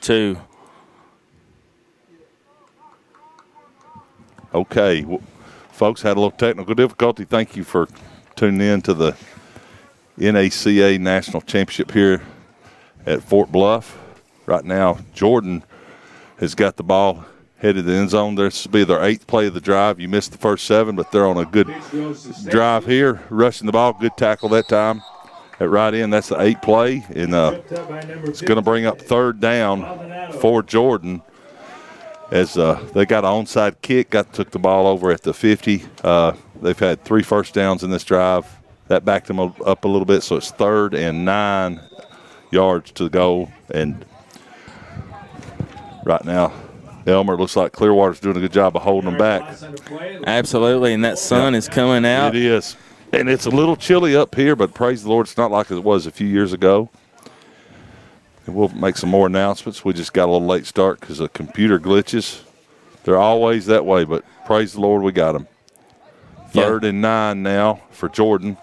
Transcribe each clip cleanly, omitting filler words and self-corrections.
too. Okay. Folks, had a little technical difficulty. Thank you for tuning in to the NACA National Championship here at Fort Bluff. Right now, Jordan has got the ball headed to the end zone. This will be their 8th play of the drive. You missed the first 7, but they're on a good drive here, rushing the ball. Good tackle that time at right end. That's the 8th play, and it's going to bring up 3rd down for Jordan as they got an onside kick, took the ball over at the 50. They've had 3 first downs in this drive. That backed them up a little bit, so it's 3rd and 9 yards to go. And right now, Elmer, looks like Clearwater's doing a good job of holding them back. Absolutely, and that sun is coming out. It is. And it's a little chilly up here, but praise the Lord, it's not like it was a few years ago. And we'll make some more announcements. We just got a little late start because of computer glitches. They're always that way, but praise the Lord, we got them. 3rd and 9 now for Jordan.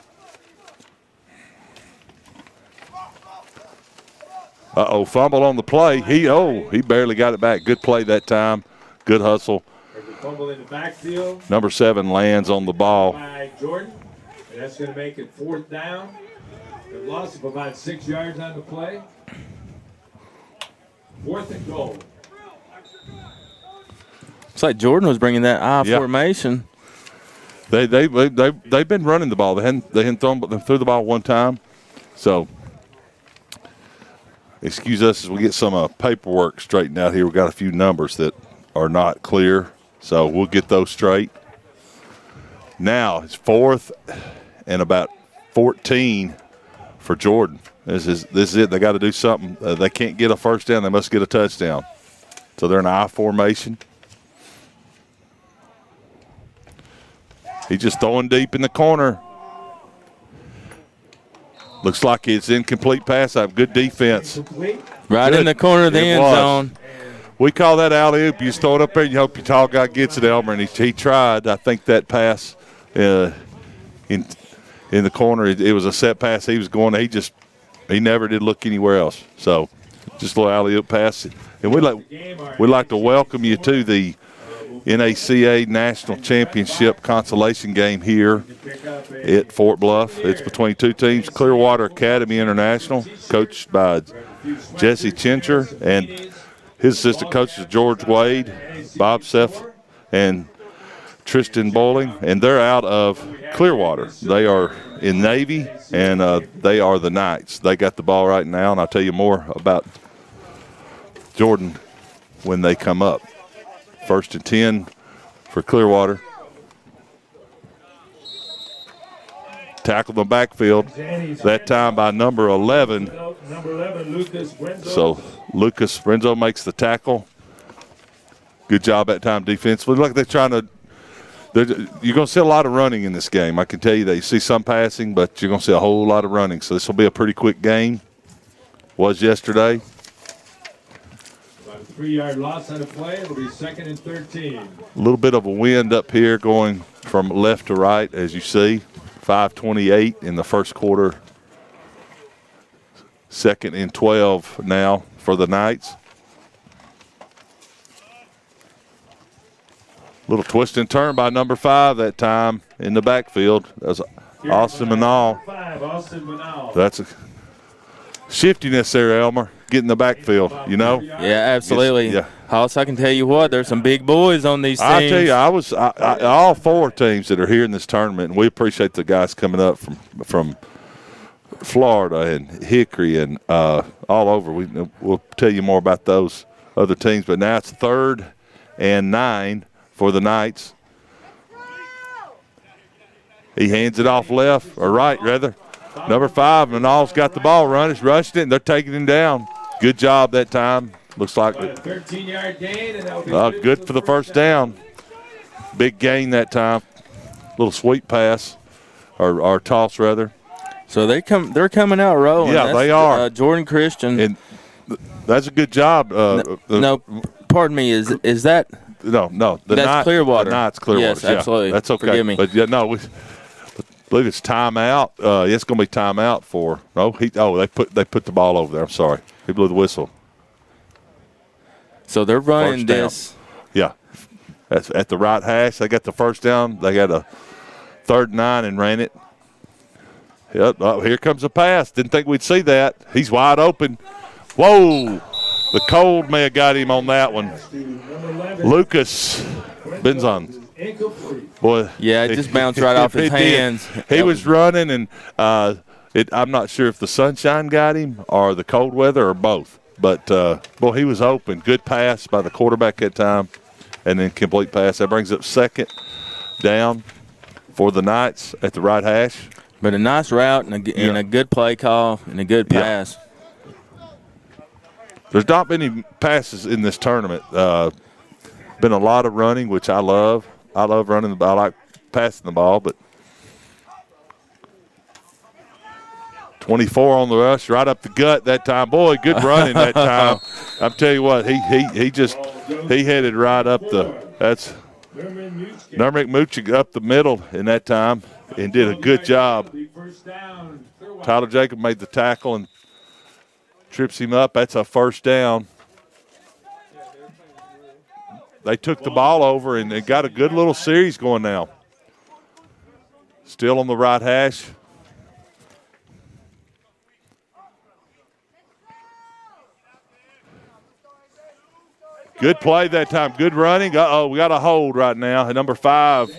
Fumble on the play. He barely got it back. Good play that time. Good hustle. Fumble in the backfield. Number 7 lands on the ball. By Jordan. And that's going to make it 4th down. A loss of about 6 yards on the play. 4th and goal. It's like Jordan was bringing that I formation. They've been running the ball. They hadn't thrown, but they threw the ball one time. So excuse us as we get some paperwork straightened out here. We've got a few numbers that are not clear, so we'll get those straight. Now it's 4th and about 14 for Jordan. This is it. They got to do something. They can't get a first down. They must get a touchdown. So they're in I formation. He's just throwing deep in the corner. Looks like it's incomplete pass. I have good defense. Right good. In the corner of the end zone. We call that alley-oop. You just throw it up there and you hope your tall guy gets it, Elmer. And he tried. I think that pass in the corner, it was a set pass. He was going. He never did look anywhere else. So just a little alley-oop pass. And we'd like to welcome you to the NACA National Championship consolation game here at Fort Bluff. It's between 2 teams, Clearwater Academy International, coached by Jesse Chincher, and his assistant coaches George Wade, Bob Seff, and Tristan Bowling, and they're out of Clearwater. They are in Navy, and they are the Knights. They got the ball right now, and I'll tell you more about Jordan when they come up. 1st and 10 for Clearwater. Tackled the backfield, that time by number 11. So Lucas Renzo makes the tackle. Good job that time defensively. Look like they're trying to – you're going to see a lot of running in this game. I can tell you that. You see some passing, but you're going to see a whole lot of running. So this will be a pretty quick game. Was yesterday. 3-yard loss on the play. It'll be 2nd and 13. A little bit of a wind up here going from left to right, as you see. 5:28 in the first quarter. 2nd and 12 now for the Knights. Little twist and turn by number 5 that time in the backfield. That was Austin Manal. That's a shiftiness there, Elmer. Get in the backfield, you know? Yeah, absolutely. Yeah. House, I can tell you what, there's some big boys on these teams. I tell you, all 4 teams that are here in this tournament, and we appreciate the guys coming up from Florida and Hickory and all over. We'll tell you more about those other teams. But now it's 3rd and 9 for the Knights. He hands it off left, or right, rather. Number 5, Manal's got the ball running. He's rushed it, and they're taking him down. Good job that time. Looks like it. 13-yard gain, and that'll be good for the first down. Big gain that time. Little sweep pass, or toss rather. So they're coming out rolling. Yeah, they are. Jordan Christian. And that's a good job. No, pardon me. Is that? No. That's Clearwater. The Knights, Clearwater. Yes, absolutely. Yeah, that's okay. Forgive me. But yeah, no, we believe it's timeout. It's going to be timeout for. They put the ball over there. I'm sorry. He blew the whistle. So they're running First down. this. Yeah. That's at the right hash. They got the first down. They got a 3rd and 9 and ran it. Yep. Oh, here comes a pass. Didn't think we'd see that. He's wide open. Whoa. The cold may have got him on that one. Lucas Benzon. Boy. Yeah, it just bounced right off his hands. He was running, and I'm not sure if the sunshine got him or the cold weather or both. But, boy, he was open. Good pass by the quarterback that time, and then complete pass. That brings up 2nd down for the Knights at the right hash. But a nice route and a good play call and a good pass. There's not many passes in this tournament. Been a lot of running, which I love. I love running the ball. I like passing the ball, but 24 on the rush, right up the gut that time. Boy, good running that time. I'm telling you what, he headed right up that's Nermick Moochig up the middle in that time and did a good job. Tyler Jacob made the tackle and trips him up. That's a 1st down. They took the ball over and they got a good little series going now. Still on the right hash. Good play that time. Good running. Uh-oh, we got a hold right now. At number 5.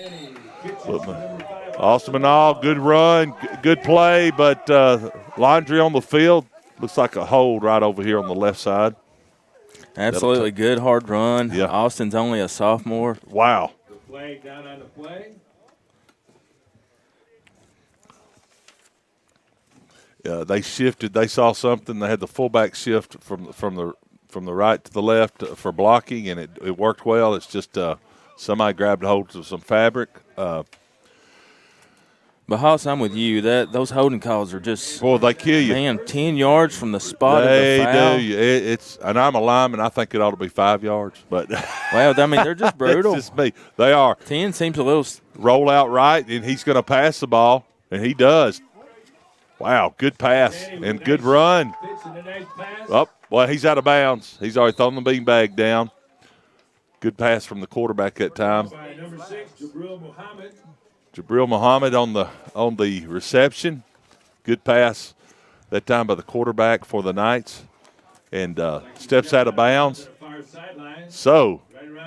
Austin Manal, good run, good play, but Laundry on the field. Looks like a hold right over here on the left side. Absolutely good, hard run. Yeah. Austin's only a sophomore. Wow. The flag down on the play. They shifted. They saw something. They had the fullback shift from the right to the left for blocking, and it worked well. It's just somebody grabbed a hold of some fabric. But Hoss, I'm with you. Those holding calls are just they kill you. Man, 10 yards from the spot They of the foul. do. And I'm a lineman. I think it ought to be 5 yards. But well, I mean, they're just brutal. It's just me. They are. 10 seems a little. Roll out right, and he's going to pass the ball, and he does. Wow, good pass and good run. Oh, well, he's out of bounds. He's already thrown the beanbag down. Good pass from the quarterback that time. Number 6, Jabril Muhammad on the reception. Good pass that time by the quarterback for the Knights. And steps out of bounds. So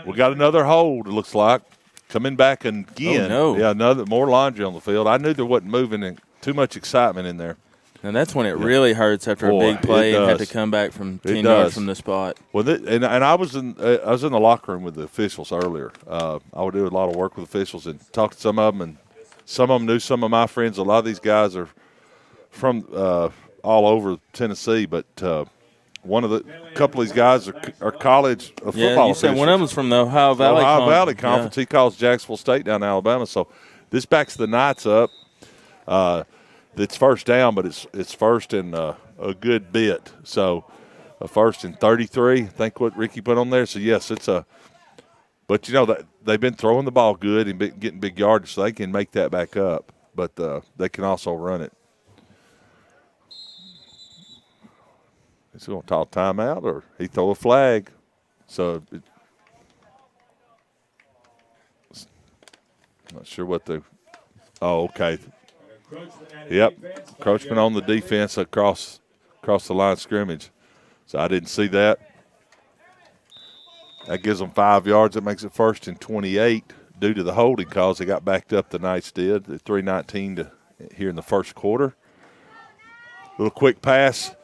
we got another hold, it looks like. Coming back again. Oh, no. Yeah, more Laundry on the field. I knew there wasn't moving and too much excitement in there. And that's when it really hurts after a big play and had to come back from 10 yards from the spot. Well, and I was in the locker room with the officials earlier. I would do a lot of work with officials and talk to some of them, and some of them knew some of my friends. A lot of these guys are from all over Tennessee, but a couple of these guys are college football officials. Yeah, you said one of them was from the Ohio Valley Conference. Yeah. He calls Jacksonville State down in Alabama. So this backs the Knights up. It's 1st down, but it's first and a good bit. So a 1st and 33, I think what Ricky put on there. So, yes, but, they've been throwing the ball good and getting big yardage, so they can make that back up. But they can also run it. Is he going to call timeout or he throw a flag? So I'm not sure what okay. Yep, encroachment on the defense across the line of scrimmage. So I didn't see that. That gives them 5 yards. That makes it 1st and 28 due to the holding calls. They got backed up, the Knights did. 3:19 here in the first quarter. Little quick pass.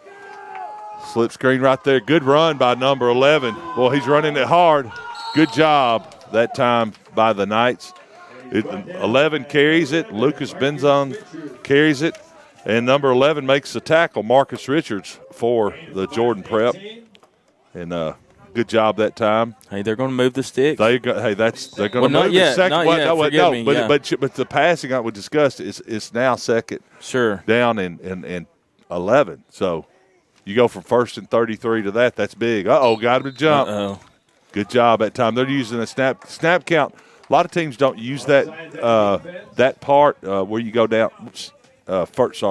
Slip screen right there. Good run by number 11. Boy, he's running it hard. Good job that time by the Knights. 11 carries it. Lucas Benzon carries it. And number 11 makes the tackle, Marcus Richards, for the Jordan Prep. And good job that time. Hey, they're going to move the sticks. They're going to move the second. But the passing we discussed is now 2nd down and 11. So you go from 1st and 33 to that. That's big. Got him to jump. Uh-oh. Good job that time. They're using a snap count. A lot of teams don't use that part where you go down. First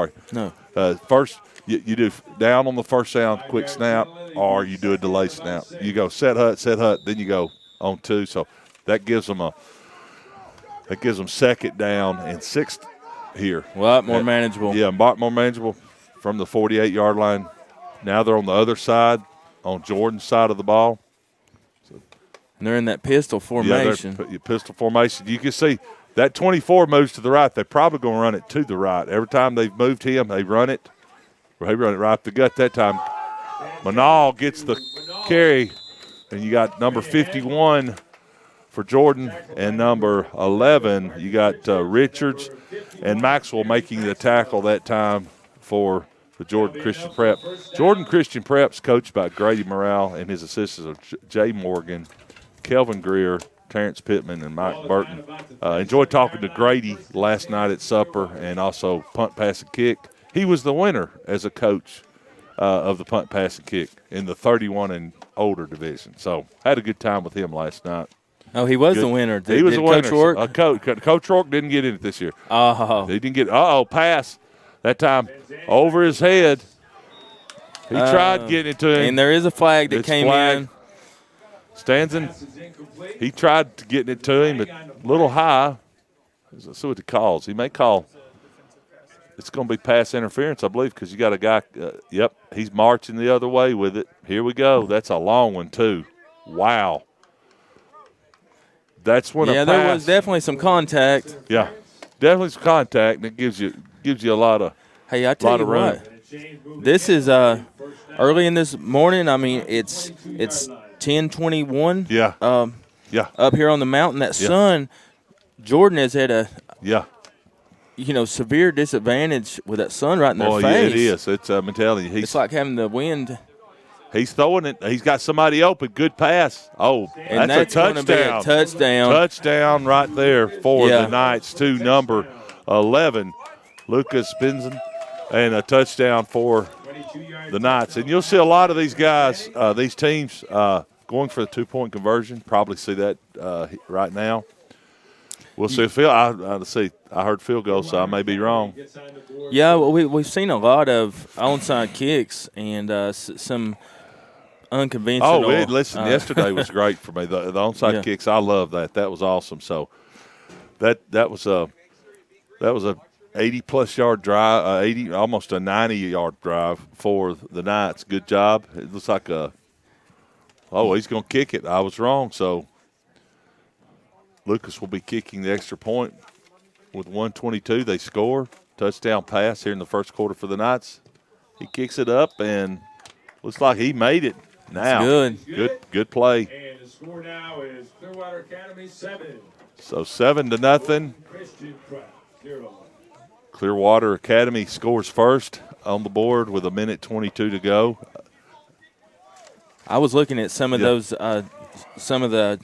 You do down on the first down, quick snap, or you do a delay snap. You go set hut, then you go on 2. So that gives them second down and 6th here. A lot more manageable. Yeah, a lot more manageable from the 48-yard line. Now they're on the other side, on Jordan's side of the ball. And they're in that pistol formation. Yeah, pistol formation. You can see that 24 moves to the right. They're probably going to run it to the right. Every time they've moved him, they run it. They run it right up the gut that time. Manal gets the carry, and you got number 51 for Jordan and number 11. You got Richards and Maxwell making the tackle that time for the Jordan Christian Prep. Jordan Christian Prep's coached by Grady Morrell, and his assistants are Jay Morgan, Kelvin Greer, Terrence Pittman, and Mike Burton. Enjoyed talking to Grady last night at supper, and also punt, pass, and kick. He was the winner as a coach of the punt, pass, and kick in the 31 and older division. So had a good time with him last night. Oh, he was the winner. He was the winner. Coach Rourke didn't get in it this year. Oh. He didn't get pass. That time over his head. He tried getting it to him. And there is a flag that came in. Stanson, he tried to get it to him, but a little high. Let's see what he calls. He may call. It's going to be pass interference, I believe, because you got a guy. He's marching the other way with it. Here we go. That's a long one, too. Wow. That's when a pass. There was definitely some contact. Yeah, definitely some contact, and it gives you a lot of Hey, I tell you room. what. This is early in this morning. I mean, it's 10:21. Yeah. Up here on the mountain, that sun, Jordan is at a severe disadvantage with that sun right in their face. Oh, yeah, it is. It's I'm telling you, it's like having the wind. He's throwing it. He's got somebody open. Good pass. Oh, and that's a touchdown. Be a touchdown. Touchdown right there for the Knights to number 11, Lucas Benson, and a touchdown for the Knights. And you'll see a lot of these guys, these teams, going for the 2-point conversion. Probably see that right now. We'll see. I heard field goal, so I may be wrong. Yeah, well, we've seen a lot of onside kicks and some unconventional. Oh, listen, yesterday was great for me. The onside kicks, I love that. That was awesome. So that was a 80-plus yard drive, almost a 90-yard drive for the Knights. Good job. It looks like he's going to kick it. I was wrong. So Lucas will be kicking the extra point with 1:22. They score. Touchdown pass here in the first quarter for the Knights. He kicks it up, and looks like he made it. Now, good play. And the score now is Clearwater Academy 7. So 7-0. Christian Prep 0. Clearwater Academy scores first on the board with 1:22 to go. I was looking at some of those, some of the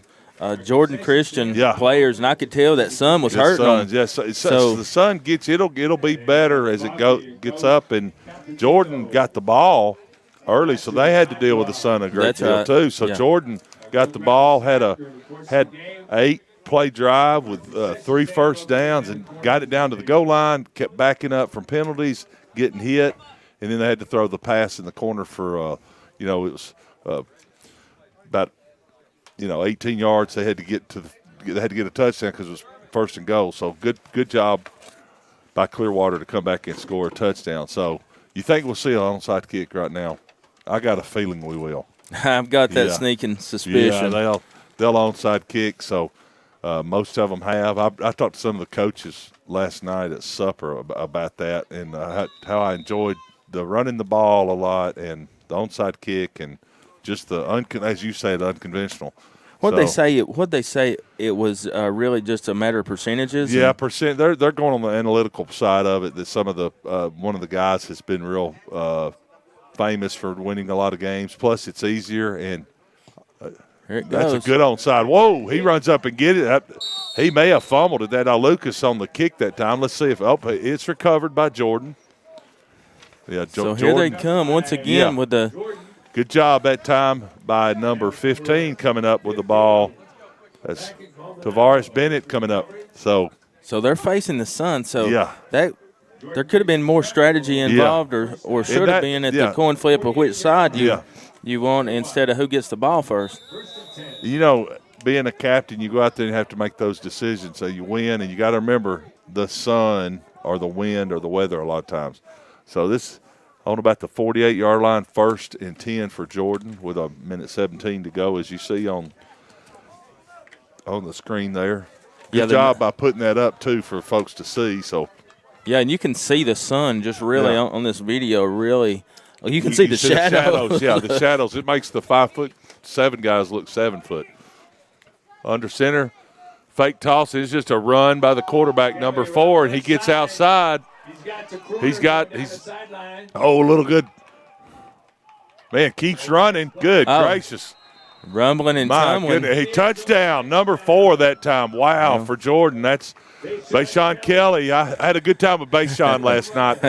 Jordan Christian players, and I could tell that sun was hurting them. Yes, so the sun it'll be better as it gets up, and Jordan got the ball early, so they had to deal with the sun a great deal too. So Jordan got the ball, had 8-play drive with 3 first downs, and got it down to the goal line. Kept backing up from penalties, getting hit, and then they had to throw the pass in the corner for it was about 18 yards. They had to get a touchdown because it was first and goal. So good job by Clearwater to come back and score a touchdown. So you think we'll see an onside kick right now? I got a feeling we will. I've got that sneaking suspicion. Yeah, they'll onside kick. So most of them have. I talked to some of the coaches last night at supper about that and how I enjoyed the running the ball a lot and the onside kick and just as you say, the unconventional. What'd they say it was really just a matter of percentages? Yeah, percent. They're going on the analytical side of it. That some of the one of the guys has been real famous for winning a lot of games. Plus, it's easier and that's a good onside. Whoa! He runs up and get it. He may have fumbled at that. Lucas on the kick that time. Let's see if it's recovered by Jordan. Yeah, so Jordan. Here they come once again with the. Good job that time by number 15 coming up with the ball. That's Tavares Bennett coming up. So they're facing the sun. So that There could have been more strategy involved, or should have been at the coin flip of which side you want instead of who gets the ball first. You know, being a captain, you go out there and have to make those decisions. So you win, and you got to remember the sun or the wind or the weather a lot of times. So this on about the 48-yard line, 1st and 10 for Jordan with a minute 17 to go, as you see on the screen there. Good job by putting that up, too, for folks to see. So, yeah, and you can see the sun just really on this video really. You can see the shadows. Yeah, the shadows. It makes the 5'7" guys look 7 foot. Under center, fake toss is just a run by the quarterback, number 4, and he gets outside. He's a little good. Man, keeps running. Good gracious. Rumbling and tumbling. He touchdown, number 4 that time. Wow, for Jordan. That's Bayshawn Kelly. I had a good time with Bayshawn last night.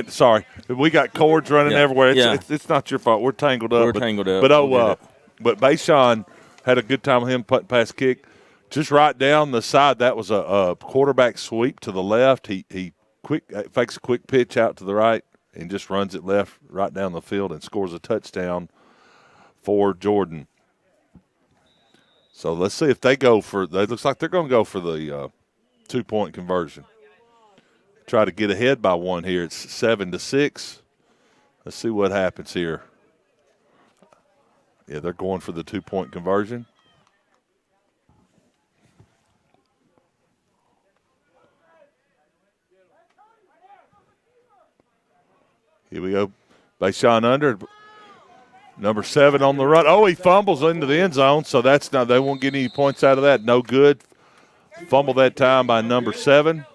Sorry, we got cords running everywhere. It's not your fault. We're tangled up. But Bayshawn had a good time with him putting past kick. Just right down the side, that was a quarterback sweep to the left. He fakes a quick pitch out to the right and just runs it left right down the field and scores a touchdown for Jordan. So let's see if they go for – it looks like they're going to go for the 2-point conversion. Try to get ahead by 1 here. It's 7-6. Let's see what happens here. Yeah, they're going for the 2-point conversion. Here we go. Bayshawn under. Number 7 on the run. Oh, he fumbles into the end zone, so that's not. They won't get any points out of that. No good. Fumble that time by number 7.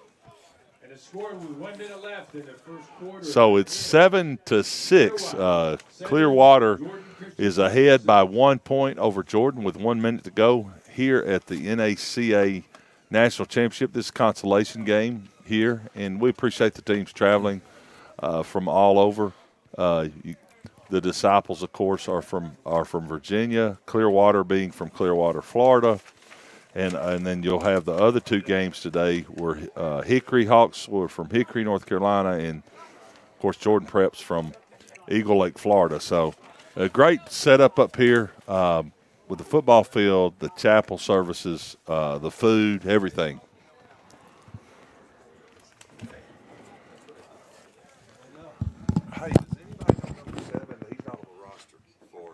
And a score with 1 minute left in the first quarter. So it's 7-6. Clearwater is ahead by 1 point over Jordan with 1 minute to go here at the NACA National Championship. This consolation game here, and we appreciate the teams traveling from all over. The disciples, of course, are from Virginia. Clearwater being from Clearwater, Florida, and then you'll have the other 2 games today where Hickory Hawks were from Hickory, North Carolina, and of course Jordan Prep's from Eagle Lake, Florida. So a great setup up here with the football field, the chapel services, the food, everything. Hey, does anybody know number 7? He's not on the roster for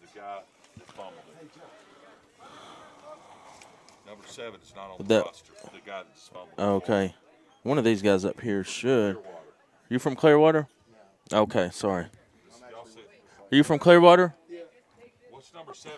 the guy that fumbled it. Number 7 is not on the roster for the guy that fumbled it. Okay. One of these guys up here should. You from Clearwater? Okay, sorry. Are you from Clearwater? Yeah. What's number 7?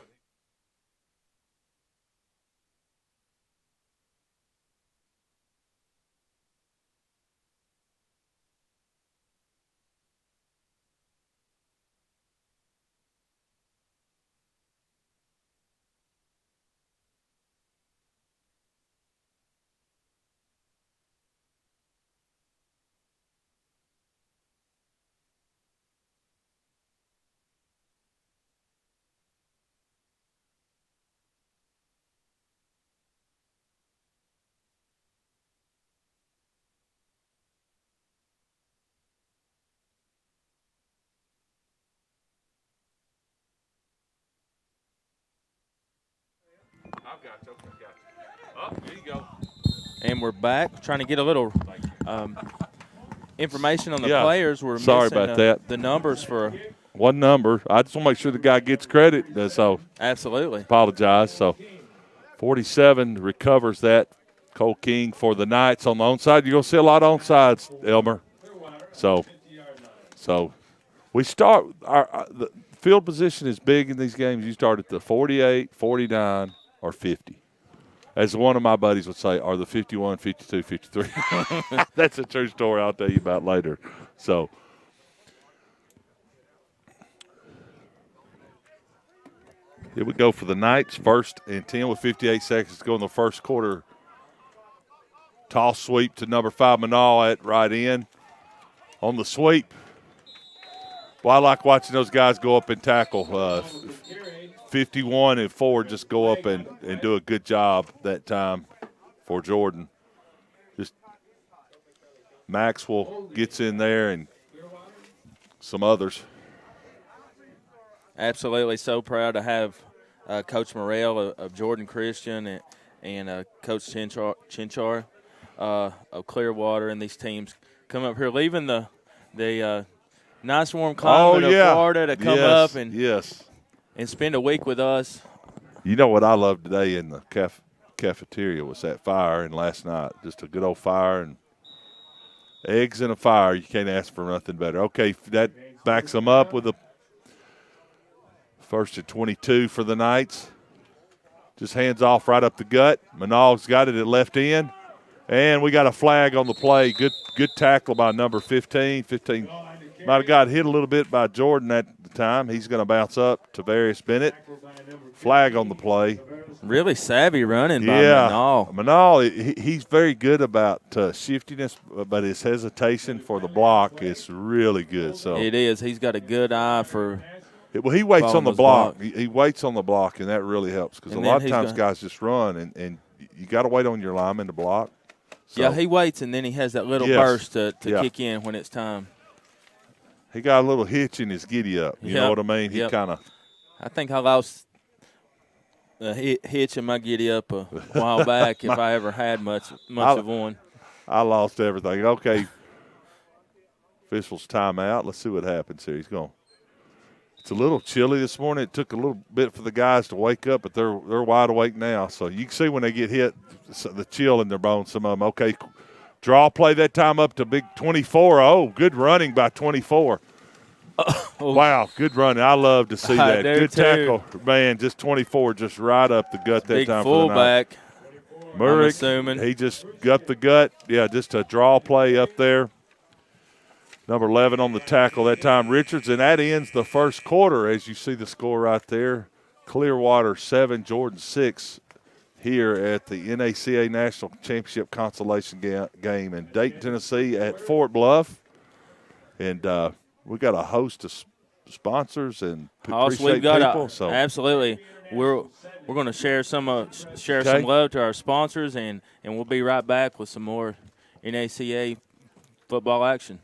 I've got you. Okay, got you. Oh, there you go. And we're back trying to get a little information on the players. We're sorry missing, about that. The numbers for one number. I just want to make sure the guy gets credit. So absolutely apologize. So 47 recovers that. Cole King for the Knights on the onside. You're going to see a lot of onsides, Elmer. So we start the field position is big in these games. You start at the 48, 49, or 50. As one of my buddies would say, are the 51, 52, 53. That's a true story I'll tell you about later. So here we go for the Knights. 1st and 10 with 58 seconds to go in the first quarter. Toss sweep to number 5, Manal at right end. On the sweep. Well, I like watching those guys go up and tackle. 51 and 4 just go up and do a good job that time for Jordan. Just Maxwell gets in there and some others. Absolutely, so proud to have Coach Morrell of Jordan Christian and Coach Chinchar of Clearwater and these teams come up here, leaving the nice warm climate of Florida to come up and spend a week with us. You know what I loved today in the cafeteria was that fire, and last night just a good old fire and eggs and a fire. You can't ask for nothing better. Okay, that backs them up with a first and 22 for the Knights. Just hands off right up the gut. Manal's got it at left end. And we got a flag on the play. Good tackle by number 15. 15 might have got hit a little bit by Jordan at the time. He's going to bounce up to Tavarius Bennett. Flag on the play. Really savvy running by Manal. Manal, he's very good about shiftiness, but his hesitation for the block is really good. So it is. He's got a good eye for well, he waits on the block. He waits on the block, and that really helps because a lot of times guys just run, and you got to wait on your lineman to block. So, yeah, he waits, and then he has that little burst to kick in when it's time. He got a little hitch in his giddy-up. You know what I mean? He kind of – I think I lost a hitch in my giddy-up a while back if I ever had much of one. I lost everything. Okay. Officials timeout. Let's see what happens here. He's going – it's a little chilly this morning. It took a little bit for the guys to wake up, but they're wide awake now. So you can see when they get hit, the chill in their bones, some of them. Okay, draw play that time up to big 24. Oh, good running by 24. Wow, good running. I love to see that. Good tackle. Man, just 24, just right up the gut that big time fullback, for the night. Murick, he just got the gut. Yeah, just a draw play up there. Number 11 on the tackle that time, Richards, and that ends the first quarter as you see the score right there. Clearwater 7, Jordan 6 here at the NACA National Championship Consolation game in Dayton, Tennessee at Fort Bluff. And we got a host of sponsors and appreciate people. Absolutely. We're going to share some love to our sponsors, and we'll be right back with some more NACA football action.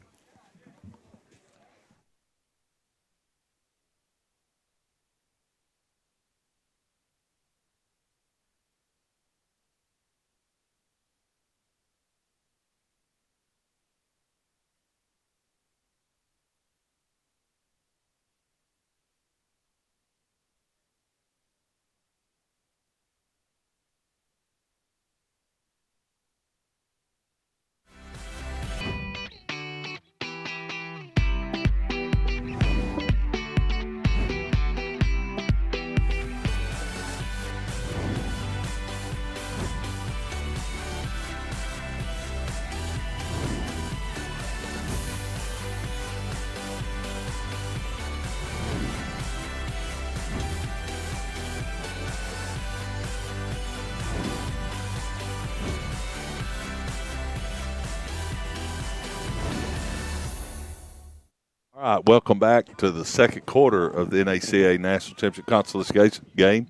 All right, welcome back to the second quarter of the NACA National Championship Consolation game.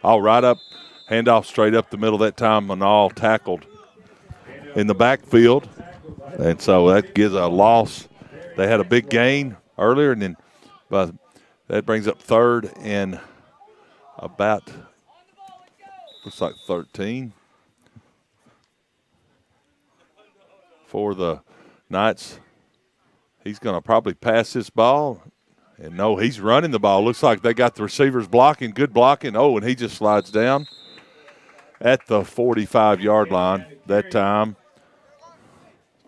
All right up, handoff straight up the middle that time. Manal tackled in the backfield, and so that gives a loss. They had a big gain earlier, and then that brings up third and about, looks like 13 for the Knights. He's going to probably pass this ball. And no, he's running the ball. Looks like they got the receivers blocking, good blocking. Oh, and he just slides down at the 45-yard line that time.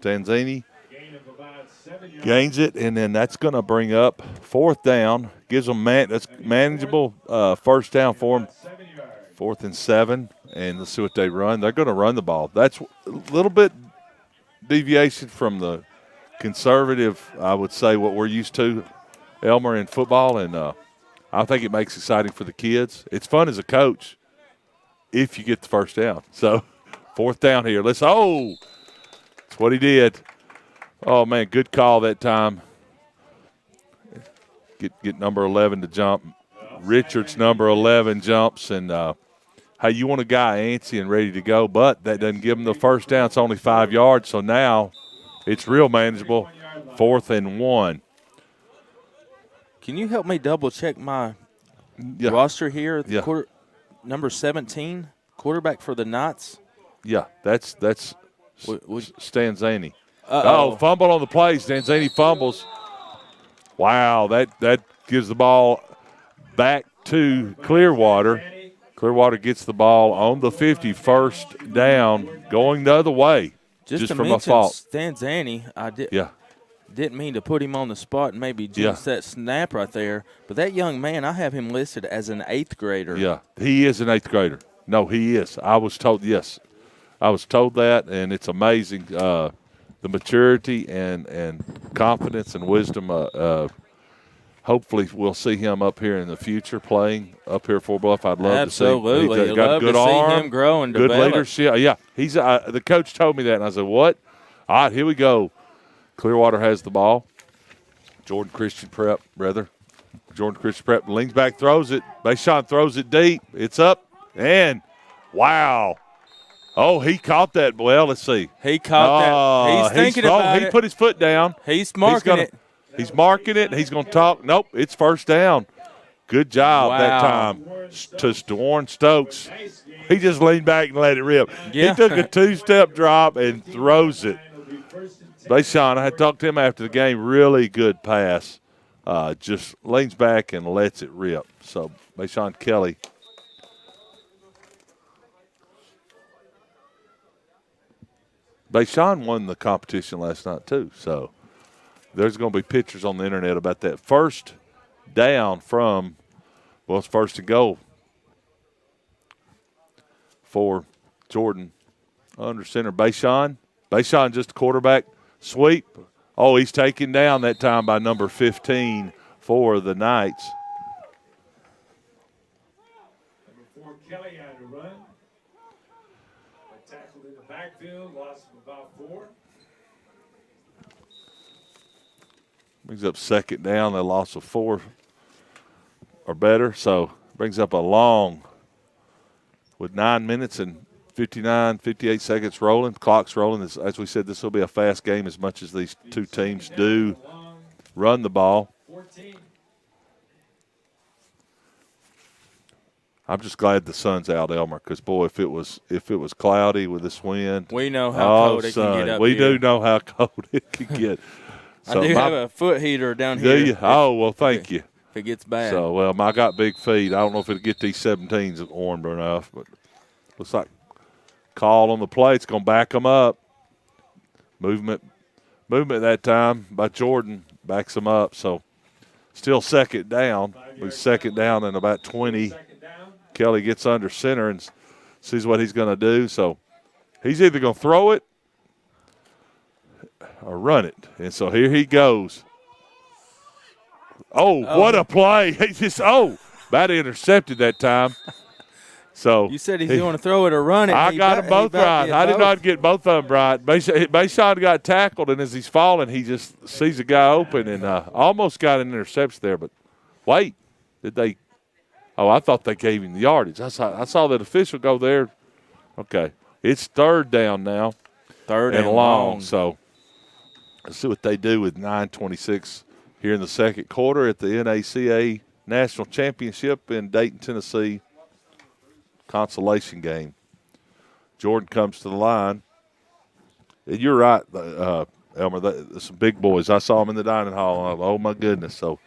Tanzini gains it, and then that's going to bring up fourth down. Gives them that's manageable first down for them. 4th and 7, and let's see what they run. They're going to run the ball. That's a little bit deviation from the conservative, I would say, what we're used to, Elmer, in football, and I think it makes it exciting for the kids. It's fun as a coach if you get the first down. So, 4th down here. That's what he did. Oh, man, good call that time. Get number 11 to jump. Richards, number 11, jumps, and hey, you want a guy antsy and ready to go, but that doesn't give him the first down. It's only 5 yards, so now It's real manageable. 4th and 1. Can you help me double check my Yeah. roster here? Yeah. Number 17, quarterback for the Knights. Yeah, that's Would- Stanzani. Uh-oh. Fumble on the play. Stanzani fumbles. Wow, that gives the ball back to Clearwater. Clearwater gets the ball on the 50, first down, going the other way, just to from a mention fault. Stanzani, Yeah, didn't mean to put him on the spot and maybe jinx that snap right there. But that young man, I have him listed as an 8th grader. yeah, he is an 8th grader. No, he is. I was told, yes. I was told that, and it's amazing the maturity and confidence and wisdom. Hopefully, we'll see him up here in the future playing up here at Fort Bluff. I'd love to see him. Absolutely. He's got a good arm, see him grow and good develop. leadership. Yeah, he's the coach told me that, and I said, what? All right, here we go. Clearwater has the ball. Jordan Christian Prep, rather. Jordan Christian Prep leans back, throws it. Bashan throws it deep. It's up, and wow. Oh, he caught that. Well, let's see. He caught that. He's thinking about it. He put his foot down. He's marking it. He's marking it. He's going to talk. Nope, it's first down. Good job that time to Warren Stokes. He just leaned back and let it rip. Yeah. He took a 2-step drop and throws it. Bashan, I had talked to him after the game. Really good pass. Just leans back and lets it rip. So, Bashan Kelly. Bashan won the competition last night, too. So, there's going to be pictures on the internet about that. First down from, well, it's first to go for Jordan under center. Bashan just a quarterback sweep. Oh, he's taken down that time by number 15 for the Knights. Number 4, Kelly had to run. Tackled in the backfield, loss of about 4. Brings up second down, a loss of 4 or better. So brings up a long, with 9 minutes and 58 seconds rolling. Clock's rolling. As we said, this will be a fast game as much as these two teams do run the ball. 14. I'm just glad the sun's out, Elmer, because, boy, if it was cloudy with this wind. We know how cold it can get up we here. do know how cold it can get. So I do have a foot heater down here. Do you? Oh, well, thank you. If it gets bad. So, well, I got big feet. I don't know if it'll get these 17s warm enough, but looks like call on the play. It's going to back them up. Movement that time by Jordan backs them up. So, still second down. We're second down and about 20. Kelly gets under center and sees what he's going to do. So, he's either going to throw it or run it. And so here he goes. Oh, what a play. He just, about intercepted that time. So you said he's going to throw it or run it. I got them both right. I did not get both of them right. Bashan got tackled, and as he's falling, he just sees a guy open and almost got an interception there. But wait, did they? Oh, I thought they gave him the yardage. I saw that official go there. Okay, it's third down now. Third and long. So let's see what they do with 9:26 here in the second quarter at the NACA National Championship in Dayton, Tennessee. Consolation game. Jordan comes to the line. And you're right, Elmer. There's some big boys. I saw them in the dining hall. Oh, my goodness. So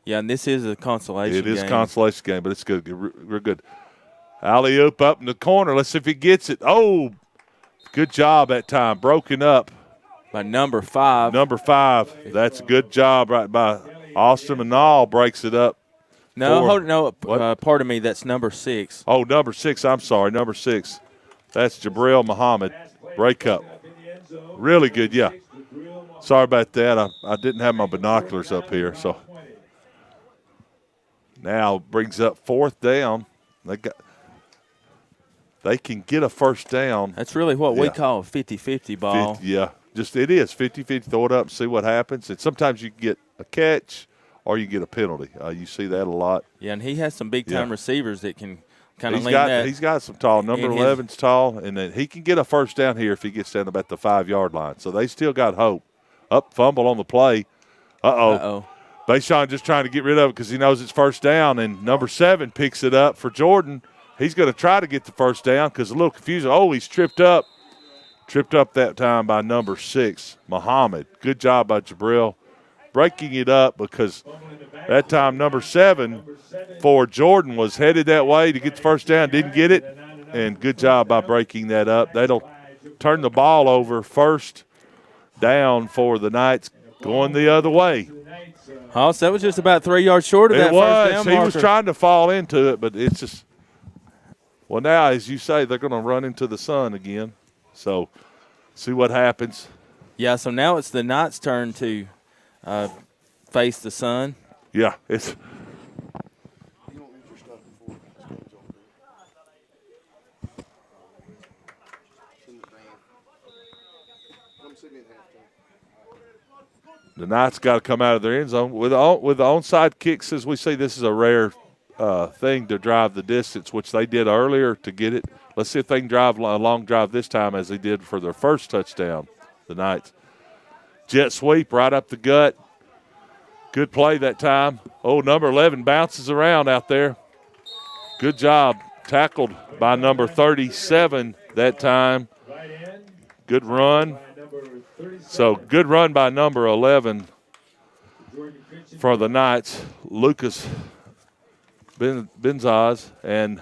yeah, and this is a consolation game. It is a consolation game, but it's good. We're good. Alley-oop up in the corner. Let's see if he gets it. Oh, good job that time. Broken up. By number 5. Number 5. That's a good job right by Austin Manal. Breaks it up. Pardon me. That's number 6. Oh, number 6. I'm sorry. Number 6. That's Jabril Muhammad. Break up. Really good, yeah. Sorry about that. I didn't have my binoculars up here. So now brings up fourth down. They can get a first down. That's really what we call a 50-50 ball. It is 50-50. Throw it up and see what happens. And sometimes you can get a catch or you get a penalty. You see that a lot. Yeah, and he has some big-time receivers that can kind of lean that. He's got some tall. Number 11's tall, and then he can get a first down here if he gets down about the 5-yard line. So they still got hope. Up, fumble on the play. Uh-oh. Bayshawn just trying to get rid of it because he knows it's first down, and number 7 picks it up for Jordan. He's going to try to get the first down because a little confusing. Oh, he's tripped up. Tripped up that time by number 6, Muhammad. Good job by Jabril breaking it up because that time number 7 for Jordan was headed that way to get the first down, didn't get it, and good job by breaking that up. That'll turn the ball over, first down for the Knights going the other way. Hoss, that was just about 3 yards short of that first down marker. He was trying to fall into it, but it's just – well, now, as you say, they're going to run into the sun again. So, see what happens. Yeah, so now it's the Knights' turn to face the sun. Yeah, it's – the Knights got to come out of their end zone. With the onside kicks, as we say, this is a rare thing to drive the distance, which they did earlier to get it. Let's see if they can drive a long drive this time as they did for their first touchdown, the Knights. Jet sweep right up the gut. Good play that time. Oh, number 11 bounces around out there. Good job. Tackled by number 37 that time. Good run. So good run by number 11 for the Knights. Lucas Benzaz and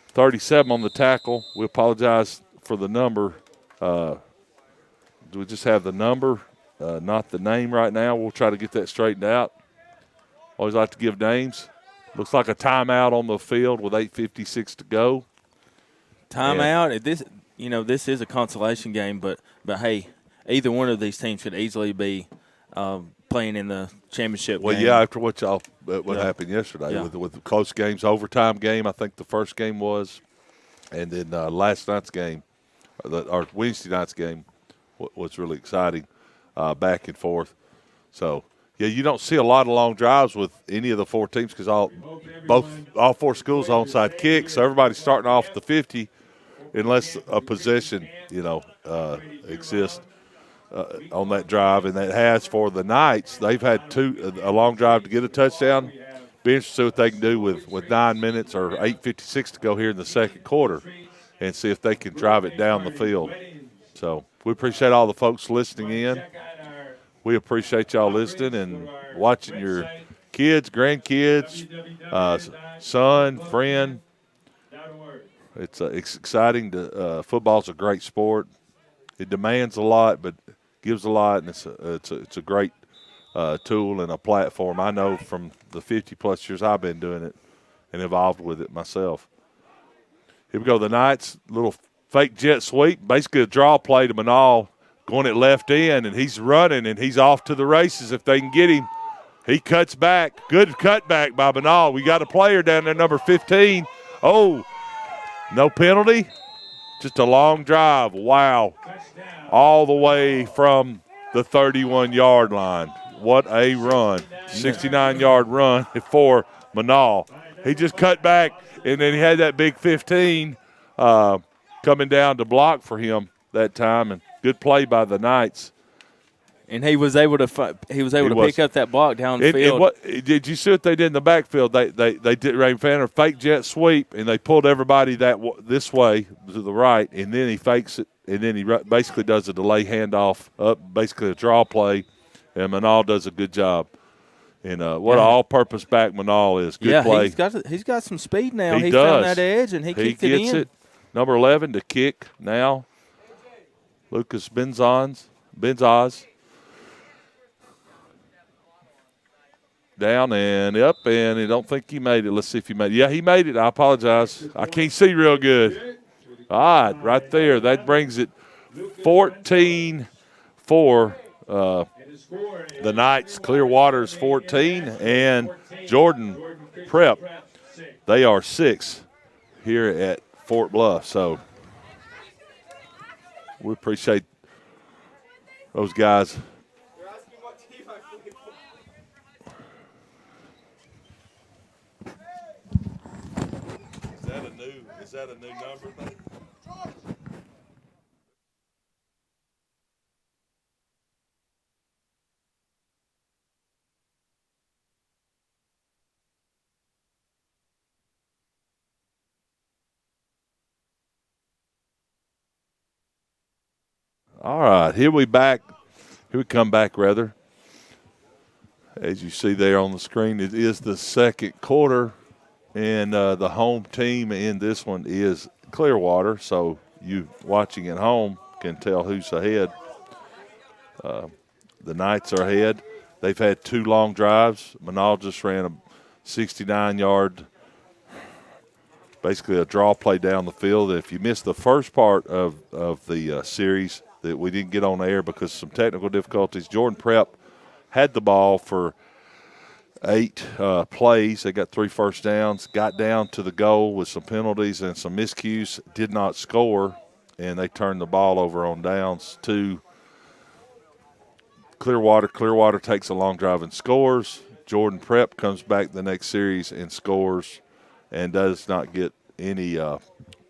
37 on the tackle. We apologize for the number. Do we just have the number, not the name right now? We'll try to get that straightened out. Always like to give names. Looks like a timeout on the field with 8:56 to go. Timeout. This is a consolation game, but hey, either one of these teams could easily be playing in the championship game. Well, yeah, after what happened yesterday with the close games, overtime game, I think the first game was, and then last night's game, or Wednesday night's game, was really exciting, back and forth. So, yeah, you don't see a lot of long drives with any of the 4 teams because all 4 schools onside kicks, so everybody's starting off the 50 unless a possession, exists on that drive, and that has for the Knights. They've had a long drive to get a touchdown. Be interested to see what they can do with 9 minutes or 8:56 to go here in the second quarter and see if they can drive it down the field. So we appreciate all the folks listening in. We appreciate y'all listening and watching your kids, grandkids, son, friend. It's exciting. Football's a great sport. It demands a lot, but gives a lot, and it's a great tool and a platform. I know from the 50-plus years I've been doing it and involved with it myself. Here we go. The Knights, little fake jet sweep, basically a draw play to Manal going at left end, and he's running, and he's off to the races if they can get him. He cuts back. Good cutback by Manal. We got a player down there, number 15. Oh, no penalty. Just a long drive. Wow. All the way from the 31-yard line. What a run. 69-yard run for Manal. He just cut back, and then he had that big 15 coming down to block for him that time, and good play by the Knights. And he was able to pick up that block down the field. Did you see what they did in the backfield? They did a fake jet sweep, and they pulled everybody this way to the right, and then he fakes it, and then he basically does a delay handoff up, basically a draw play, and Manal does a good job. And what an all-purpose back Manal is. Good play. He's got some speed now. He found that edge, and he kicked it in. He gets it. Number 11 to kick now. Lucas Benzaz. Down and up, and I don't think he made it. Let's see if he made it. Yeah, he made it. I apologize. I can't see real good. All right, right there. That brings it 14 for the Knights. Clearwater's 14, and Jordan Prep, they are 6 here at Fort Bluff. So we appreciate those guys. Is that enough? a new number? All right, here we come back rather. As you see there on the screen, it is the second quarter, and the home team in this one is Clearwater. So you watching at home can tell who's ahead. The Knights are ahead. They've had 2 long drives. Manal just ran a 69-yard, basically a draw play down the field. If you missed the first part of the series that we didn't get on air because of some technical difficulties, Jordan Prep had the ball for 8 plays. They got 3 first downs, got down to the goal with some penalties and some miscues, did not score, and they turned the ball over on downs to Clearwater. Clearwater takes a long drive and scores. Jordan Prep comes back the next series and scores and does not get any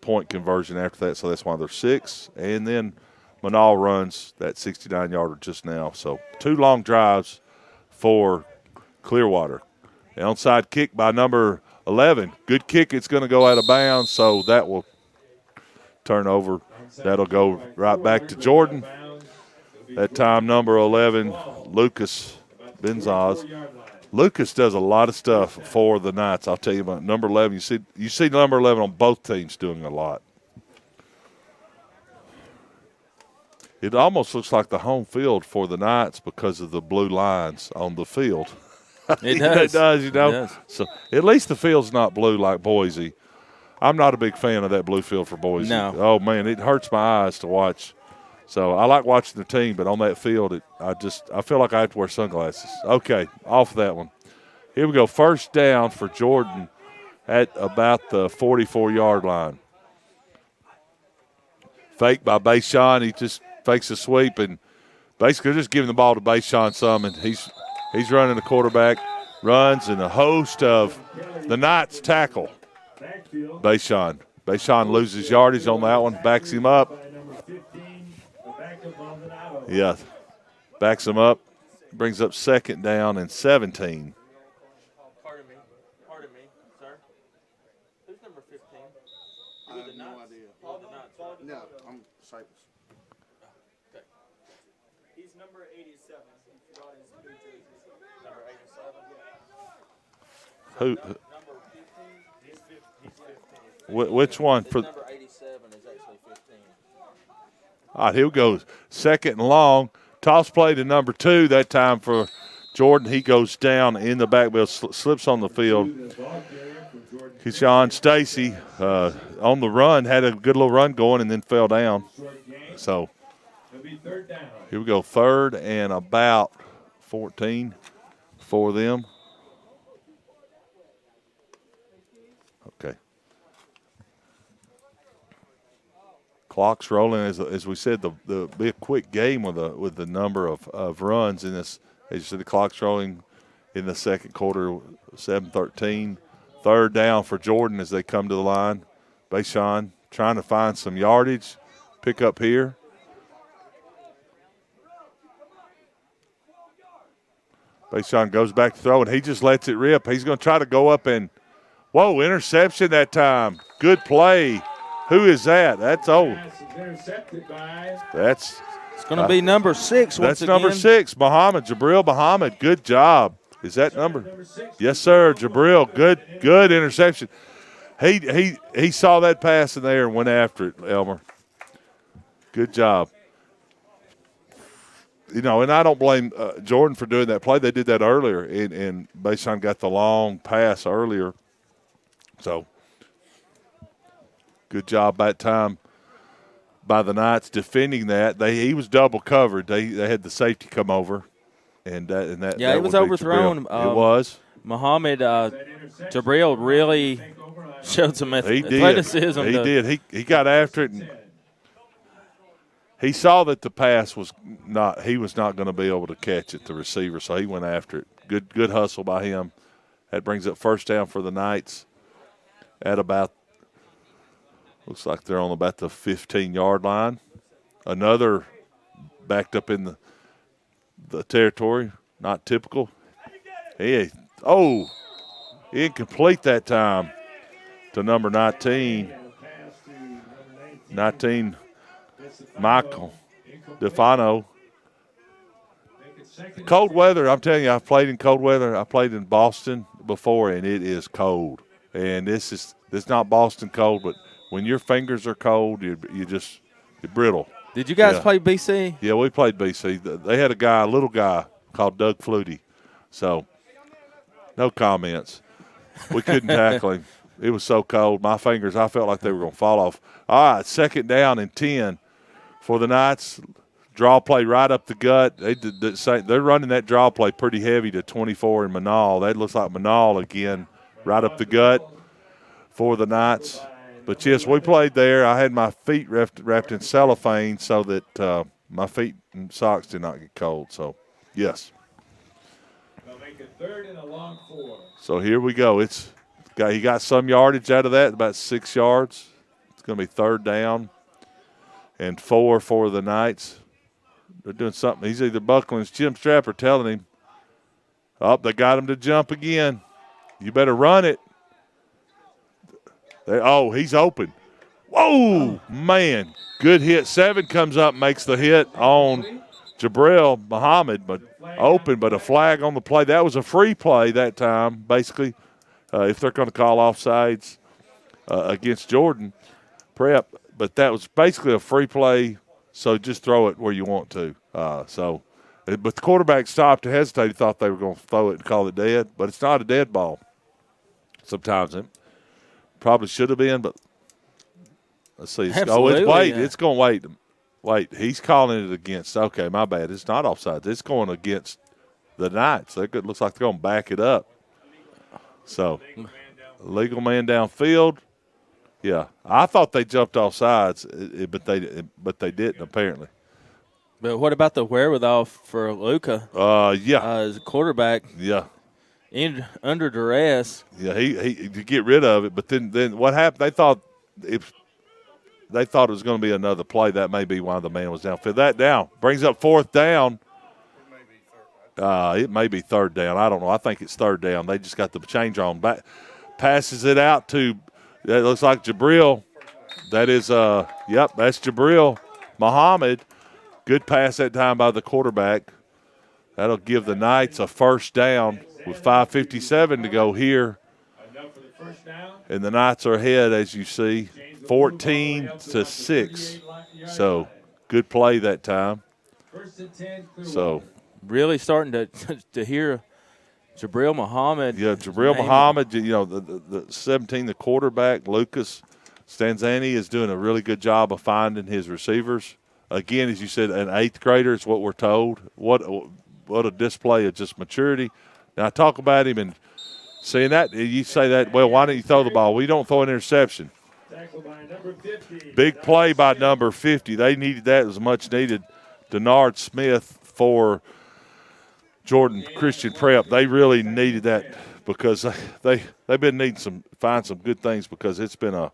point conversion after that, so that's why they're 6. And then Manal runs that 69-yarder just now. So 2 long drives for Clearwater. The onside kick by number 11. Good kick. It's going to go out of bounds, so that will turn over. That'll go right back to Jordan. That time, number 11, Lucas Benzaz. Lucas does a lot of stuff for the Knights. I'll tell you about number 11. You see number 11 on both teams doing a lot. It almost looks like the home field for the Knights because of the blue lines on the field. It does. It does, you know. It does. So at least the field's not blue like Boise. I'm not a big fan of that blue field for Boise. No. Oh, man, it hurts my eyes to watch. So I like watching the team, but on that field, I feel like I have to wear sunglasses. Okay, off that one. Here we go. First down for Jordan at about the 44-yard line. Fake by Bayshawn. He just fakes a sweep and basically just giving the ball to Bayshawn some, and he's running the quarterback, runs, and a host of the Knights tackle Bayshawn. Bayshawn loses yardage on that one, backs him up. Yeah, backs him up, brings up second down and 17. Pardon me, sir. Who's number 15? I have no idea. No, I'm Cypress. Okay. He's number 87. He forgot his blue jersey. Number 87. Who? Number 15? He's 15. Which one? Number 87 is actually 15. All right, here we go. Second and long. Toss play to number 2. That time for Jordan. He goes down in the backfield, slips on the field. Keyshawn Stacy on the run, had a good little run going and then fell down. So here we go. 3rd and about 14 for them. Okay. Clock's rolling, as we said. The be a quick game with the number of runs in this. As you said, the clock's rolling in the second quarter. 7:13. 3rd down for Jordan as they come to the line. Bayshawn trying to find some yardage. Pick up here. Bayshawn goes back to throw, and he just lets it rip. He's going to try to go up and, whoa, interception that time. Good play. Who is that? That's That's It's going to be number 6 once again. That's number 6, Jabril Muhammad. Good job. Is that number? Yes, sir, Jabril. Good interception. He saw that pass in there and went after it, Elmer. Good job. You know, and I don't blame Jordan for doing that play. They did that earlier, and Bayshawn got the long pass earlier. So, good job that time by the Knights defending that. He was double covered. They had the safety come over, and that it was overthrown. It was. Muhammad Jabril really showed some athleticism. He did. He got after it, and he saw that the pass was not. He was not going to be able to catch it, the receiver. So he went after it. Good hustle by him. That brings up first down for the Knights at about Looks like they're on about the 15-yard line. Another backed up in the territory. Not typical. Hey, incomplete that time to number 19. 19, Michael DeFano. Cold weather, I'm telling you, I've played in cold weather. I played in Boston before, and it is cold. And it's not Boston cold, but when your fingers are cold, you're brittle. Did you guys play BC? Yeah, we played BC. They had a little guy called Doug Flutie. So, no comments. We couldn't tackle him. It was so cold. My fingers, I felt like they were going to fall off. All right, 2nd down and 10 for the Knights. Draw play right up the gut. They're running that draw play pretty heavy to 24 in Manal. That looks like Manal again, right up the gut for the Knights. But, yes, we played there. I had my feet wrapped in cellophane so that my feet and socks did not get cold. So, yes. They'll make it 3rd and a long 4. So here we go. He got some yardage out of that, about 6 yards. It's going to be 3rd down and 4 for the Knights. They're doing something. He's either buckling his chin strap or telling him, they got him to jump again. You better run it. He's open. Whoa, man. Good hit. 7 comes up, makes the hit on Jabril Muhammad, but open, but a flag on the play. That was a free play that time, basically, if they're going to call offsides against Jordan Prep. But that was basically a free play, so just throw it where you want to. But the quarterback stopped and hesitated, thought they were going to throw it and call it dead, but it's not a dead ball. Sometimes it probably should have been, but let's see. It's going to wait. Wait, he's calling it against. Okay, my bad. It's not offside. It's going against the Knights. It looks like they're going to back it up. So, legal man downfield. Yeah, I thought they jumped off sides, but they didn't apparently. But what about the wherewithal for Luca? As a quarterback. Yeah. Under duress. Yeah, he to get rid of it, but then what happened? They thought it was going to be another play. That may be why the man was downfield. That down brings up 4th down. It may be 3rd down. I don't know. I think it's 3rd down. They just got the change on. Back, passes it out to. It looks like Jabril. That is, that's Jabril Muhammad. Good pass that time by the quarterback. That'll give the Knights a 1st down with 5:57 to go here. And the Knights are ahead, as you see, 14-6. So, good play that time. So, really starting to hear Jabril Muhammad. Yeah, Jabril Muhammad, the 17, the quarterback, Lucas Stanzani, is doing a really good job of finding his receivers. Again, as you said, an 8th grader is what we're told. What a display of just maturity. Now, I talk about him and seeing that, you say that, well, why don't you throw the ball? We don't throw an interception. Big play by number 50. They needed that. It was much needed. Denard Smith for Jordan Christian Prep. They really needed that because they've been needing find some good things because it's been a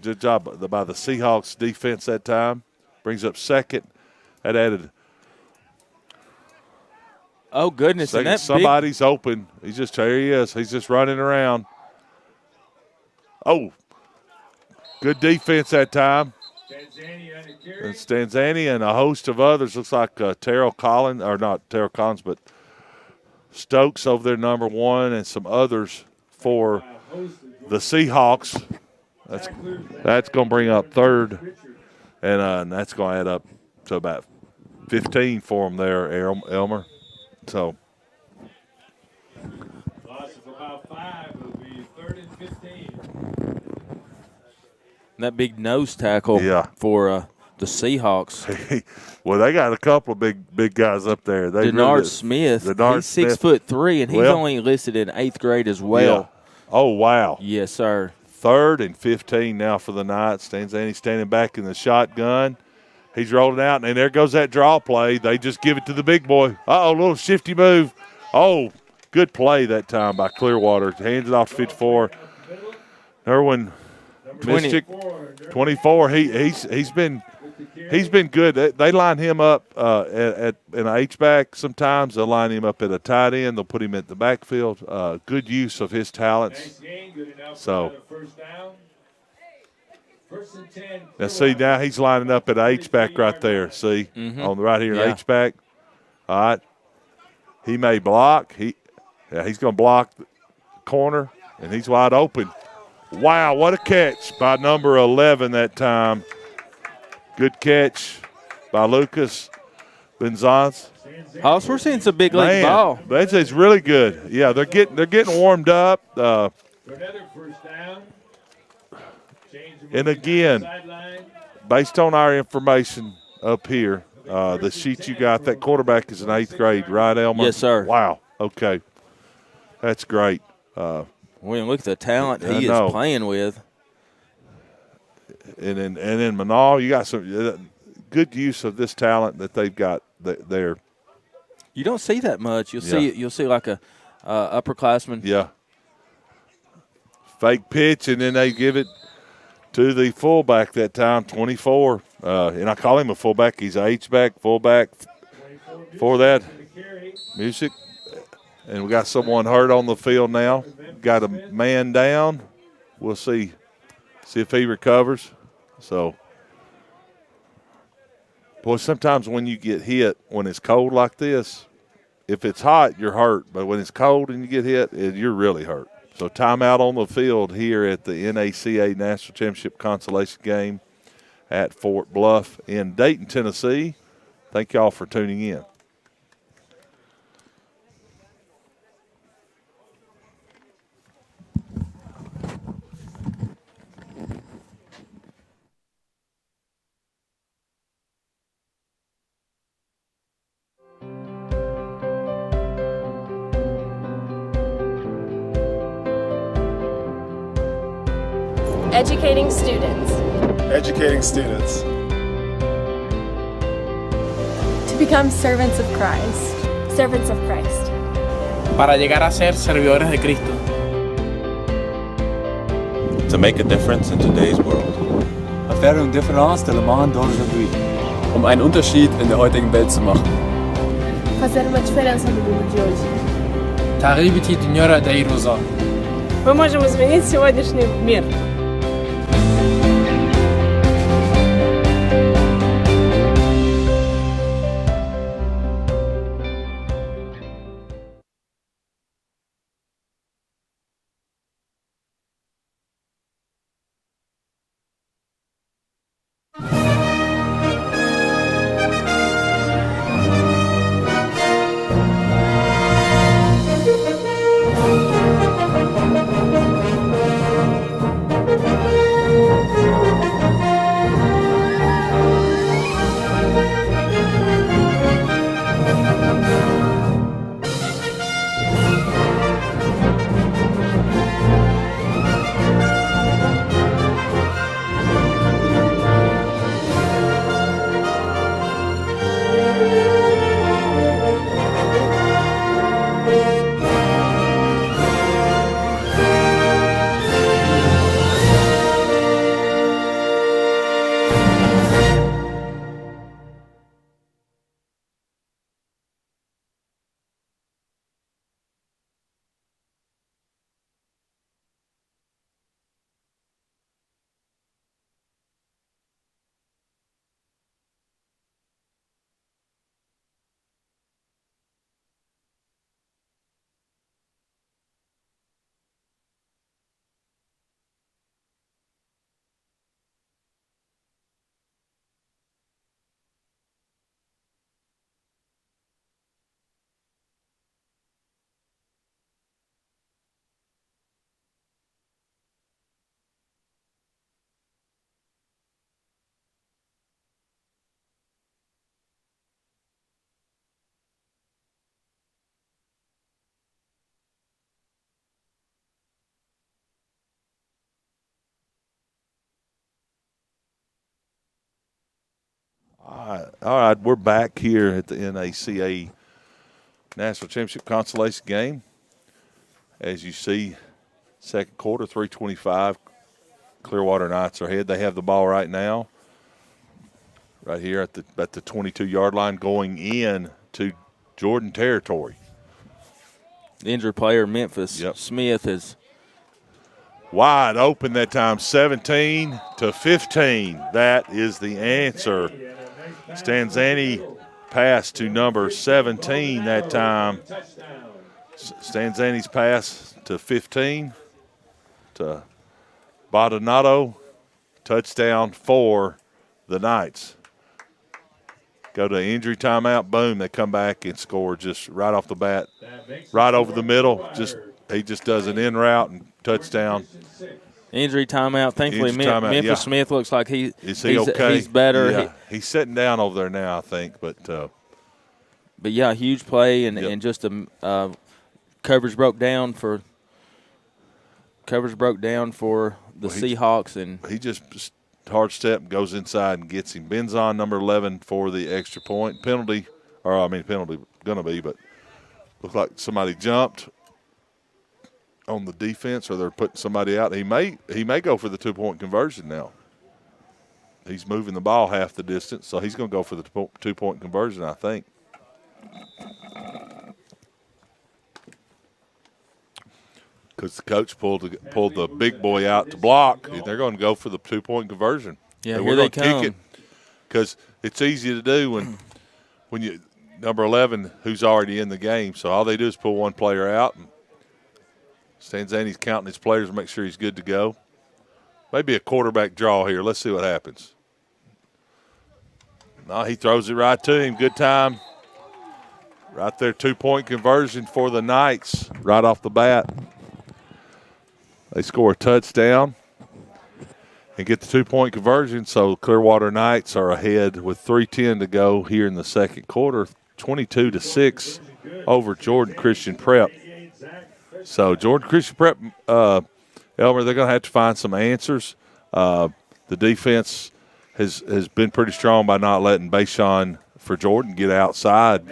good job by the Seahawks defense that time. Brings up 2nd. That added. Oh goodness! Second, and somebody's open. Here he is. He's just running around. Oh, good defense that time. And Stanzani and a host of others. Looks like Terrell Collins, or not Terrell Collins, but Stokes over there, number 1, and some others for the Seahawks. That's going to bring up 3rd, and that's going to add up to about 15 for them there, Elmer. So. Loss of about 5. It'll be 3rd and 15. And that big nose tackle for the Seahawks. Well, they got a couple of big guys up there. Denard Smith. He's 6'3", and he's only enlisted in 8th grade as well. Yeah. Oh, wow. Yes, sir. 3rd and 15 now for the Knights. Stanzani standing back in the shotgun. He's rolling out, and there goes that draw play. They just give it to the big boy. A little shifty move. Oh, good play that time by Clearwater. Hands it off to 54. Erwin Mystic, 24. He's been good. They line him up at an H-back. Sometimes they'll line him up at a tight end. They'll put him at the backfield. Good use of his talents. So, now see, now he's lining up at an H-back right there. See, on the right here, an H-back. All right. He may block. He's going to block the corner, and he's wide open. Wow, what a catch by number 11 that time. Good catch by Lucas Benzaz. Hoss, we're seeing some big league ball. That's really good. Yeah, they're getting warmed up. And again, based on our information up here, the sheet you got, that quarterback is in 8th grade, right, Elmer? Yes, sir. Wow. Okay, that's great. William, look at the talent he is playing with. And in Manal, you got some good use of this talent that they've got there. You don't see that much. You'll see like a upperclassman. Yeah. Fake pitch, and then they give it to the fullback that time, 24. And I call him a fullback. He's a H-back, fullback for that. Music. And we got someone hurt on the field now. Got a man down. We'll see if he recovers. So, boy, sometimes when you get hit, when it's cold like this, if it's hot, you're hurt. But when it's cold and you get hit, you're really hurt. So timeout on the field here at the NACA National Championship Consolation Game at Fort Bluff in Dayton, Tennessee. Thank y'all for tuning in. Educating students. Educating students. To become servants of Christ. Servants of Christ. Para llegar a ser servidores de Cristo. To make a difference in today's world. Faire une différence dans le monde d'aujourd'hui. Einen Unterschied in der heutigen Welt zu machen. Fazer uma diferença no mundo de hoje. تغيبتي دنيا داي روزا. Мы можем изменить сегодняшний мир. All right, we're back here at the NACA National Championship Consolation Game. As you see, second quarter, 3:25 Clearwater Knights are ahead. They have the ball right now, right here at the 22-yard line, going in to Jordan territory. The injured player, Memphis Smith, is wide open that time, 17-15. That is the answer. Stanzani pass to number 17 that time. Stanzani's pass to 15 to Baldonado. Touchdown for the Knights. Go to injury timeout. Boom, they come back and score just right off the bat. Right over the middle. He just does an in route and touchdown. Injury timeout. Thankfully, Memphis Smith looks like he's okay? He's better. Yeah. He's sitting down over there now, I think. But yeah, huge play and just a coverage broke down for the Seahawks, and he just hard step goes inside and gets him. Benzon, number 11, for the extra point penalty. Penalty gonna be, but looked like somebody jumped on the defense, or they're putting somebody out. He may go for the 2-point conversion now. He's moving the ball half the distance, so he's going to go for the 2-point conversion, I think. Because the coach pulled the big boy out to block, and they're going to go for the 2-point conversion. Yeah, and here they come. Kick it because it's easy to do when you number 11 who's already in the game. So all they do is pull one player out, and Stanzani's counting his players to make sure he's good to go. Maybe a quarterback draw here. Let's see what happens. No, he throws it right to him. Good time. Right there, 2-point conversion for the Knights right off the bat. They score a touchdown and get the 2-point conversion, so Clearwater Knights are ahead with 3:10 to go here in the second quarter, 22-6 over Jordan Christian Prep. So Jordan Christian Prep, Elmer, they're going to have to find some answers. The defense has been pretty strong by not letting Bashan for Jordan get outside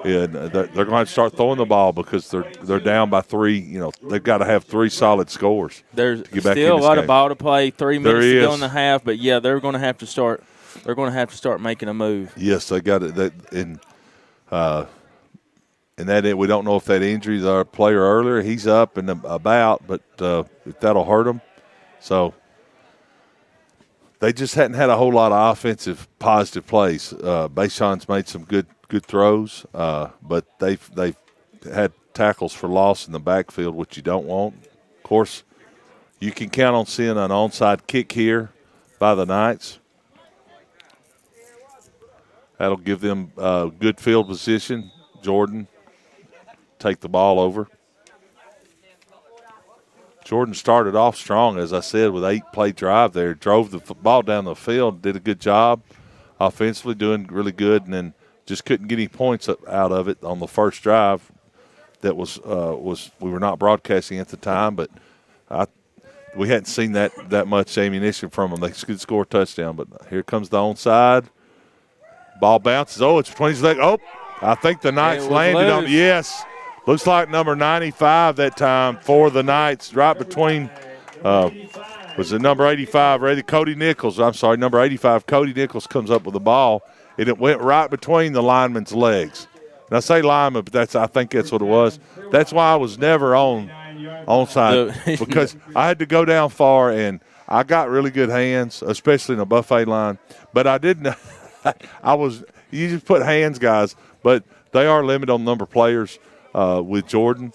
they're going to have to start throwing the ball because they're down by 3. They've got to have 3 solid scores. There's to get back still in a lot game. of ball to play. 3 minutes to go in the half, but yeah, they're going to have to start. They're going to have to start making a move. Yes, they got it. And that we don't know if that injury, the player earlier, he's up and about, but if that'll hurt him. So they just hadn't had a whole lot of offensive positive plays. Bashan's made some good throws, but they've had tackles for loss in the backfield, which you don't want. Of course, you can count on seeing an onside kick here by the Knights. That'll give them good field position. Jordan take the ball over. Jordan started off strong, as I said, with 8-play drive there. Drove the ball down the field, did a good job offensively, doing really good, and then just couldn't get any points out of it on the first drive. That was we were not broadcasting at the time, but we hadn't seen that much ammunition from them. They could score a touchdown, but here comes the onside. Ball bounces. Oh, it's between his legs. Oh, I think the Knights landed on. Yes. Looks like number 95 that time for the Knights, right between, was it number 85, Cody Nichols. I'm sorry, number 85, Cody Nichols comes up with the ball, and it went right between the lineman's legs. And I say lineman, but I think that's what it was. That's why I was never onside, because I had to go down far, and I got really good hands, especially in a buffet line. But I didn't you just put hands, guys, but they are limited on the number of players. With Jordan.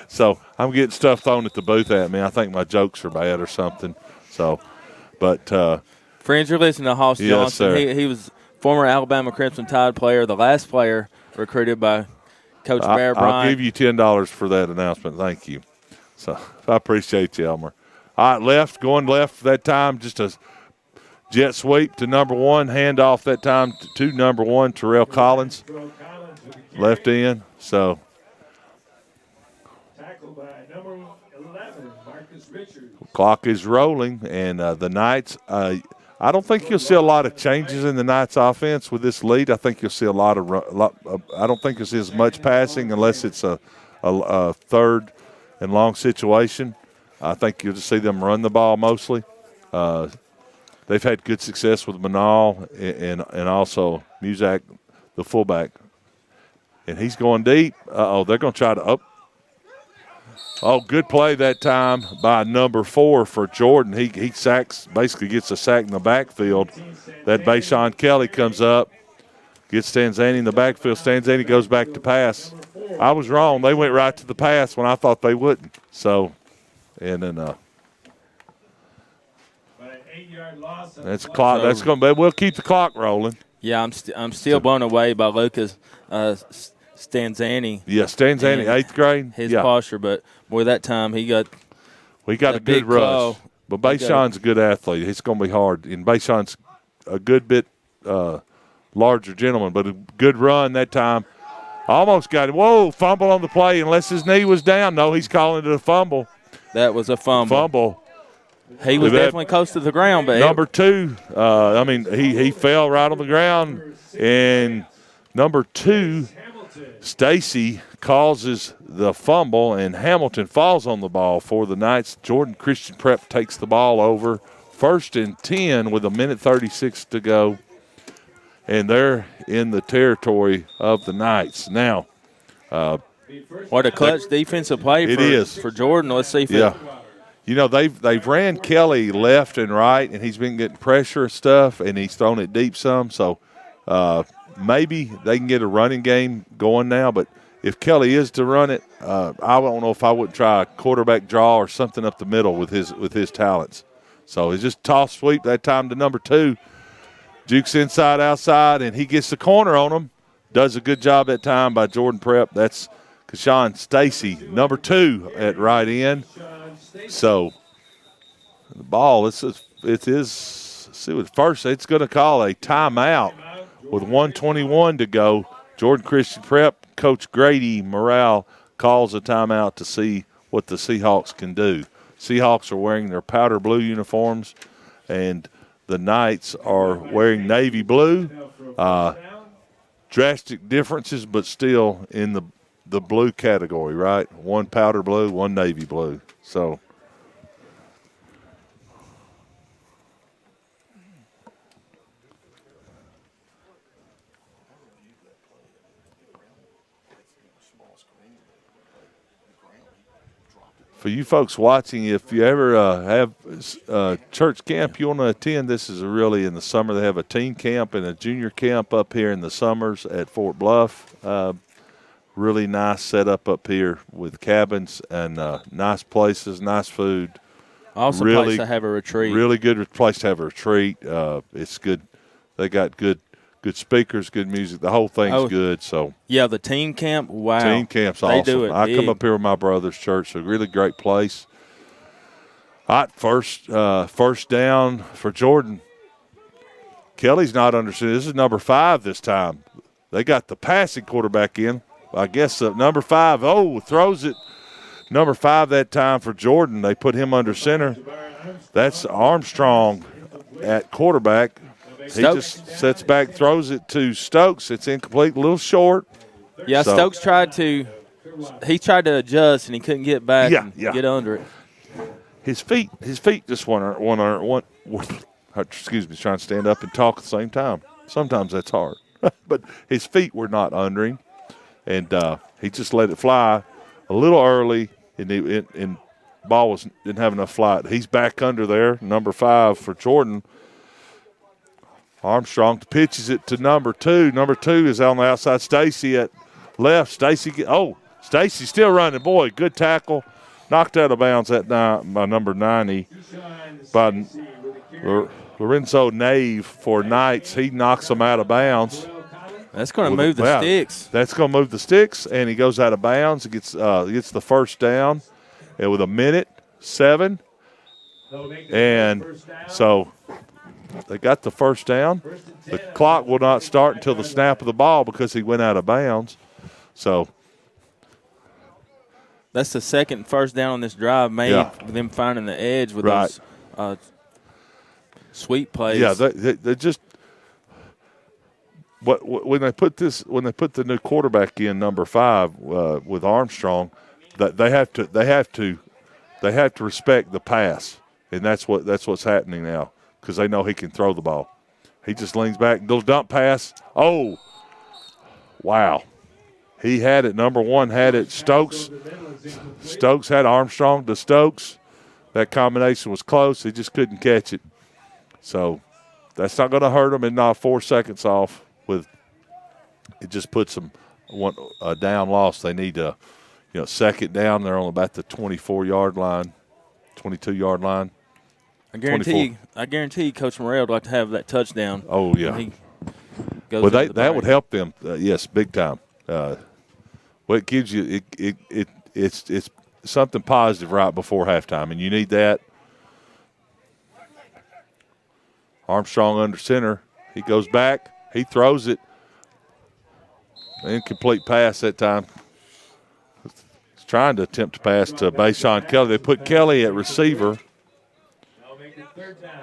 So I'm getting stuff thrown at the booth at me. I think my jokes are bad or something. So, but friends, you're listening to Hoss Johnson. He was former Alabama Crimson Tide player, the last player recruited by Coach Bear Bryant. I'll give you $10 for that announcement. Thank you. So I appreciate you, Elmer. All right, going left that time, just a jet sweep to number 1, handoff that time to number 1, Terrell Collins. Left in, so. Tackled by number 11, Marcus Richards. Clock is rolling, and the Knights, I don't think you'll see a lot of changes in the Knights offense with this lead. I think you'll see I don't think you'll see as much passing unless it's a third and long situation. I think you'll just see them run the ball mostly. They've had good success with Manal and also Muzak, the fullback. And he's going deep. They're going to try to up. Oh, good play that time by number 4 for Jordan. He sacks, basically gets a sack in the backfield. That Bashawn Kelly comes up, gets Stanzani in the backfield. Stanzani goes back to pass. I was wrong. They went right to the pass when I thought they wouldn't. So, and then that's clock. That's going to be. We'll keep the clock rolling. Yeah, I'm still blown away by Lucas Stanzani. Yeah, Stanzani, 8th grade. His posture, but boy, that time he got a good rush. Call. But Bashan's a good athlete. It's going to be hard. And Bashan's a good bit larger gentleman, but a good run that time. Almost got him. Whoa, fumble on the play unless his knee was down. No, he's calling it a fumble. That was a fumble. He was definitely close to the ground, but number 2, he fell right on the ground, and number 2, Stacy causes the fumble, and Hamilton falls on the ball for the Knights. Jordan Christian Prep takes the ball over, 1st and 10 with 1:36 to go, and they're in the territory of the Knights now. What a clutch defensive play for Jordan. Let's see if You know, they've ran Kelly left and right, and he's been getting pressure and stuff, and he's thrown it deep some. So maybe they can get a running game going now. But if Kelly is to run it, I don't know if I wouldn't try a quarterback draw or something up the middle with his talents. So it's just toss sweep that time to number 2. Jukes inside, outside, and he gets the corner on him. Does a good job that time by Jordan Prep. That's Kashawn Stacy, number 2 at right end. So the ball, it is. See, with first, it's going to call a timeout with 1:21 to go. Jordan Christian Prep, Coach Grady Morale calls a timeout to see what the Seahawks can do. Seahawks are wearing their powder blue uniforms, and the Knights are wearing navy blue. Drastic differences, but still in the blue category, right? One powder blue, one navy blue. So for you folks watching, if you ever have church camp you want to attend, this is really in the summer. They have a teen camp and a junior camp up here in the summers at Fort Bluff. Really nice setup up here with cabins and nice places, nice food. Awesome place to have a retreat. Really good place to have a retreat. It's good. They got good speakers, good music. The whole thing's good. So yeah, the teen camp. Wow, teen camp's awesome. They do it I big. come up here with my brother's church. So really great place. All right, first down for Jordan. Kelly's not understood. This is number 5 this time. They got the passing quarterback in. I guess number 5. Throws it. Number 5 that time for Jordan. They put him under center. That's Armstrong at quarterback. He just sets back, throws it to Stokes. It's incomplete, a little short. Yeah, so Stokes tried to adjust and he couldn't get back and get under it. His feet just one. Excuse me, trying to stand up and talk at the same time. Sometimes that's hard, but his feet were not under him, and he just let it fly a little early, and ball didn't have enough flight. He's back under there, number 5 for Jordan. Armstrong pitches it to number 2. Number 2 is on the outside. Stacy at left. Stacy's still running. Boy, good tackle. Knocked out of bounds that by number 90 by Lorenzo Nave for Knights. He knocks them out of bounds. That's going to move the sticks. That's going to move the sticks, and he goes out of bounds. He gets the first down, and with 1:07, and so they got the first down. The clock will not start until the snap of the ball because he went out of bounds. So that's the second first down on this drive made with them finding the edge with those sweep plays. Yeah, they just when they put the new quarterback in, number 5 with Armstrong, that they have to they have to respect the pass, and that's what's happening now because they know he can throw the ball. He just leans back, little dump pass. Oh, wow. He had it. Number one had it. Stokes had Armstrong to Stokes. That combination was close. He just couldn't catch it. So that's not going to hurt them and not 4 seconds off. It just puts them a down loss. They need to, second down. They're on about the 24-yard line, 22-yard line. I guarantee Coach Morrell would like to have that touchdown. Oh, yeah. That would help them, yes, big time. It gives you it's something positive right before halftime, and you need that. Armstrong under center. He goes back. He throws it. Incomplete pass that time. He's trying to attempt to pass to Bashawn Kelly. They put Kelly at receiver. Now make it third down.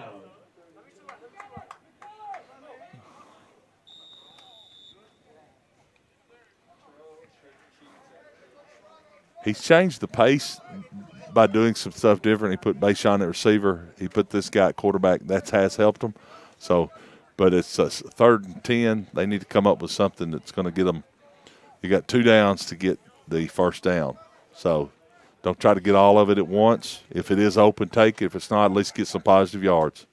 He's changed the pace by doing some stuff different. He put Bashawn at receiver. He put this guy at quarterback. That has helped him. So, but it's a 3rd and 10. They need to come up with something that's going to get them. You got 2 downs to get the first down. So don't try to get all of it at once. If it is open, take it. If it's not, at least get some positive yards.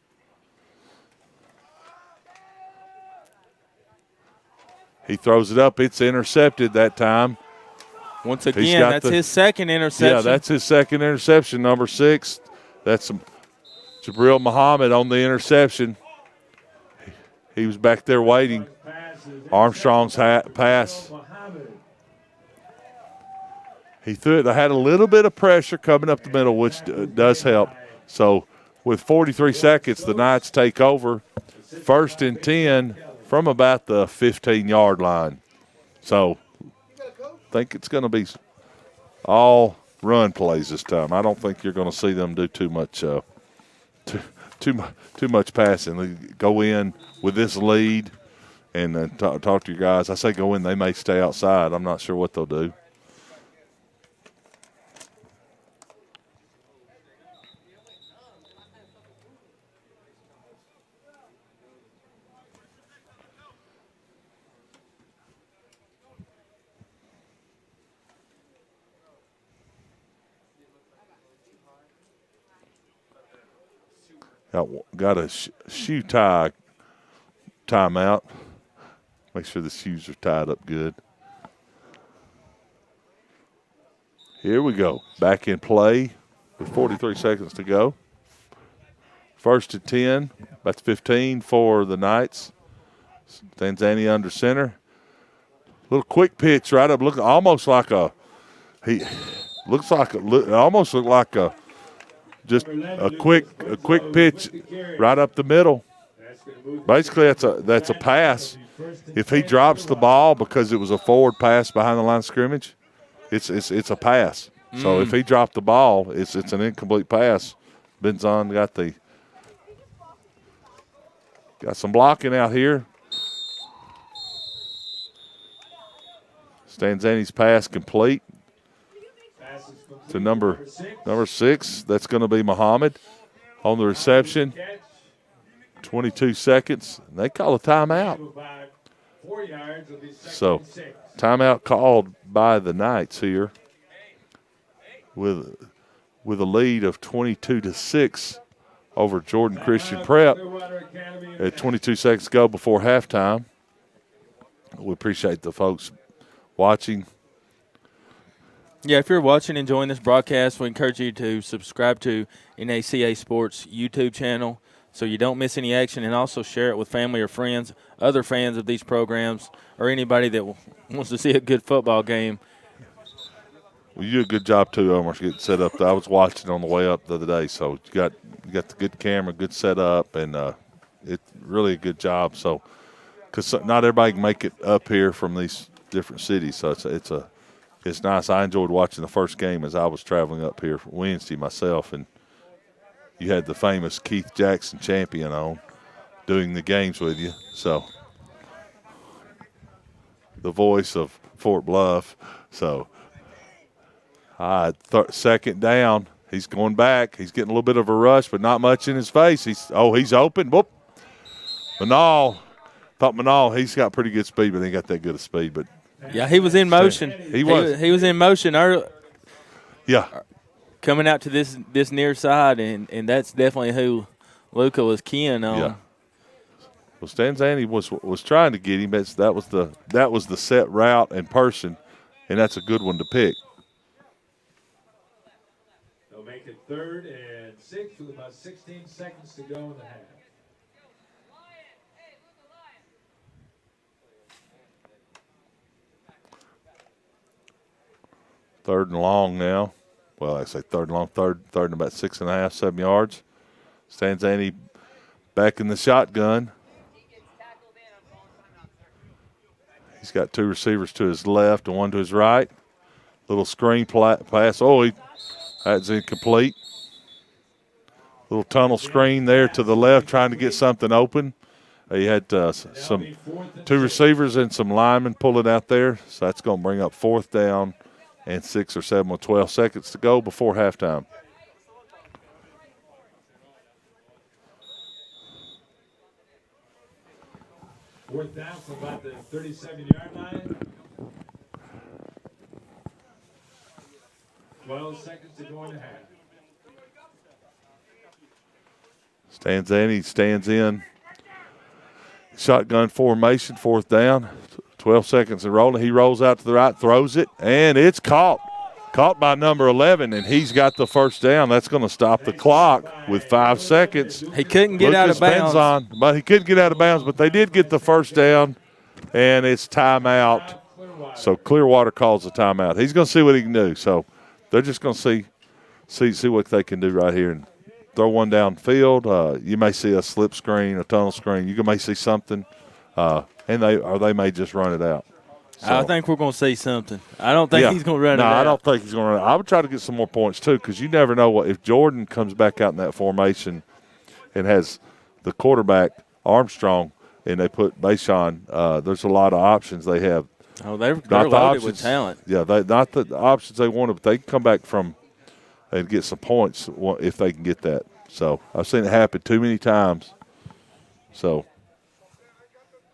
He throws it up. It's intercepted that time. Once again, that's his second interception. Yeah, that's his second interception, number 6. That's Jabril Muhammad on the interception. He was back there waiting. Armstrong's pass. He threw it. They had a little bit of pressure coming up the middle, which does help. So with 43 seconds, the Knights take over. 1st and 10 from about the 15-yard line. So I think it's going to be all run plays this time. I don't think you're going to see them do too much passing. They go in with this lead and talk to your guys. I say go in. They may stay outside. I'm not sure what they'll do. Got a shoe tie timeout. Make sure the shoes are tied up good. Here we go. Back in play with 43 seconds to go. 1st and 10, about the 15 for the Knights. Tanzania under center. Little quick pitch right up. Almost like a just a quick pitch right up the middle. Basically, that's a pass. If he drops the ball because it was a forward pass behind the line of scrimmage, it's a pass. So if he dropped the ball, it's an incomplete pass. Benzon got some blocking out here. Stanzani's pass complete to number 6. That's going to be Muhammad on the reception. 22 seconds. They call a timeout. So timeout called by the Knights here with a lead of 22-6 over Jordan Christian Prep at 22 seconds to go before halftime. We appreciate the folks watching. Yeah, if you're watching, enjoying this broadcast, we encourage you to subscribe to NACA Sports YouTube channel so you don't miss any action, and also share it with family or friends, other fans of these programs, or anybody that wants to see a good football game. Well, you do a good job too, Omar, getting set up. I was watching on the way up the other day, so you got the good camera, good setup, and it's really a good job. So, because not everybody can make it up here from these different cities, so it's nice. I enjoyed watching the first game as I was traveling up here for Wednesday myself, and you had the famous Keith Jackson champion on doing the games with you. So the voice of Fort Bluff. So, all right, second down. He's going back. He's getting a little bit of a rush, but not much in his face. He's open. Whoop. Manal, he's got pretty good speed, but he ain't got that good of speed. But yeah, he was in motion. He was in motion early. Yeah. Coming out to this near side, and that's definitely who Luca was keying on. Yeah. Well, Stanzani was trying to get him. That was the set route and person, and that's a good one to pick. They'll make it 3rd and 6 with about 16 seconds to go in the half. Third and long now. Well, I say third and long, third and about 6.5, 7 yards. Stanzani back in the shotgun. He's got 2 receivers to his left and 1 to his right. Little screen pass. That's incomplete. Little tunnel screen there to the left, trying to get something open. He had 2 receivers and some linemen pulling out there, so that's going to bring up 4th down and 6 or 7 with 12 seconds to go before halftime. Fourth down from about the 37-yard line. 12 seconds to go in the half. Stanzani stands in. Shotgun formation, 4th down. 12 seconds and rolling. He rolls out to the right, throws it, and it's caught. Caught by number 11, and he's got the 1st down. That's going to stop the clock with 5 seconds. He couldn't get out of bounds. But he couldn't get out of bounds, but they did get the 1st down, and it's timeout. So Clearwater calls the timeout. He's going to see what he can do. So they're just going to see what they can do right here and throw one downfield. You may see a slip screen, a tunnel screen. You may see something, and they may just run it out. So, I think we're going to see something. I don't think he's going to run it out. No, I don't think he's going to run it out. I would try to get some more points, too, because you never know if Jordan comes back out in that formation and has the quarterback, Armstrong, and they put Bashan, there's a lot of options they have. Oh, they're loaded with talent. Yeah, not the options they wanted, but they can come back from and get some points if they can get that. So I've seen it happen too many times. So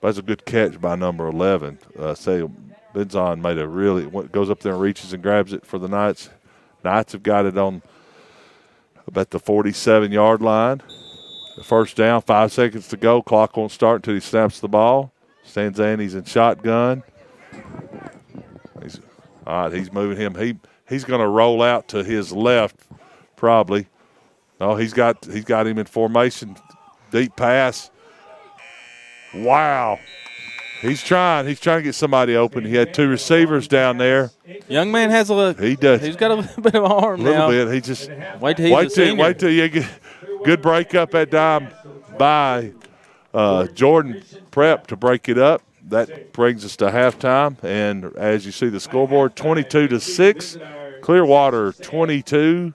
that's a good catch by number 11. Benzon made goes up there and reaches and grabs it for the Knights. Knights have got it on about the 47-yard line. The 1st down, 5 seconds to go. Clock won't start until he snaps the ball. Stanzani's in shotgun. He's moving him. He's going to roll out to his left, probably. No, he's got him in formation. Deep pass. Wow. He's trying to get somebody open. He had 2 receivers down there. Young man has a look. He does. He's got a little bit of an arm now. A little bit. He just wait till you get good break up at dime by Jordan Prep to break it up. That brings us to halftime, and as you see the scoreboard, 22-6, Clearwater 22,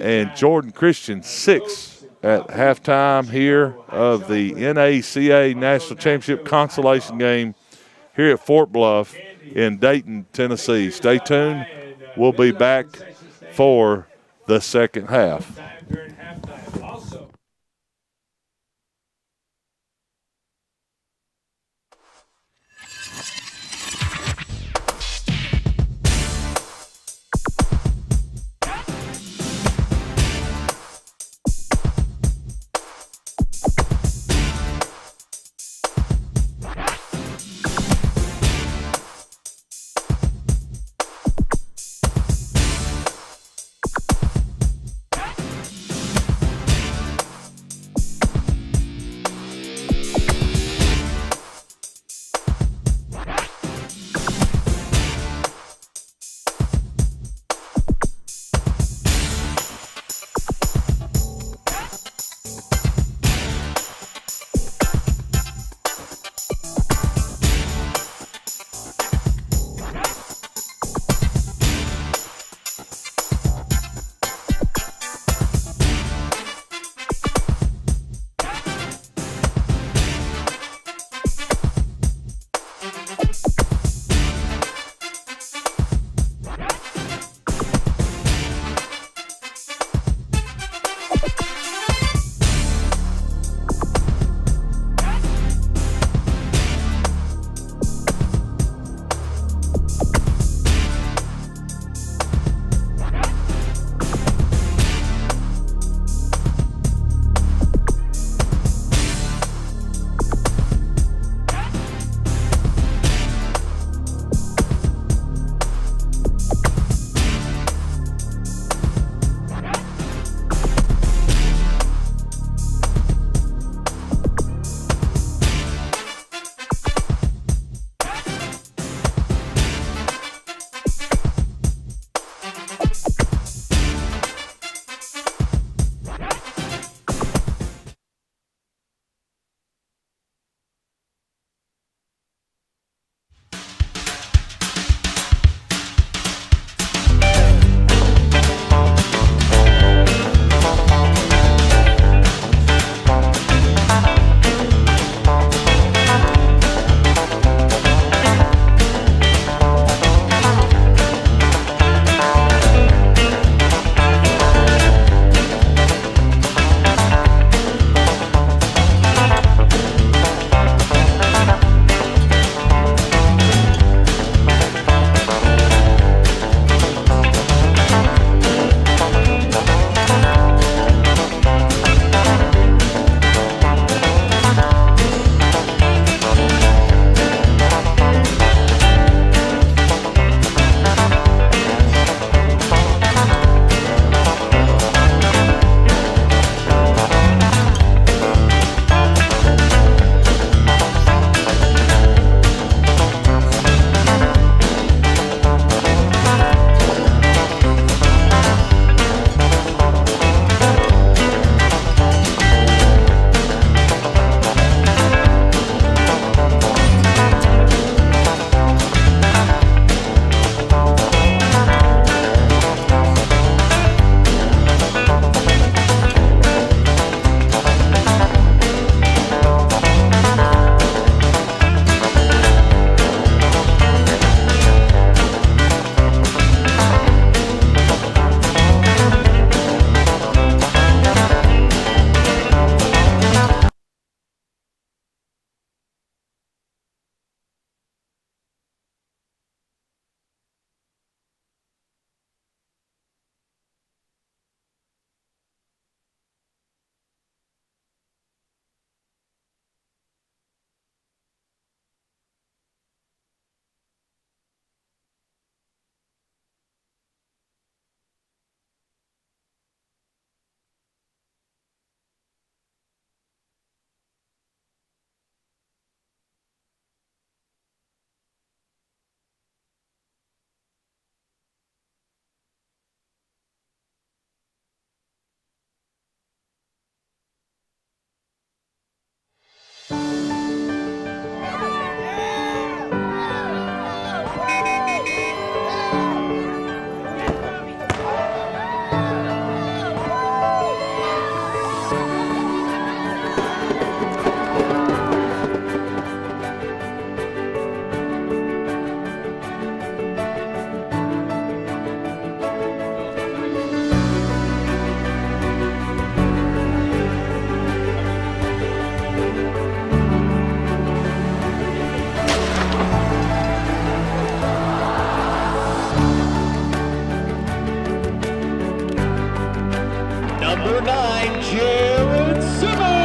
and Jordan Christian 6 at halftime here of the NACA National Championship consolation game here at Fort Bluff in Dayton, Tennessee. Stay tuned. We'll be back for the second half. number 9, Jared Simmons.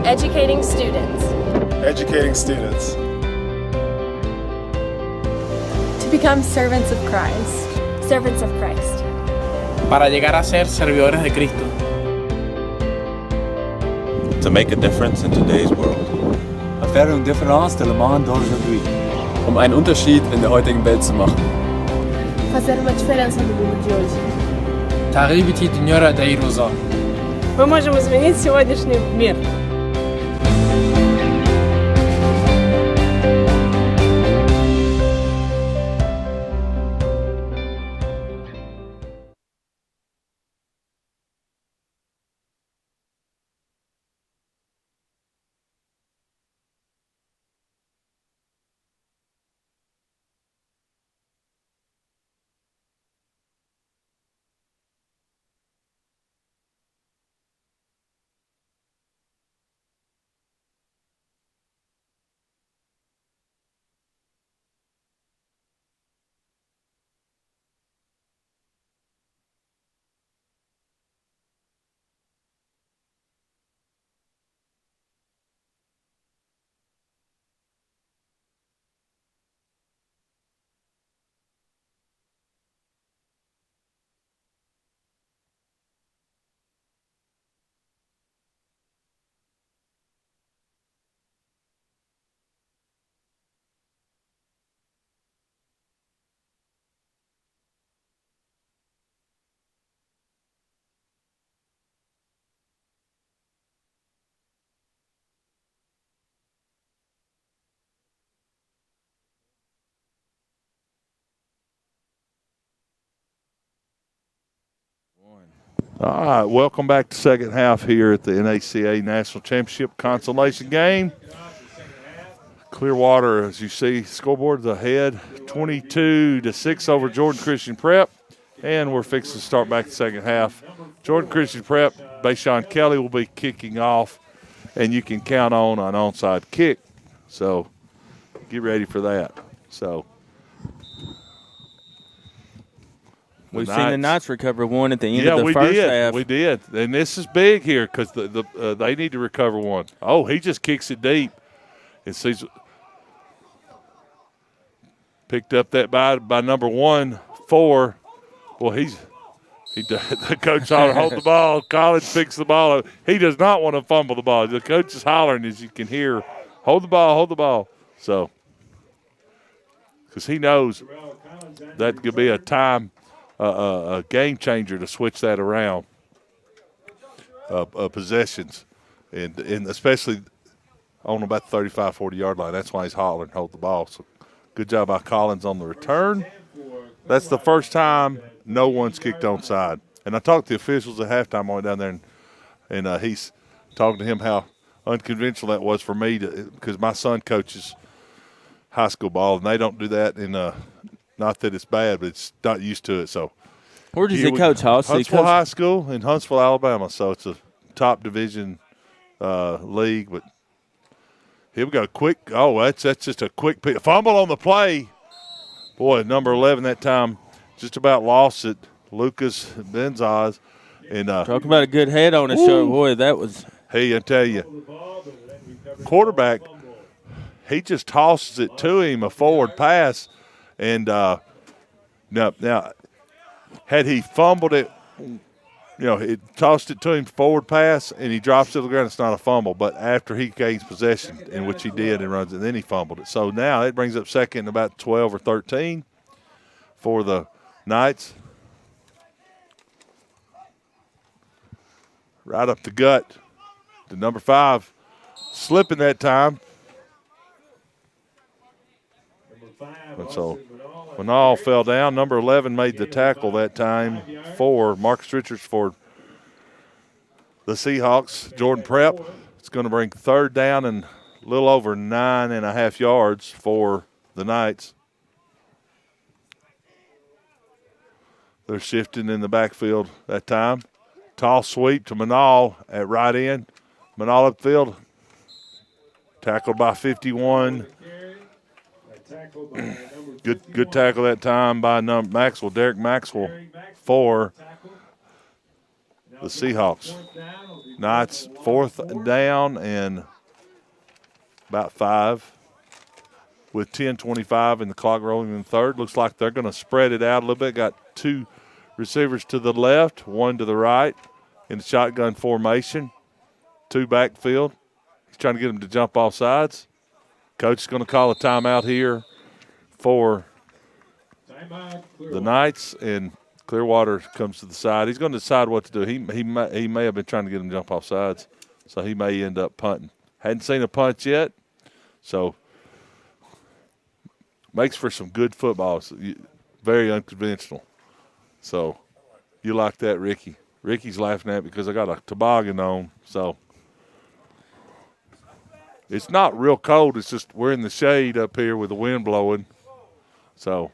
Educating students. Educating students. To become servants of Christ. Servants of Christ. Para llegar a ser servidores de Cristo. To make a difference in today's world. faire une différence dans le monde d'aujourd'hui. Einen Unterschied in der heutigen Welt zu machen. Fazer uma diferença no mundo de hoje. تغيير بتي دنيا داي روزا. Мы можем изменить сегодняшний мир. All right, welcome back to second half here at the NACA National Championship consolation game. Clearwater, as you see, scoreboard's ahead, 22-6 over Jordan Christian Prep, and we're fixing to start back the second half. Jordan Christian Prep, Bashawn Kelly will be kicking off, and you can count on an onside kick. So get ready for that. So. We've seen the Knights recover one at the end of the first half. Yeah, we did. And this is big here because they need to recover one. Oh, he just kicks it deep. And sees picked up that by number 4. Well, the coach hollered, hold the ball. Collins picks the ball up. He does not want to fumble the ball. The coach is hollering, as you can hear, hold the ball, hold the ball. So, because he knows that could be a game changer to switch that around, possessions, and especially on about the 35, 40-yard line. That's why he's hollering, hold the ball. So good job by Collins on the return. That's the first time no one's kicked onside. And I talked to the officials at halftime. I went down there, and he's talking to him how unconventional that was for me because my son coaches high school ball, and they don't do that in not that it's bad, but it's not used to it. So, where does he coach, Hoss? Huntsville High School in Huntsville, Alabama. So it's a top division league. But here we go. Quick. Oh, that's just a quick pick. Fumble on the play. Boy, number 11 that time just about lost it. Lucas Benzaz. And talk about a good head on his shoulder. Boy, that was. Hey, I tell you, quarterback. He just tosses it to him, a forward pass. And now, had he fumbled it, it tossed it to him forward pass, and he drops it to the ground. It's not a fumble. But after he gains possession, in which he did, and runs it, and then he fumbled it. So now it brings up second and about 12 or 13 for the Knights. Right up the gut to number 5, slipping that time. And so Manal fell down. Number 11 made the tackle that time for Marcus Richards for the Seahawks. Jordan Prep. It's going to bring third down and a little over 9.5 yards for the Knights. They're shifting in the backfield that time. Toss sweep to Manal at right end. Manal upfield. Tackled by 51. Good tackle that time by Maxwell, Derek Maxwell, for the Seahawks. Knights 4th down and about 5 with 10:25 in the clock rolling in the third. Looks like they're going to spread it out a little bit. Got 2 receivers to the left, 1 to the right in the shotgun formation. 2 backfield. He's trying to get them to jump off sides. Coach is going to call a timeout here for the Knights, and Clearwater comes to the side. He's going to decide what to do. He may have been trying to get them to jump off sides, so he may end up punting. Hadn't seen a punt yet, so makes for some good football. Very unconventional. So you like that, Ricky? Ricky's laughing at me because I got a toboggan on, so it's not real cold. It's just we're in the shade up here with the wind blowing. So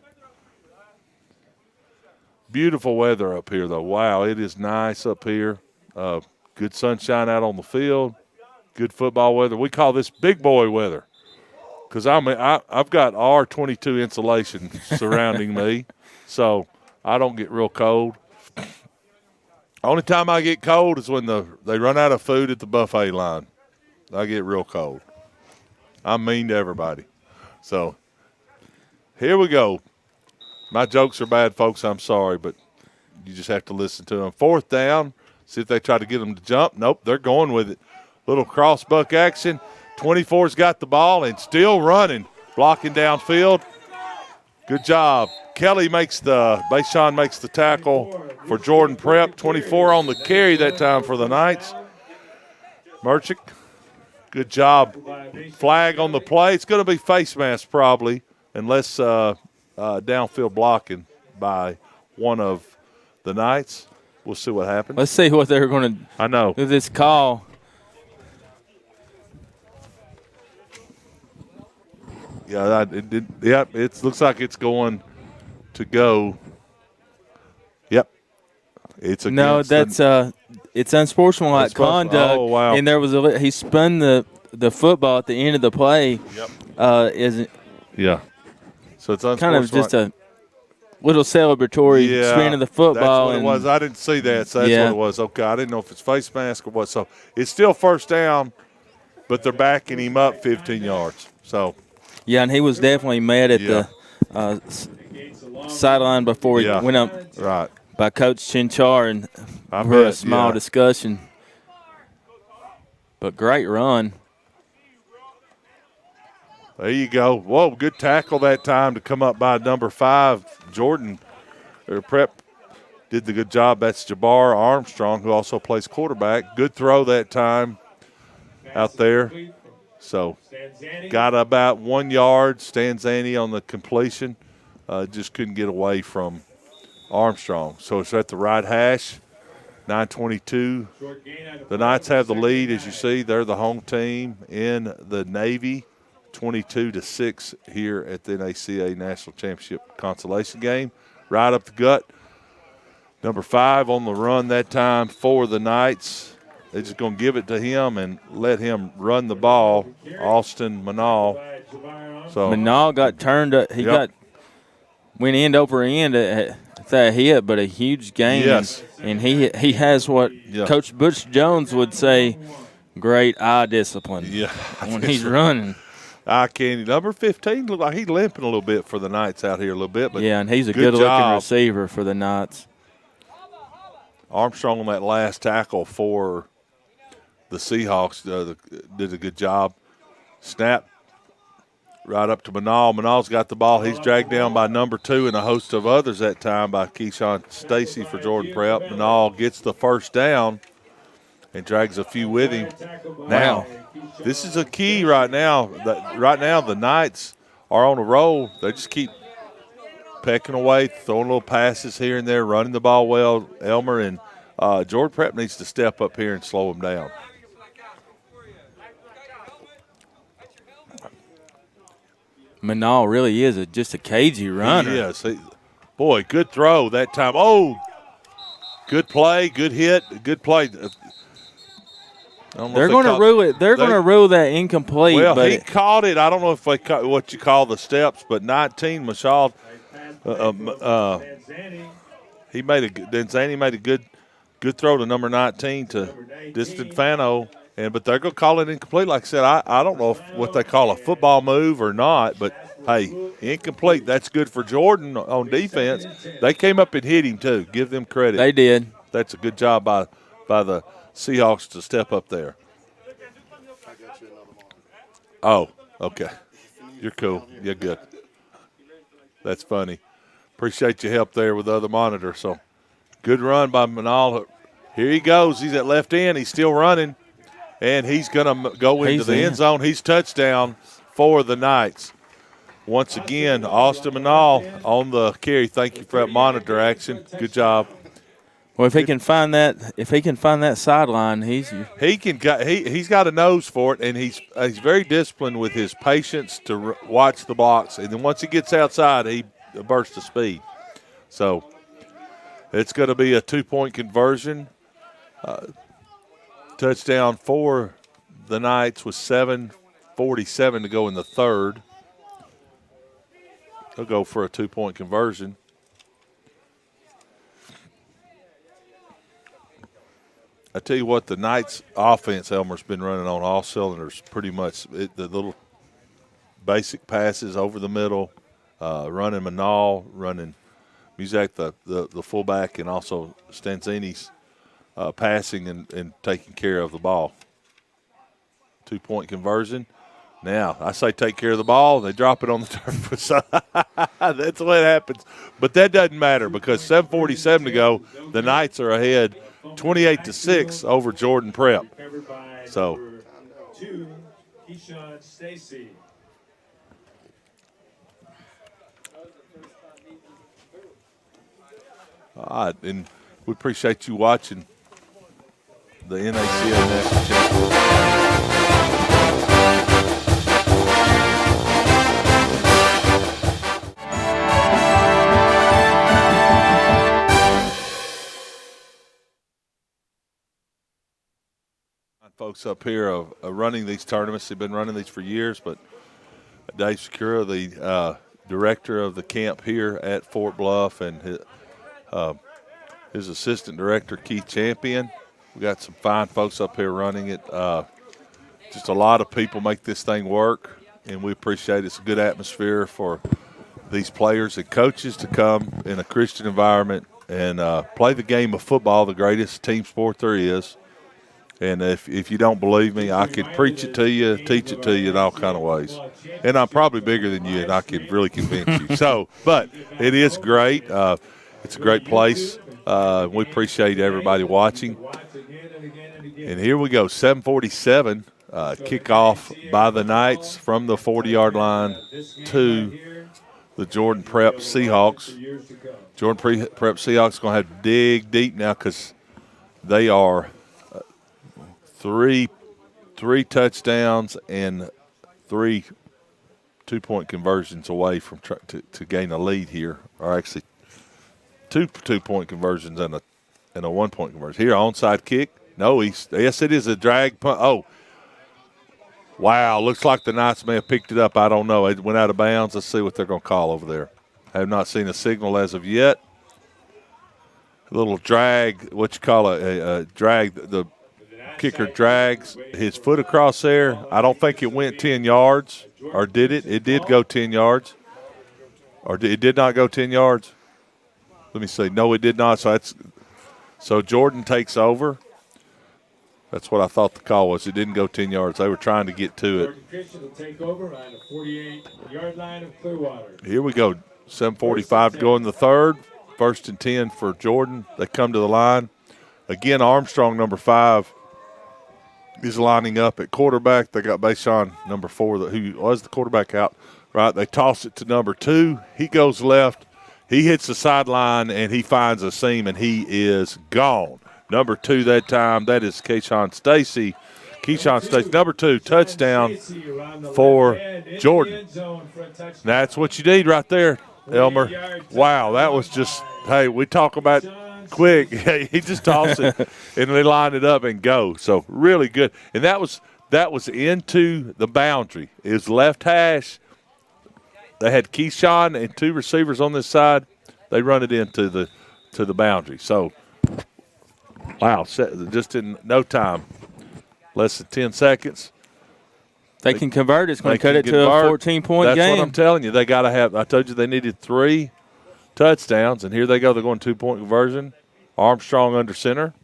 beautiful weather up here, though. Wow, it is nice up here. Good sunshine out on the field. Good football weather. We call this big boy weather because I've got R22 insulation surrounding me, so I don't get real cold. Only time I get cold is when they run out of food at the buffet line. I get real cold. I'm mean to everybody. So here we go. My jokes are bad, folks. I'm sorry, but you just have to listen to them. 4th down. See if they try to get them to jump. Nope, they're going with it. Little cross buck action. 24's got the ball and still running, blocking downfield. Good job. Bayshawn makes the tackle for Jordan Prep. 24 on the carry that time for the Knights. Merchant, good job. Flag on the play. It's going to be face mask probably, unless downfield blocking by one of the Knights. We'll see what happens. Let's see what they're going to do this call. Yeah, it looks like it's going to go. Yep. It's it's unsportsmanlike conduct. Oh, wow. And there was he spun the football at the end of the play. Yep. Yeah. So it's kind of just a little celebratory spin of the football. That's what it was. I didn't see that, so that's what it was. Okay, I didn't know if it's face mask or what. So it's still 1st down, but they're backing him up 15 yards. So. Yeah, and he was definitely mad at the sideline before he went up by Coach Chinchar and for a small discussion. But great run. There you go. Whoa, good tackle that time to come up by number 5. Jordan Prep did the good job. That's Jabbar Armstrong, who also plays quarterback. Good throw that time out there. So got about 1 yard. Stanzani on the completion. Just couldn't get away from Armstrong. So it's at the right hash. 9:22. The Knights have the lead, as you see. They're the home team in the Navy. 22-6 here at the NACA National Championship consolation game. Right up the gut. Number 5 on the run that time for the Knights. They're just going to give it to him and let him run the ball. Austin Manal. So Manal got turned up. He went end over end at that hit, but a huge gain. Yes. And he has what Coach Butch Jones would say, great eye discipline. Yeah. When he's running. Eye candy. Number 15 looked like he's limping a little bit for the Knights out here a little bit. But and he's a good-looking receiver for the Knights. Armstrong on that last tackle for the Seahawks did a good job. Snap right up to Manal. Manal's got the ball. He's dragged down by number 2 and a host of others that time by Keyshawn Stacy for Jordan Prep. Manal gets the 1st down and drags a few with him. Now, this is a key right now. Right now, the Knights are on a roll. They just keep pecking away, throwing little passes here and there, running the ball well. Elmer and Jordan Prep needs to step up here and slow them down. Manal really is just a cagey runner. He is. Boy, good throw that time. Oh, good play, good hit, good play. They're going to rule it. They're going to rule that incomplete. Well, but he caught it. I don't know if they caught what you call the steps, but 19, Mashal. He made Denzani made a good Good throw to number 19 to DiStefano. But they're going to call it incomplete. Like I said, I don't know what they call a football move or not, but, hey, incomplete. That's good for Jordan on defense. They came up and hit him, too. Give them credit. They did. That's a good job by the Seahawks to step up there. Oh, okay. You're cool. You're good. That's funny. Appreciate your help there with the other monitor. So, good run by Manal. Here he goes. He's at left end. He's still running. And he's going to go into the end zone. He's touchdown for the Knights. Once again, Austin Manal on the carry. Thank you for that monitor action. Good job. Well, if he can find that sideline, he's got a nose for it, and he's very disciplined with his patience to watch the box. And then once he gets outside, he bursts to speed. So it's going to be a 2-point conversion. Touchdown for the Knights with 7:47 to go in the third. They'll go for a 2-point conversion. I tell you what, the Knights offense, Elmer's been running on all cylinders pretty much. The little basic passes over the middle, running Manal, running Muzak, the fullback, and also Stanzini's passing and taking care of the ball. 2-point conversion. Now, I say take care of the ball, they drop it on the turf. So that's what happens. But that doesn't matter because 7:47 to go, the Knights are ahead 28-6 over Jordan Prep. So, all right, and we appreciate you watching the NACA National Championship. Folks up here of running these tournaments. They've been running these for years, but Dave Secura, the director of the camp here at Fort Bluff, and his assistant director, Keith Champion. We got some fine folks up here running it. Just a lot of people make this thing work, and we appreciate it. It's a good atmosphere for these players and coaches to come in a Christian environment and play the game of football, the greatest team sport there is. And if you don't believe me, I can preach it to you, teach it to you in all kind of ways. And I'm probably bigger than you, and I can really convince you. So, but it is great. It's a great place. We appreciate everybody watching. And here we go, 7:47, kickoff by the Knights from the 40-yard line to the Jordan Prep Seahawks. Jordan Prep Seahawks going to have to dig deep now because they are three touchdowns and 3 2-point conversions away from to gain a lead here, or actually two 2-point conversions and a 1-point conversion. Here, onside kick. No, yes, it is a drag punt. Oh, wow, looks like the Knights may have picked it up. I don't know. It went out of bounds. Let's see what they're going to call over there. I have not seen a signal as of yet. A little drag, what you call a drag. The kicker drags his foot across there. I don't think it went 10 yards, or did it? It did go 10 yards. Or it did not go 10 yards? Let me see. No, it did not. So Jordan takes over. That's what I thought the call was. It didn't go 10 yards. They were trying to get to it. Jordan Christian will take over on the 48-yard line of Clearwater. Here we go. 7:45 to go in the third. 1st and 10 for Jordan. They come to the line. Again, Armstrong, number 5, is lining up at quarterback. They got Bashan, number 4, who was the quarterback, out. Right, they toss it to number 2. He goes left. He hits the sideline, and he finds a seam, and he is gone. Number 2 that time, that is Keyshawn Stacy. Number 2, touchdown for Jordan. That's what you need right there, Elmer. Wow, that was just, hey, we talk about quick. He just tossed it, and they line it up and go. So really good. And that was into the boundary. It was left hash. They had Keyshawn and 2 receivers on this side. They run it into the boundary. So Wow, just in no time, less than 10 seconds. They can convert. It's going to cut it to convert. a 14-point game. That's what I'm telling you. They got to have – I told you they needed 3 touchdowns, and here they go. They're going 2-point conversion. Armstrong under center.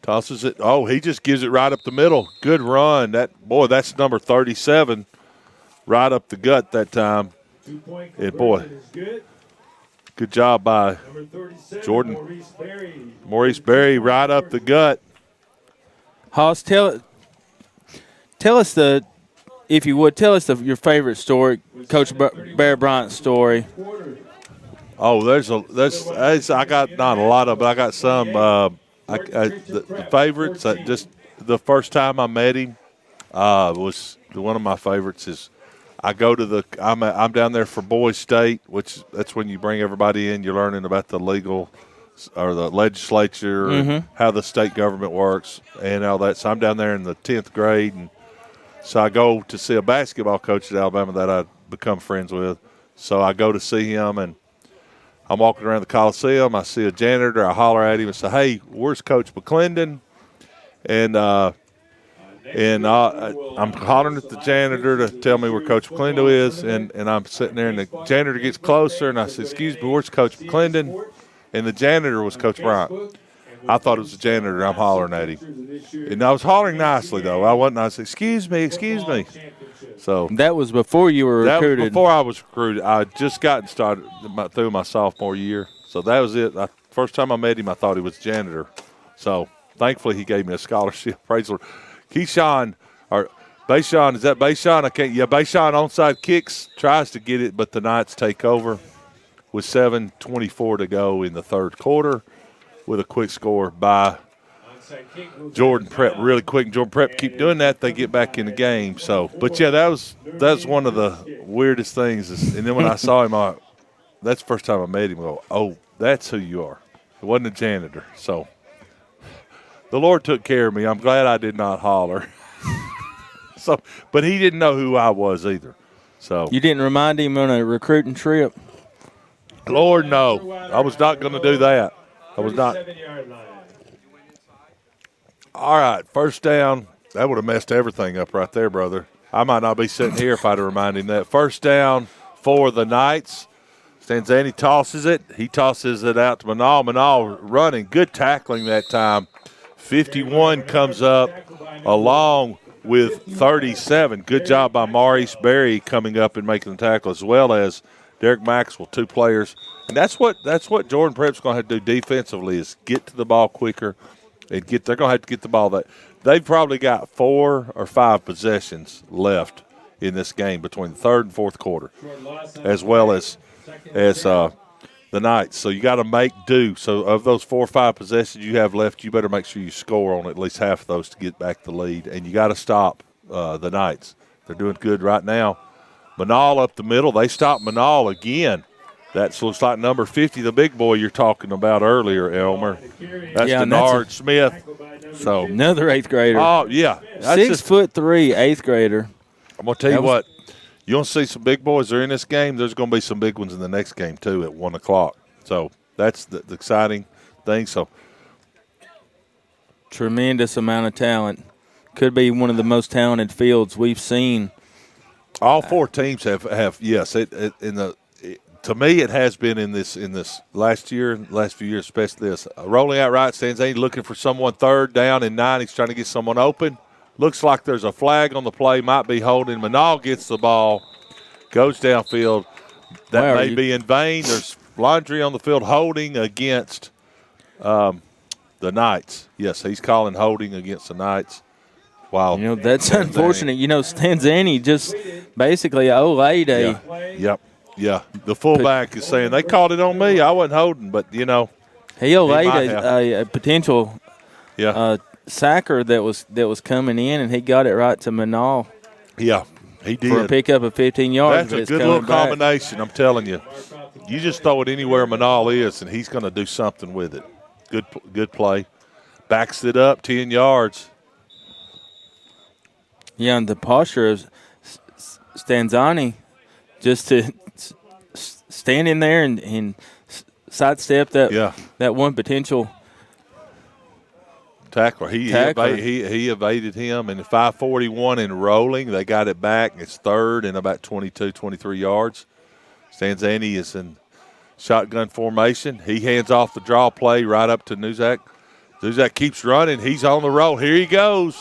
Tosses it. Oh, he just gives it right up the middle. Good run. That's number 37 right up the gut that time. 2-point And, boy, conversion is good. Good job by Jordan. Maurice Berry right up the gut. Hoss, tell us if you would, tell us your favorite story, Coach Bear Bryant's story. Oh, I got not a lot of, but I got some. The favorites, just the first time I met him was one of my favorites is I go to I'm down there for Boys State, which that's when you bring everybody in. You're learning about the legal or the legislature, and how the state government works and all that. So I'm down there in the 10th grade, and so I go to see a basketball coach at Alabama that I'd become friends with. So I go to see him, and I'm walking around the Coliseum. I see a janitor. I holler at him and say, "Hey, where's Coach McClendon?" And I'm hollering at the janitor to tell me where Coach McClendon is, and I'm sitting there, and the janitor gets closer, and I said, "Excuse me, where's Coach McClendon?" And the janitor was Coach Bryant. I thought it was the janitor. I'm hollering at him. And I was hollering nicely, though. I wasn't. I said, excuse me. So that was before you were recruited. That was before I was recruited. I had just gotten started through my sophomore year. So that was it. First time I met him, I thought he was janitor. So thankfully he gave me a scholarship. Praise the Lord. Keyshawn, or Bayshawn, is that Bayshawn? Bayshawn onside kicks, tries to get it, but the Knights take over with 7:24 to go in the third quarter with a quick score by Jordan Prep. Really quick. Jordan Prep keep doing that, they get back in the game. So, but yeah, that was one of the weirdest things. And then when I saw him, that's the first time I met him. I go, oh, that's who you are. It wasn't a janitor. So the Lord took care of me. I'm glad I did not holler. So, but he didn't know who I was either. So you didn't remind him on a recruiting trip? Lord, no. I was not going to do that. I was not. All right, first down. That would have messed everything up right there, brother. I might not be sitting here if I'd have reminded him that. First down for the Knights. Stanzani tosses it. He tosses it out to Manal. Manal running. Good tackling that time. 51 comes up along with 37. Good job by Maurice Berry coming up and making the tackle, as well as Derek Maxwell, 2 players. And that's what Jordan Prep's going to have to do defensively is get to the ball quicker and they're going to have to get the ball. They've probably got 4 or 5 possessions left in this game between the third and fourth quarter, as well as the Knights. So you got to make do. So of those 4 or 5 possessions you have left, you better make sure you score on at least half of those to get back the lead. And you got to stop the Knights. They're doing good right now. Manal up the middle. They stopped Manal again. That looks like number 50, the big boy you're talking about earlier, Elmer. That's Denard Smith. So another 8th grader. Oh, yeah. 6'3", 8th grader. I'm going to tell you what. You'll see some big boys are in this game. There's going to be some big ones in the next game, too, at 1 o'clock. So that's the exciting thing. So tremendous amount of talent. Could be one of the most talented fields we've seen. All 4 teams have yes. To me, it has been in this last few years, especially this. Rolling out right, Stanzani looking for someone, third down and 9. He's trying to get someone open. Looks like there's a flag on the play, might be holding. Manal gets the ball, goes downfield. That may be in vain. There's laundry on the field holding against the Knights. Yes, he's calling holding against the Knights. Wow. That's unfortunate. Stanzani just basically olayed a. Yep. Yeah, the fullback is saying, they called it on me. I wasn't holding, but, he olayed a potential sacker that was coming in, and he got it right to Manal. Yeah, he did. For a pickup of 15 yards. That's a good little combination, I'm telling you. You just throw it anywhere Manal is, and he's going to do something with it. Good play. Backs it up 10 yards. Yeah, and the posture of Stanzani just to stand in there and sidestep that one potential tackler. He evaded him, and 5:41 and rolling. They got it back. It's third and about 22, 23 yards. Stanzani is in shotgun formation. He hands off the draw play right up to Nuzak. Nuzak keeps running. He's on the roll. Here he goes.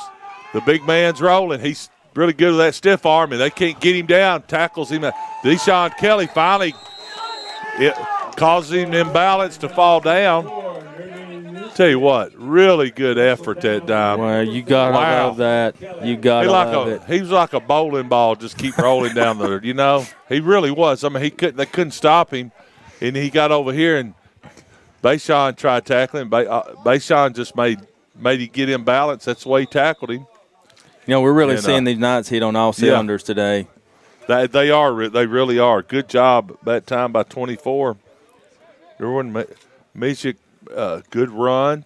The big man's rolling. He's really good with that stiff arm, and they can't get him down. Tackles him. Deshaun Kelly finally causes him an imbalance to fall down. Tell you what, really good effort that time. Well, you got to love that. You got to love it. He was like a bowling ball, just keep rolling down there, you know. He really was. I mean, they couldn't stop him, and he got over here, and Bashan tried tackling. Bashan just made him get imbalance. That's the way he tackled him. You know, we're really seeing these Knights hit on all cylinders today. They are. They really are. Good job that time by 24. Everyone, Mishik, good run.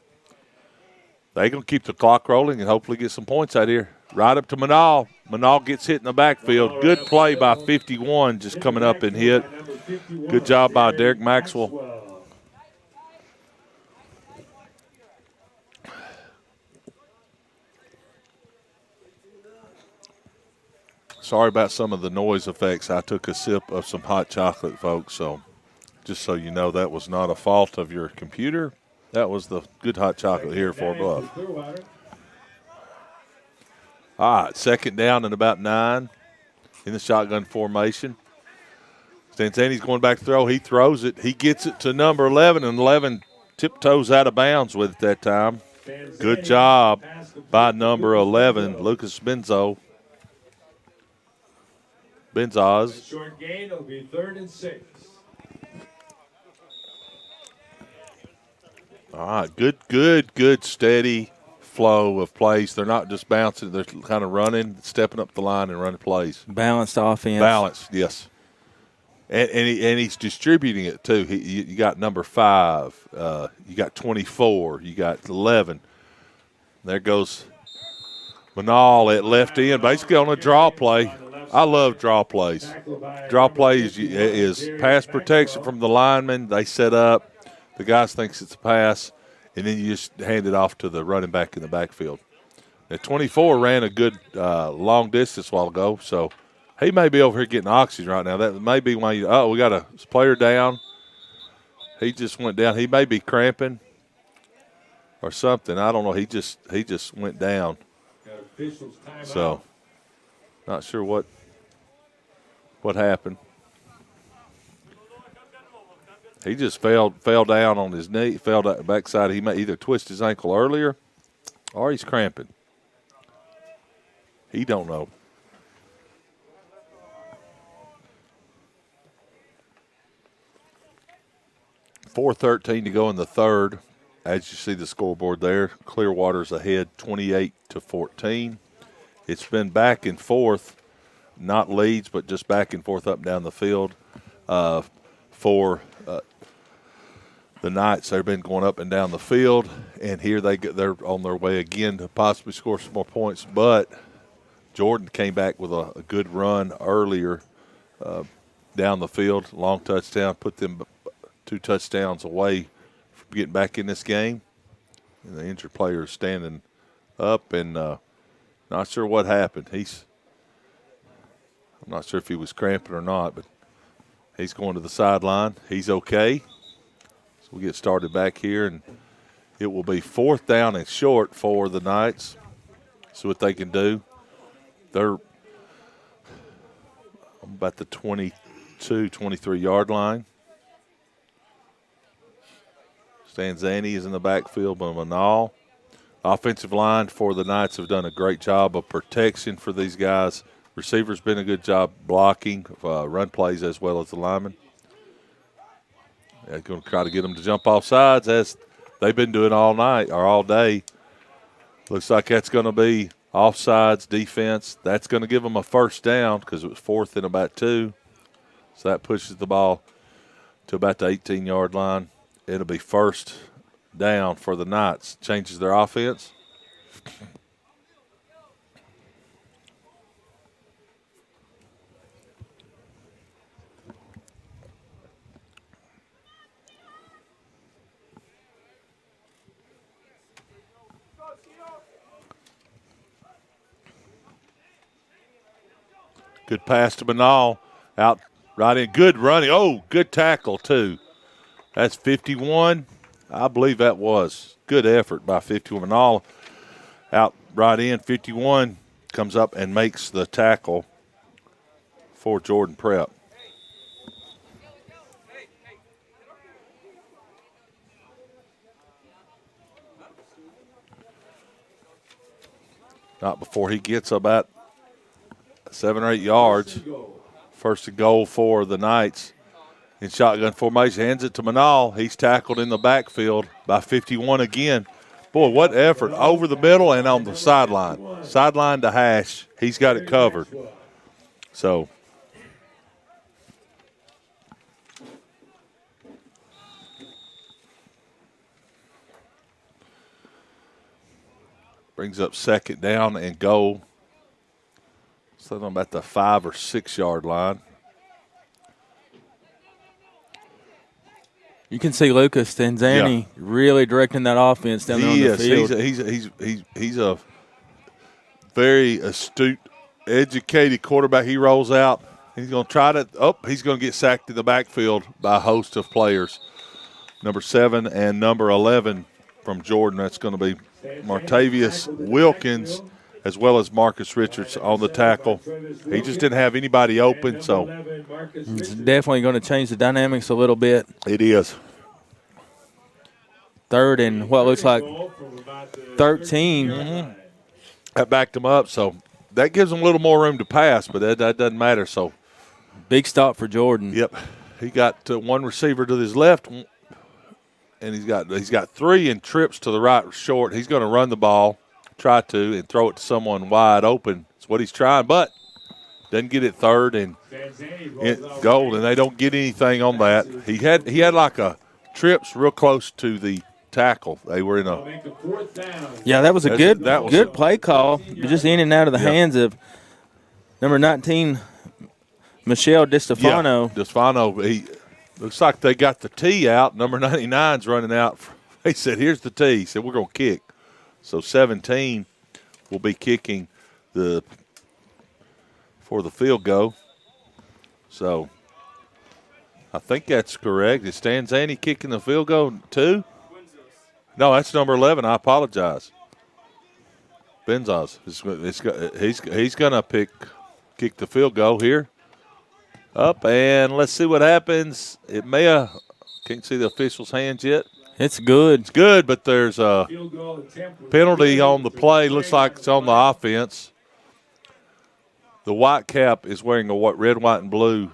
They're going to keep the clock rolling and hopefully get some points out here. Right up to Manal. Manal gets hit in the backfield. Good play by 51, just coming up and hit. Good job by Derek Maxwell. Sorry about some of the noise effects. I took a sip of some hot chocolate, folks, so just so you know, that was not a fault of your computer. That was the good hot chocolate here for Bluff. All right, second down and about 9 in the shotgun formation. Stanzani's going back to throw. He throws it. He gets it to number 11, and 11 tiptoes out of bounds with it that time. Good job by number 11, Lucas Benzaz. Short gain, it'll be 3rd and 6. All right, good, steady flow of plays. They're not just bouncing; they're kind of running, stepping up the line, and running plays. Balanced offense. Balanced, yes. And he's distributing it too. You got number 5, you got 24, you got 11. There goes Manal at left end, basically on a draw play. I love draw plays. Draw plays is pass protection from the lineman. They set up. The guy thinks it's a pass, and then you just hand it off to the running back in the backfield. Now, 24 ran a good long distance a while ago, so he may be over here getting oxygen right now. That may be why we got a player down. He just went down. He may be cramping or something. I don't know. He just went down. So, not sure what happened. He just fell down on his knee, fell down the backside. He may either twist his ankle earlier or he's cramping. He don't know. .413 to go in the third. As you see the scoreboard there, Clearwater's ahead 28-14. It's been back and forth, not leads, but just back and forth up and down the field for the Knights. They've been going up and down the field, and here they're on their way again to possibly score some more points. But Jordan came back with a good run earlier down the field, long touchdown, put them 2 touchdowns away from getting back in this game. And the injured player is standing up and not sure what happened. I'm not sure if he was cramping or not, but he's going to the sideline. He's okay. So we'll get started back here, and it will be 4th down and short for the Knights. See what they can do. They're about the 22, 23-yard line. Stanzani is in the backfield by Manal. Offensive line for the Knights have done a great job of protection for these guys. Receivers been a good job blocking, run plays as well as the linemen. They're going to try to get them to jump off sides as they've been doing all night or all day. Looks like that's going to be offsides defense. That's going to give them a first down because it was 4th and about 2. So that pushes the ball to about the 18-yard line. It'll be first down for the Knights. Changes their offense. Good pass to Manal. Out right in. Good running. Oh, good tackle, too. That's 51. I believe that was. Good effort by 51. Manal out right in. 51 comes up and makes the tackle for Jordan Prep. Not before he gets about 7 or 8 yards. First and goal for the Knights. In shotgun formation, hands it to Manal. He's tackled in the backfield by 51 again. Boy, what effort over the middle and on the sideline. Sideline to hash. He's got it covered. So brings up second down and goal. So I'm about the 5 or 6 yard line. You can see Lucas Stanzani really directing that offense down there on the field. He's a very astute, educated quarterback. He rolls out. He's going to try to he's going to get sacked in the backfield by a host of players. Number 7 and number 11 from Jordan. That's going to be Martavius Wilkins as well as Marcus Richards on the tackle. He just didn't have anybody open, so it's definitely going to change the dynamics a little bit. It is. Third and what looks like 13. Mm-hmm. That backed him up, so that gives him a little more room to pass, but that doesn't matter. So big stop for Jordan. Yep, he got one receiver to his left, and he's got 3 and trips to the right short. He's going to run the ball, try to, and throw it to someone wide open. That's what he's trying, but doesn't get it third and goal, and they don't get anything on that. He had like a trips real close to the tackle. They were in a that was a good play call, just in and out of the hands of number 19, Michelle DiStefano. Yeah, DiStefano. He looks like they got the tee out. Number 99's running out. He said, "Here's the tee." He said, "We're going to kick." So 17 will be kicking for the field goal. So I think that's correct. Is Stanzani kicking the field goal too? No, that's number 11. I apologize. Benzos. He's going to kick the field goal here. Up, and let's see what happens. It may have – can't see the official's hands yet. It's good. It's good, but there's a penalty on the play. Looks like it's on the offense. The white cap is wearing a red, white, and blue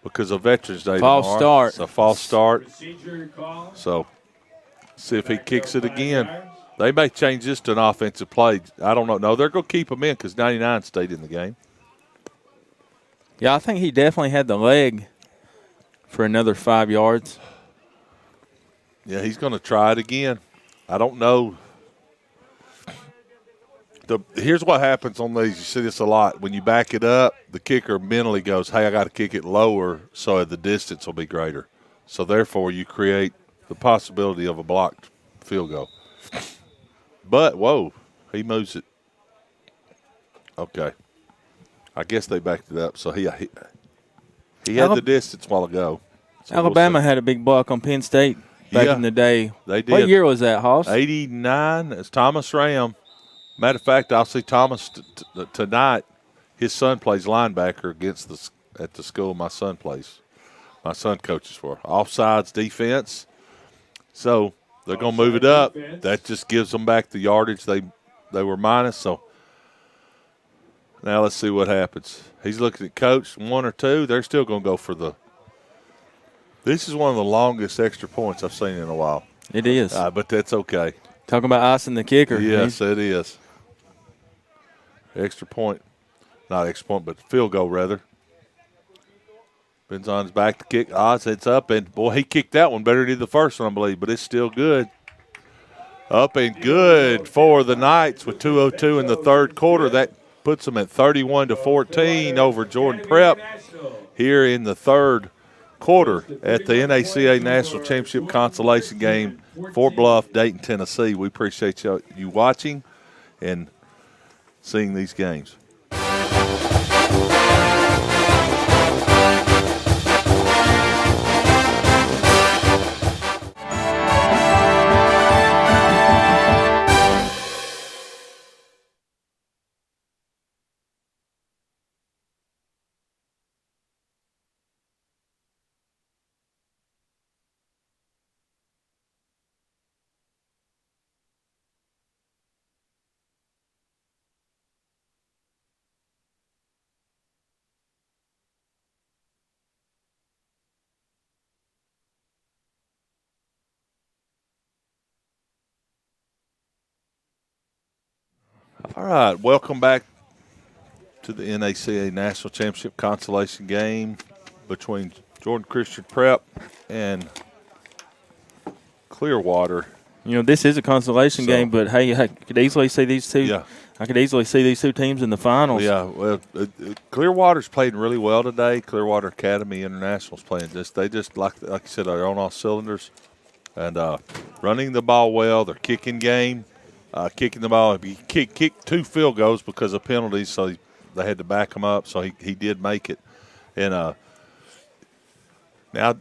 because of Veterans Day tomorrow. False start. It's a false start. So see if he kicks it again. They may change this to an offensive play. I don't know. No, they're going to keep him in because 99 stayed in the game. Yeah, I think he definitely had the leg for another 5 yards. Yeah, he's going to try it again. I don't know. Here's what happens on these. You see this a lot. When you back it up, the kicker mentally goes, hey, I got to kick it lower so the distance will be greater. So, therefore, you create the possibility of a blocked field goal. But, whoa, he moves it. Okay. I guess they backed it up. So, he had the distance a while ago. So Alabama had a big block on Penn State back in the day. They did. What year was that, Hoss? 89. It's Thomas Ram. Matter of fact, I'll see Thomas tonight. His son plays linebacker at the school my son plays. My son coaches for. Offsides defense. So they're going to move it up. That just gives them back the yardage they were minus. So now let's see what happens. He's looking at coach 1 or 2. They're still going to go for the. This is one of the longest extra points I've seen in a while. It is. But that's okay. Talking about icing the kicker. Yes, it is. Extra point. Not extra point, but field goal, rather. Benzon's back to kick. Odds, it's up. And, boy, he kicked that one better than he did the first one, I believe. But it's still good. Up and good for the Knights with 2:02 in the third quarter. That puts them at 31-14 over Jordan Prep here in the third quarter at the NACA National Championship Consolation Game, Fort Bluff, Dayton, Tennessee. We appreciate you watching and seeing these games. All right, welcome back to the NACA National Championship consolation game between Jordan Christian Prep and Clearwater. You know, this is a consolation game, but hey, I could easily see these two. Yeah. I could easily see these two teams in the finals. Yeah, well, Clearwater's played really well today. Clearwater Academy International's playing they just like you said, they're on all cylinders and running the ball well. They're kicking game, kicking the ball. He kicked 2 field goals because of penalties, so they had to back him up. So he did make it, and now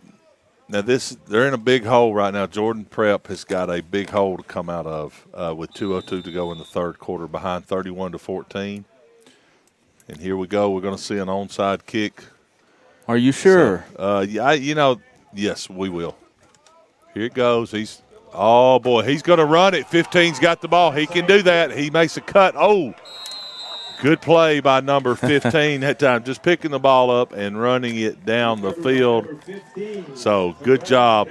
they're in a big hole right now. Jordan Prep has got a big hole to come out of with 2:02 to go in the third quarter, behind 31-14. And here we go. We're going to see an onside kick. Are you sure? So, yes, we will. Here it goes. He's going to run it. 15's got the ball. He can do that. He makes a cut. Oh, good play by number 15 that time, just picking the ball up and running it down the field. So good job.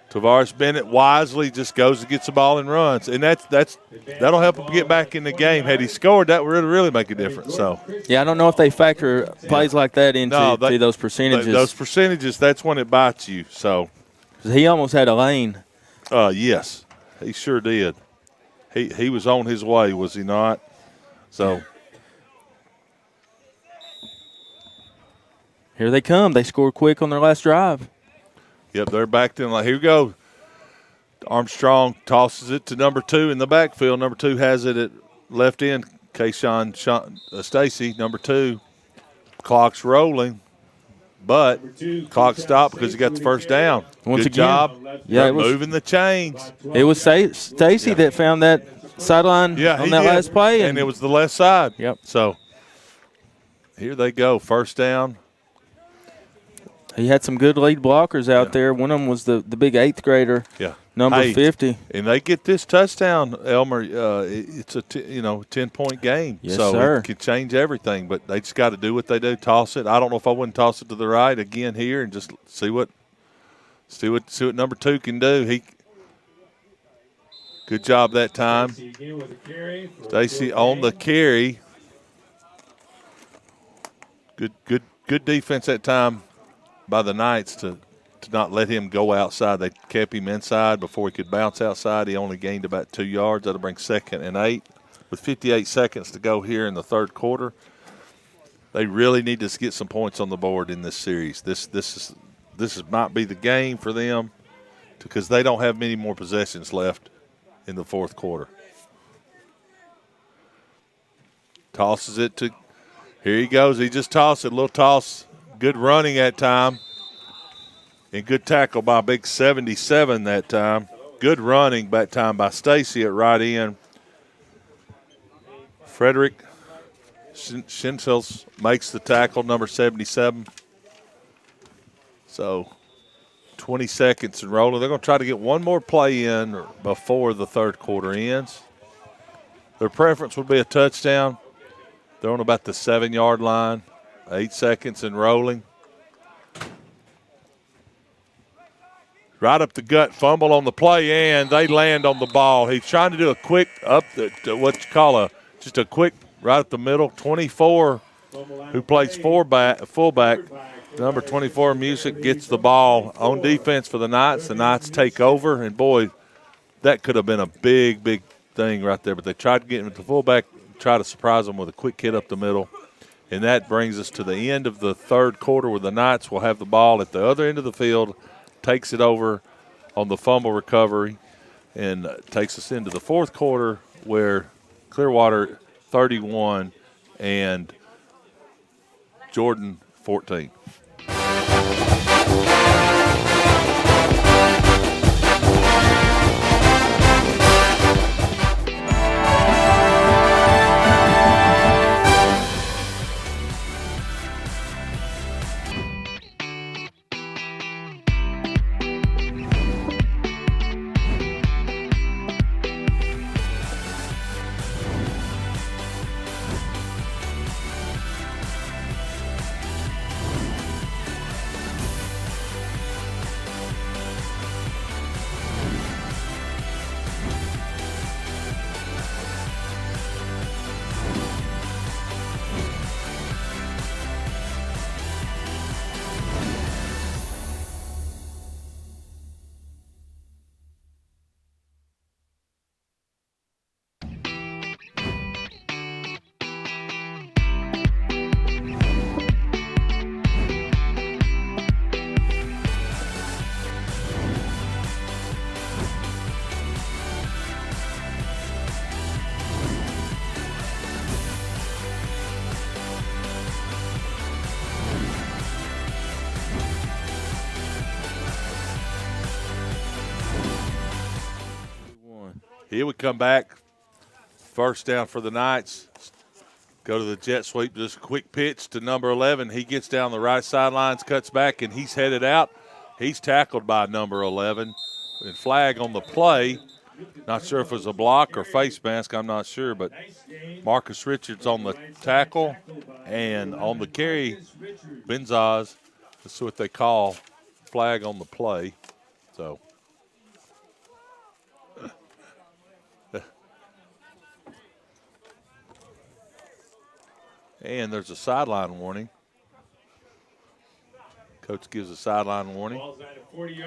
Tavares Bennett wisely just goes and gets the ball and runs, and that'll help him get back in the game. Had he scored, that would really make a difference. So yeah, I don't know if they factor plays like that into those percentages. Those percentages, that's when it bites you. So he almost had a lane. Yes, he sure did. He was on his way, was he not? So. Here they come. They scored quick on their last drive. Yep, they're back in. Here we go. Armstrong tosses it to number 2 in the backfield. Number 2 has it at left end. Kayshawn Stacy, number 2. Clock's rolling, but clock stopped because he got the first down. Once Good again, job. Yeah, it was moving the chains. It was Stacy that found that sideline on that last play. And it was the left side. Yep. So here they go. First down. He had some good lead blockers out there. One of them was the big 8th grader, number 50. And they get this touchdown, Elmer. It's a 10-point game. Yes, so sir. It can change everything, but they just got to do what they do, toss it. I don't know if I wouldn't toss it to the right again here and just see what number 2 can do. Good job that time. Stacy on the carry. Good defense that time by the Knights to not let him go outside. They kept him inside before he could bounce outside. He only gained about 2 yards. That'll bring 2nd and 8. With 58 seconds to go here in the third quarter, they really need to get some points on the board in this series. This might be the game for them because they don't have many more possessions left in the fourth quarter. Tosses it to – here he goes. He just tossed it, a little toss. Good running that time. And good tackle by big 77 that time. Good running that time by Stacy at right end. Frederick Shinsels makes the tackle, number 77. So 20 seconds and rolling. They're going to try to get one more play in before the third quarter ends. Their preference would be a touchdown. They're on about the 7-yard line. 8 seconds and rolling. Right up the gut, fumble on the play, and they land on the ball. He's trying to do a quick just a quick right up the middle. 24, who plays fullback. Number 24, Music, gets the ball on defense for the Knights. The Knights take over, and boy, that could have been a big, big thing right there. But they tried to get him to the fullback, try to surprise him with a quick hit up the middle. And that brings us to the end of the third quarter where the Knights will have the ball at the other end of the field, takes it over on the fumble recovery, and takes us into the fourth quarter where Clearwater 31 and Jordan 14. He would come back, first down for the Knights. Go to the jet sweep, just a quick pitch to number 11. He gets down the right sidelines, cuts back, and he's headed out. He's tackled by number 11. And flag on the play. Not sure if it was a block or face mask, I'm not sure, but Marcus Richards on the tackle and on the carry, Benzaz. That's what they call flag on the play. So. And there's a sideline warning. Coach gives a sideline warning.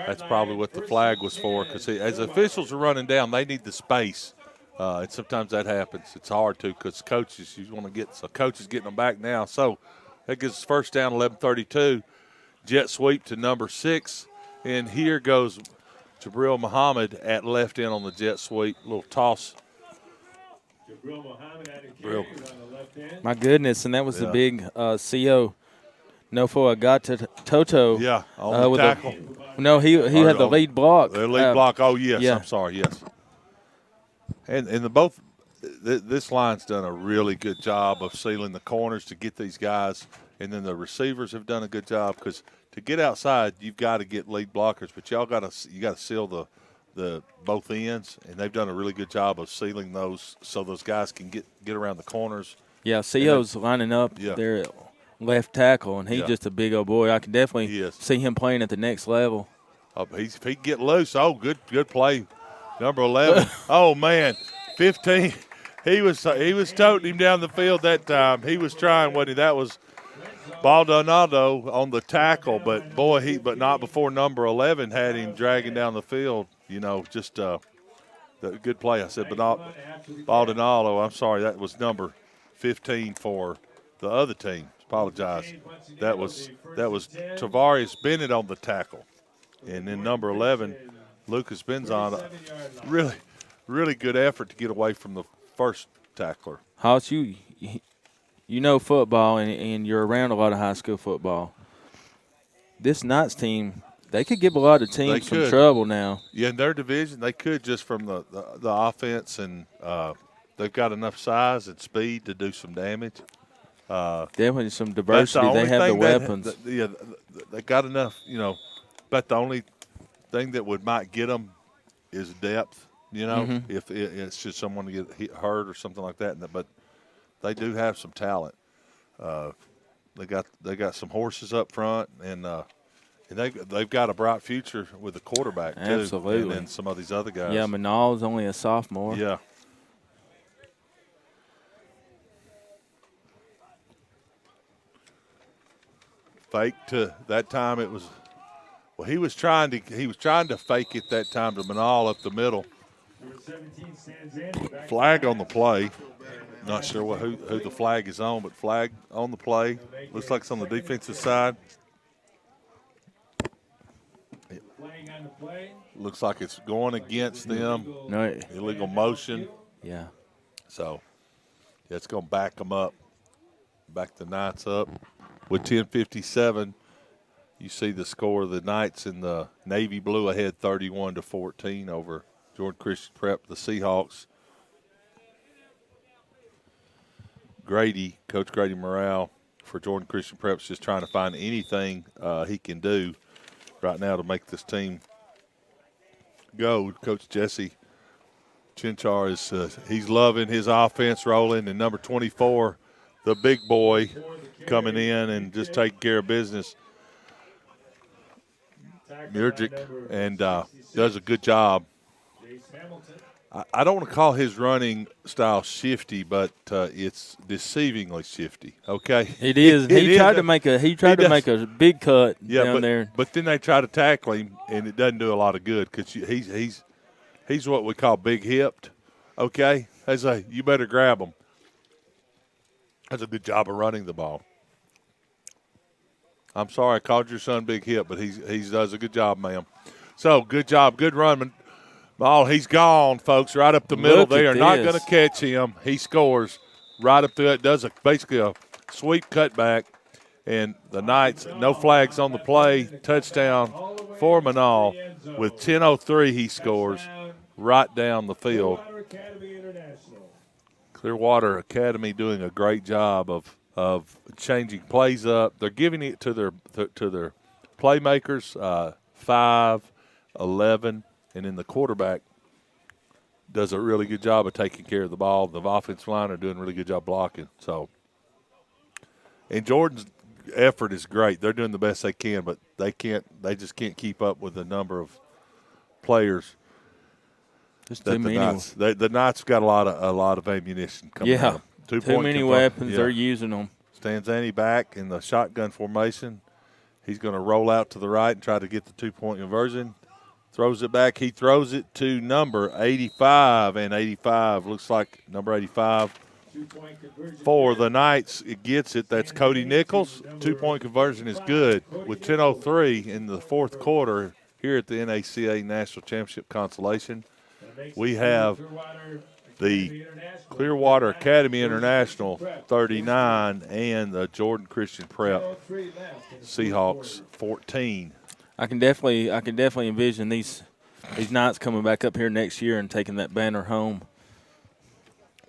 That's probably what the flag was for, because as officials are running down, they need the space. And sometimes that happens. It's hard to, because coaches, you want to get, so coach is getting them back now. So that gives us first down, 11:32. Jet sweep to number 6. And here goes Jabril Muhammad at left end on the jet sweep. Little toss. My goodness, and that was the big CO. Nofo got to Toto. Yeah, on the tackle. He had the lead block. The lead block. Oh, yes. Yeah. I'm sorry. Yes. And this line's done a really good job of sealing the corners to get these guys, and then the receivers have done a good job, because to get outside, you've got to get lead blockers, but you got to seal the both ends, and they've done a really good job of sealing those so those guys can get around the corners. Yeah, CO's lining up there at left tackle, and he's just a big old boy. I can definitely see him playing at the next level. If he can get loose, good play. Number 11. Oh, man, 15. He was toting him down the field that time. He was trying, wasn't he? That was Baldonado on the tackle, but not before number 11 had him dragging down the field. Just the good play. I said, but not Baldonado. I'm sorry, that was number 15 for the other team. Apologize. That was Tavares Bennett on the tackle, and then number 11, Lucas Benzon. Really, really good effort to get away from the first tackler. Hoss, you know football, and you're around a lot of high school football. This Knights team, they could give a lot of teams some trouble now. Yeah, in their division, they could, just from the offense, and they've got enough size and speed to do some damage. Definitely some diversity. They have the weapons. They got enough, but the only thing that might get them is depth, if it's just someone to get hurt or something like that. But they do have some talent. They got some horses up front, and they've got a bright future with the quarterback too. Absolutely. And some of these other guys. Yeah, Manal's only a sophomore. Yeah. Fake to that time it was. Well, he was trying to fake it that time to Manal up the middle. Flag on the play. Not sure who the flag is on, but flag on the play. Looks like it's on the defensive side. Looks like it's going against them. No. Illegal motion. Yeah. So, it's going to back them up. Back the Knights up. With 10:57, you see the score of the Knights in the navy blue ahead 31-14 over Jordan Christian Prep, the Seahawks. Coach Grady Morale for Jordan Christian Prep is just trying to find anything he can do right now to make this team go. Coach Jesse Chinchar he's loving his offense rolling, and number 24, the big boy, coming in and just taking care of business. Murgic, and does a good job. I don't want to call his running style shifty, but it's deceivingly shifty. Okay, it is. He tried to make a big cut down there, but then they try to tackle him, and it doesn't do a lot of good, because he's what we call big hipped. Okay, you better grab him. That's a good job of running the ball. I'm sorry I called your son big hip, but he does a good job, ma'am. So, good job, good run. Oh, he's gone, folks, right up the middle. They are not going to catch him. He scores right up through it, does basically a sweep cutback, and the Knights, no flags on the play, touchdown for Manal. With 10:03, he scores right down the field. Clearwater Academy doing a great job of changing plays up. They're giving it to their playmakers, 5, 11, and then the quarterback does a really good job of taking care of the ball. The offensive line are doing a really good job blocking. So, and Jordan's effort is great. They're doing the best they can, but they just can't keep up with the number of players. Just too many. The Knights got a lot of ammunition coming at them. Too many weapons. They're using them. Stanzani back in the shotgun formation. He's going to roll out to the right and try to get the 2-point conversion. Throws it back. He throws it to number 85, and 85 looks like number 85 for the Knights. It gets it. That's Cody Nichols. 2-point conversion is good with 10:03 in the fourth quarter here at the NACA National Championship Consolation. We have the Clearwater Academy International 39 and the Jordan Christian Prep Seahawks 14. I can definitely envision these Knights coming back up here next year and taking that banner home.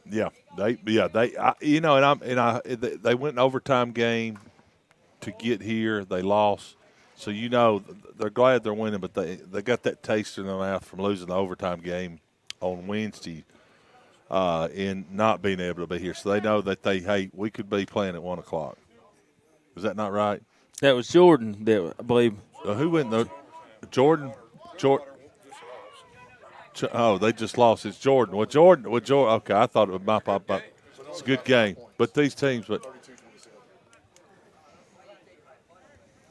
Yeah, they went an overtime game to get here. They lost, so they're glad they're winning, but they got that taste in their mouth from losing the overtime game on Wednesday, in not being able to be here. So they know that we could be playing at 1:00. Is that not right? That was Jordan, that I believe. Who went? Jordan. Oh, they just lost. It's Jordan. Well, Jordan. Okay, I thought it was my pop. It's a good game, but these teams. But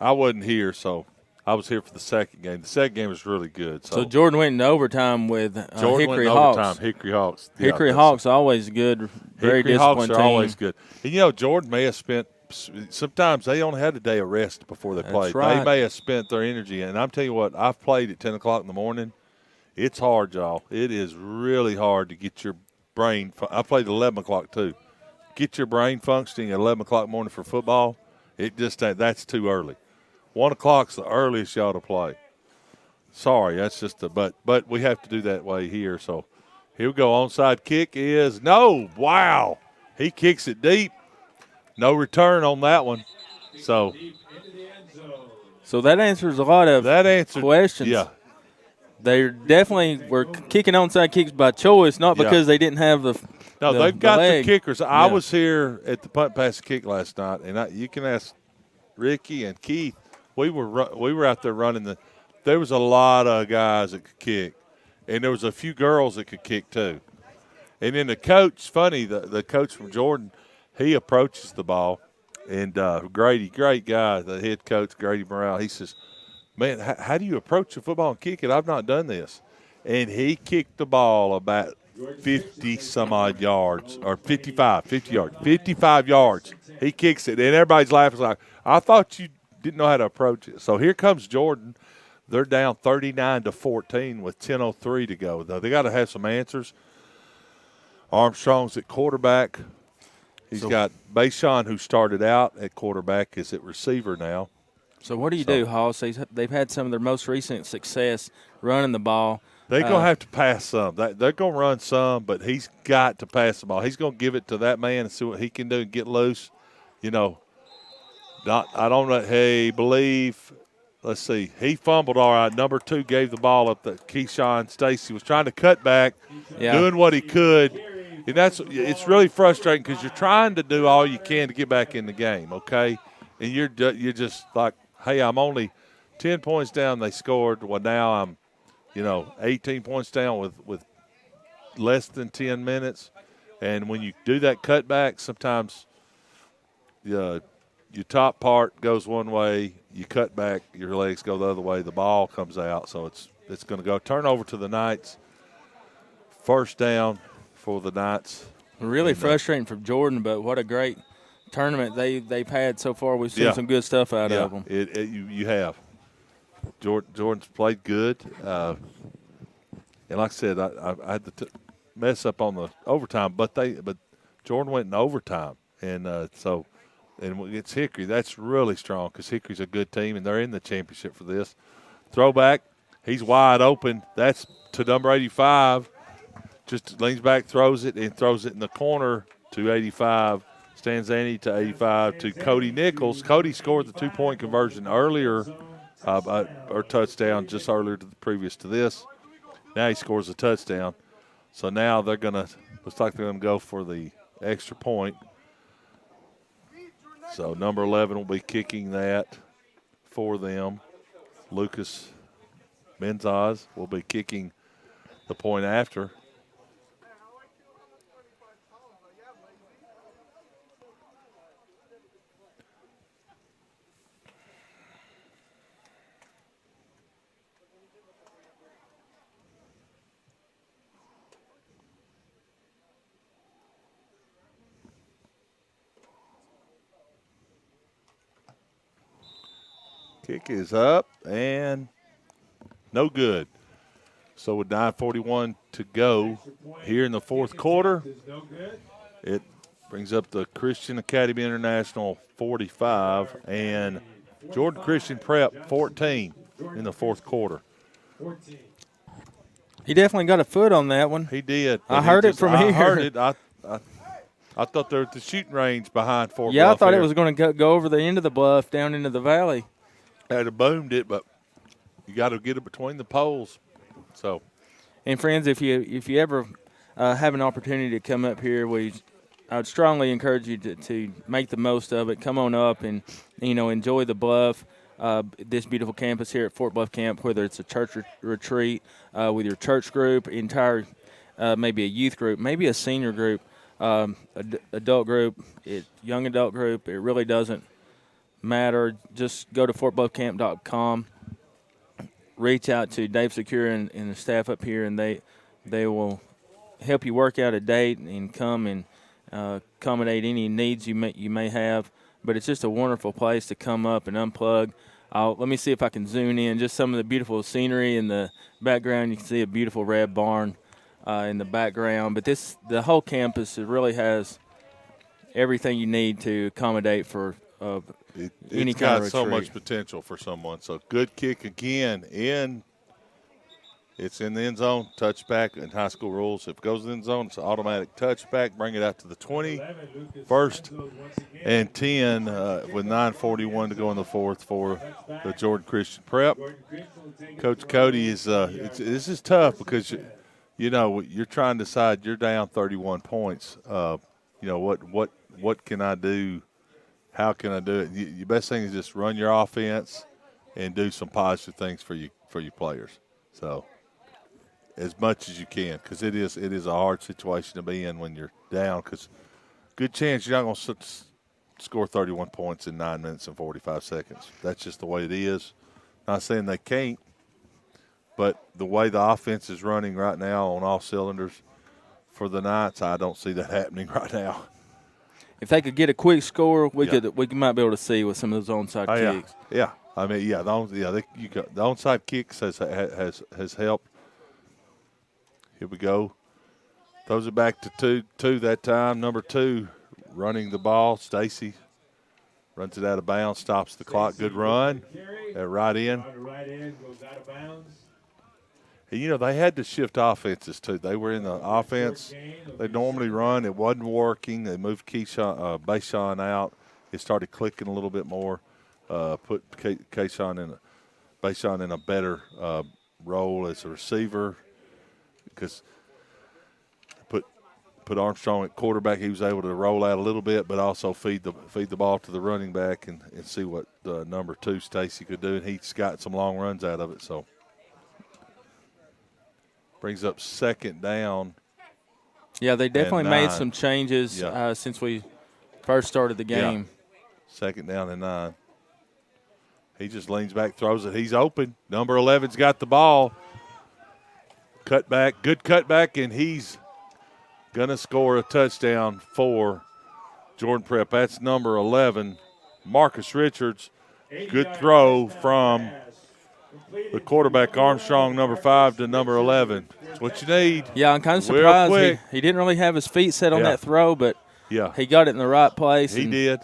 I wasn't here, so I was here for the second game. The second game was really good. So Jordan went in overtime with Hickory Hawks. Hickory Hawks. Hickory Hawks always good. Very Hickory disciplined Hawks are team. always good. And Jordan may have spent. Sometimes they only had a day of rest before they played. Right. They may have spent their energy. And I'm telling you what, I've played at 10 o'clock in the morning. It's hard, y'all. It is really hard to get your brain. I played at 11 o'clock too. Get your brain functioning at 11 o'clock in the morning for football. That's too early. 1 o'clock's the earliest y'all to play. Sorry, that's just but we have to do that way here. So here we go. Onside kick is no. Wow, he kicks it deep. No return on that one. So that answers a lot of questions. Yeah. They definitely were kicking onside kicks by choice, not because they didn't have the. No, they've got the kickers. Yeah. I was here at the punt pass kick last night, and you can ask Ricky and Keith. We were out there running There was a lot of guys that could kick, and there was a few girls that could kick too. And then the coach, funny, the coach from Jordan, he approaches the ball, and Grady, great guy, the head coach, Grady Morrell, he says, man, how do you approach the football and kick it? I've not done this. And he kicked the ball about 50-some-odd yards, or 50 yards. 55 yards. He kicks it, and everybody's laughing like, I thought you didn't know how to approach it. So here comes Jordan. They're down 39-14 with 10:03 to go. Though they got to have some answers. Armstrong's at quarterback. He's got Bashan, who started out at quarterback, is at receiver now. So what do you do, Hoss? They've had some of their most recent success running the ball. They're going to have to pass some. They're going to run some, but he's got to pass the ball. He's going to give it to that man and see what he can do and get loose. I don't know. Hey, believe. Let's see. He fumbled all right. Number 2 gave the ball up. Keyshawn Stacy was trying to cut back, doing what he could. And it's really frustrating because you're trying to do all you can to get back in the game, okay? And you're just like, hey, I'm only 10 points down. They scored. Well, now I'm, 18 points down with less than 10 minutes. And when you do that cutback, sometimes your top part goes one way, you cut back, your legs go the other way, the ball comes out. So it's going to go turnover to the Knights. First down for the Knights. Really frustrating for Jordan, but what a great tournament they've had so far. We've seen some good stuff out of them. You have. Jordan's played good. And like I said, I had to mess up on the overtime, but Jordan went in overtime. And and it's Hickory. That's really strong because Hickory's a good team, and they're in the championship for this. Throwback. He's wide open. That's to number 85. just leans back, throws it in the corner to 85. Stanzani to 85 to Cody Nichols. Cody scored the 2-point conversion earlier, or touchdown just earlier previous to this. Now he scores a touchdown. So now looks like they're going to go for the extra point. So number 11 will be kicking that for them. Lucas Menzaz will be kicking the point after. Kick is up and no good. So with 9:41 to go here in the fourth quarter, it brings up the Christian Academy International 45 and Jordan Christian Prep 14 in the fourth quarter. He definitely got a foot on that one. He did. I heard it from here. I heard it. I thought they were at the shooting range behind Fort Bluff. Yeah, I thought here. it was going to go over the end of the bluff down into the valley. Had have boomed it, but you got to get it between the poles. So, and friends, if you ever have an opportunity to come up here, I would strongly encourage you to make the most of it. Come on up and enjoy the bluff. This beautiful campus here at Fort Bluff Camp, whether it's a church retreat with your church group, maybe a youth group, maybe a senior group, adult group, young adult group. It really doesn't matter. Just go to fortbluffcamp.com, reach out to Dave Secure and the staff up here, and they will help you work out a date and come and accommodate any needs you may have. But it's just a wonderful place to come up and unplug. Let me see if I can zoom in just some of the beautiful scenery in the background. You can see a beautiful red barn in the background. But the whole campus, it really has everything you need to accommodate for any kind of retreat. It's got so much potential for someone. So good kick again in. It's in the end zone, touchback in high school rules. If it goes in the end zone, it's an automatic touchback. Bring it out to the 20. First and 10 with 9:41 to go in the fourth for the Jordan Christian Prep. Coach Cody this is tough because, you're trying to decide you're down 31 points. What can I do? How can I do it? The best thing is just run your offense and do some positive things for your players. So as much as you can, because it is a hard situation to be in when you're down, because good chance you're not going to score 31 points in 9 minutes and 45 seconds. That's just the way it is. Not saying they can't, but the way the offense is running right now on all cylinders for the Knights, I don't see that happening right now. If they could get a quick score, we might be able to see with some of those onside kicks. Yeah. I mean, the onside kicks has helped. Here we go. Throws it back to two that time. Number 2 running the ball. Stacy runs it out of bounds, stops the clock. Good run at right end. Goes out of bounds. And, they had to shift offenses, too. They were in the offense they normally run. It wasn't working. They moved Bayshawn out. It started clicking a little bit more. Put Bayshawn in a better role as a receiver, because put Armstrong at quarterback. He was able to roll out a little bit, but also feed the ball to the running back and see what number 2 Stacy could do. And he's got some long runs out of it. So brings up second down. Yeah, they definitely made some changes since we first started the game. Yeah. Second down and 9. He just leans back, throws it. He's open. Number 11's got the ball. Cutback, good cutback, and he's going to score a touchdown for Jordan Prep. That's number 11, Marcus Richards. Good throw from the quarterback, Armstrong, number 5 to number 11. That's what you need. Yeah, I'm kind of surprised. He didn't really have his feet set on that throw, but he got it in the right place. He did.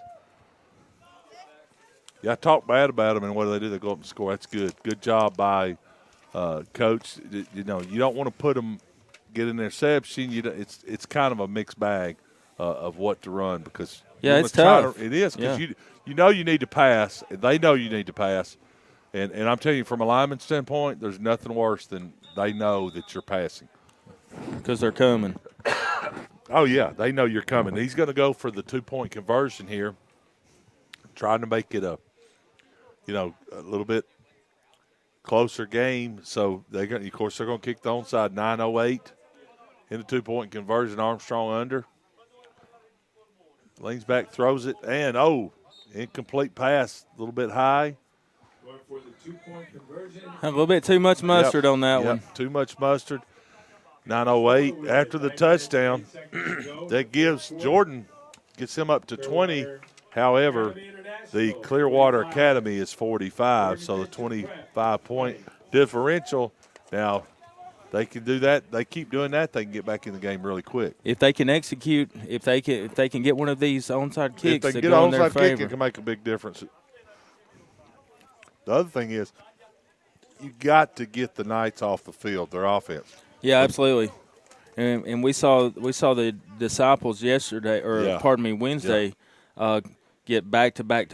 Yeah, I talk bad about him, and what do? They go up and score. That's good. Good job by Coach. You don't want to put them get an interception. It's kind of a mixed bag of what to run because it's tough. It is because Yeah. you know you need to pass. And they know you need to pass. And I'm telling you, from a lineman standpoint, there's nothing worse than they know that you're passing. Because they're coming. Oh, yeah, they know you're coming. He's going to go for the 2-point conversion here, trying to make it a little bit closer game. So, of course, they're going to kick the onside 9:08 in the 2-point conversion. Armstrong under. Leans back, throws it, and, incomplete pass, a little bit high. Going for the 2-point conversion. A little bit too much mustard on that one. Too much mustard. 9:08 after the touchdown. That gives Jordan, gets him up to 20. However, the Clearwater Academy is 45, so the 25-point differential. Now, they can do that. They keep doing that. They can get back in the game really quick. If they can execute, if they can get one of these onside kicks, if they that can get go an in their onside kick, favor. it can make a big difference. The other thing is, you got to get the Knights off the field, their offense. Yeah, absolutely. And we saw the Disciples yesterday, Wednesday, get back to back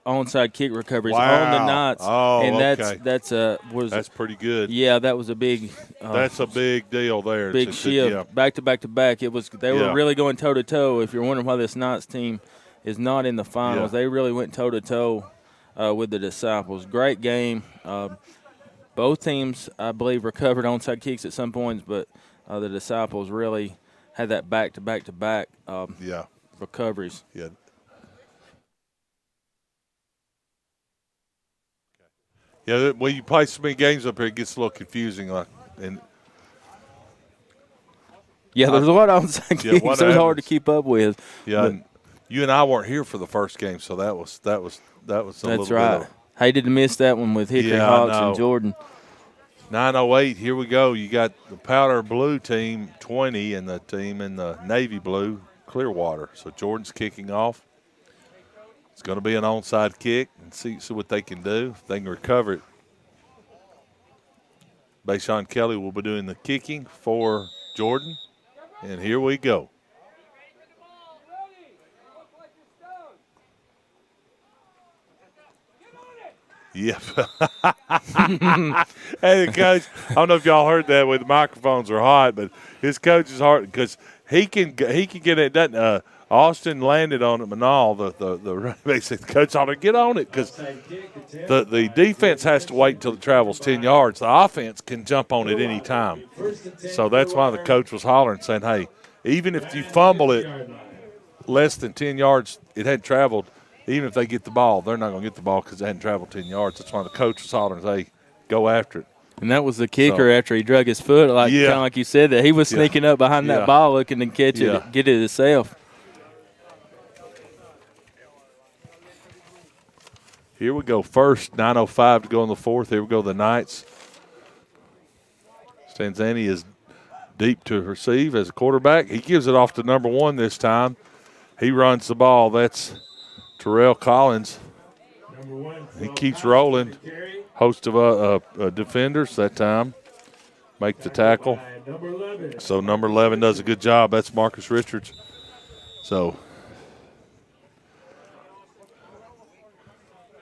onside kick recoveries on the Knights. Oh, and okay. That's pretty good. Yeah, that was a big. That's a big deal there. Big shift. Back to back to back. They were really going toe to toe. If you're wondering why this Knights team is not in the finals, they really went toe to toe with the Disciples. Great game. Both teams, I believe, recovered onside kicks at some points, but the Disciples really had that back to back to back recoveries. Yeah. Yeah, when you play so many games up here, it gets a little confusing. There's a lot of onside kicks. They're hard to keep up with. Yeah, and you and I weren't here for the first game, so that was a That's little right. bit of, hated to miss that one with Hickory Hawks and Jordan. 9:08, here we go. You got the powder blue team, 20, and the team in the navy blue, Clearwater. So Jordan's kicking off. It's going to be an onside kick and see what they can do. If they can recover it. Bashawn Kelly will be doing the kicking for Jordan. And here we go. Yep. Hey, coach, I don't know if y'all heard that when the microphones are hot, but his coach is hard because he can get it done. Austin landed on it, Manal, the running back said, Coach, ought to get on it because the defense has to wait until it travels 10 yards. The offense can jump on it any time. So that's why the coach was hollering, saying, hey, even if you fumble it less than 10 yards, it hadn't traveled. Even if they get the ball, they're not going to get the ball because it hadn't traveled 10 yards. That's why the coach was hollering, hey, go after it. And that was the kicker after he drug his foot, kind of like you said, that he was sneaking up behind that ball looking to catch it, get it himself. Here we go. First, 9:05 to go in the fourth. Here we go, the Knights. Stanzani is deep to receive as a quarterback. He gives it off to number 1 this time. He runs the ball. That's Terrell Collins. He keeps rolling. Host of defenders that time make the tackle. So number 11 does a good job. That's Marcus Richards. So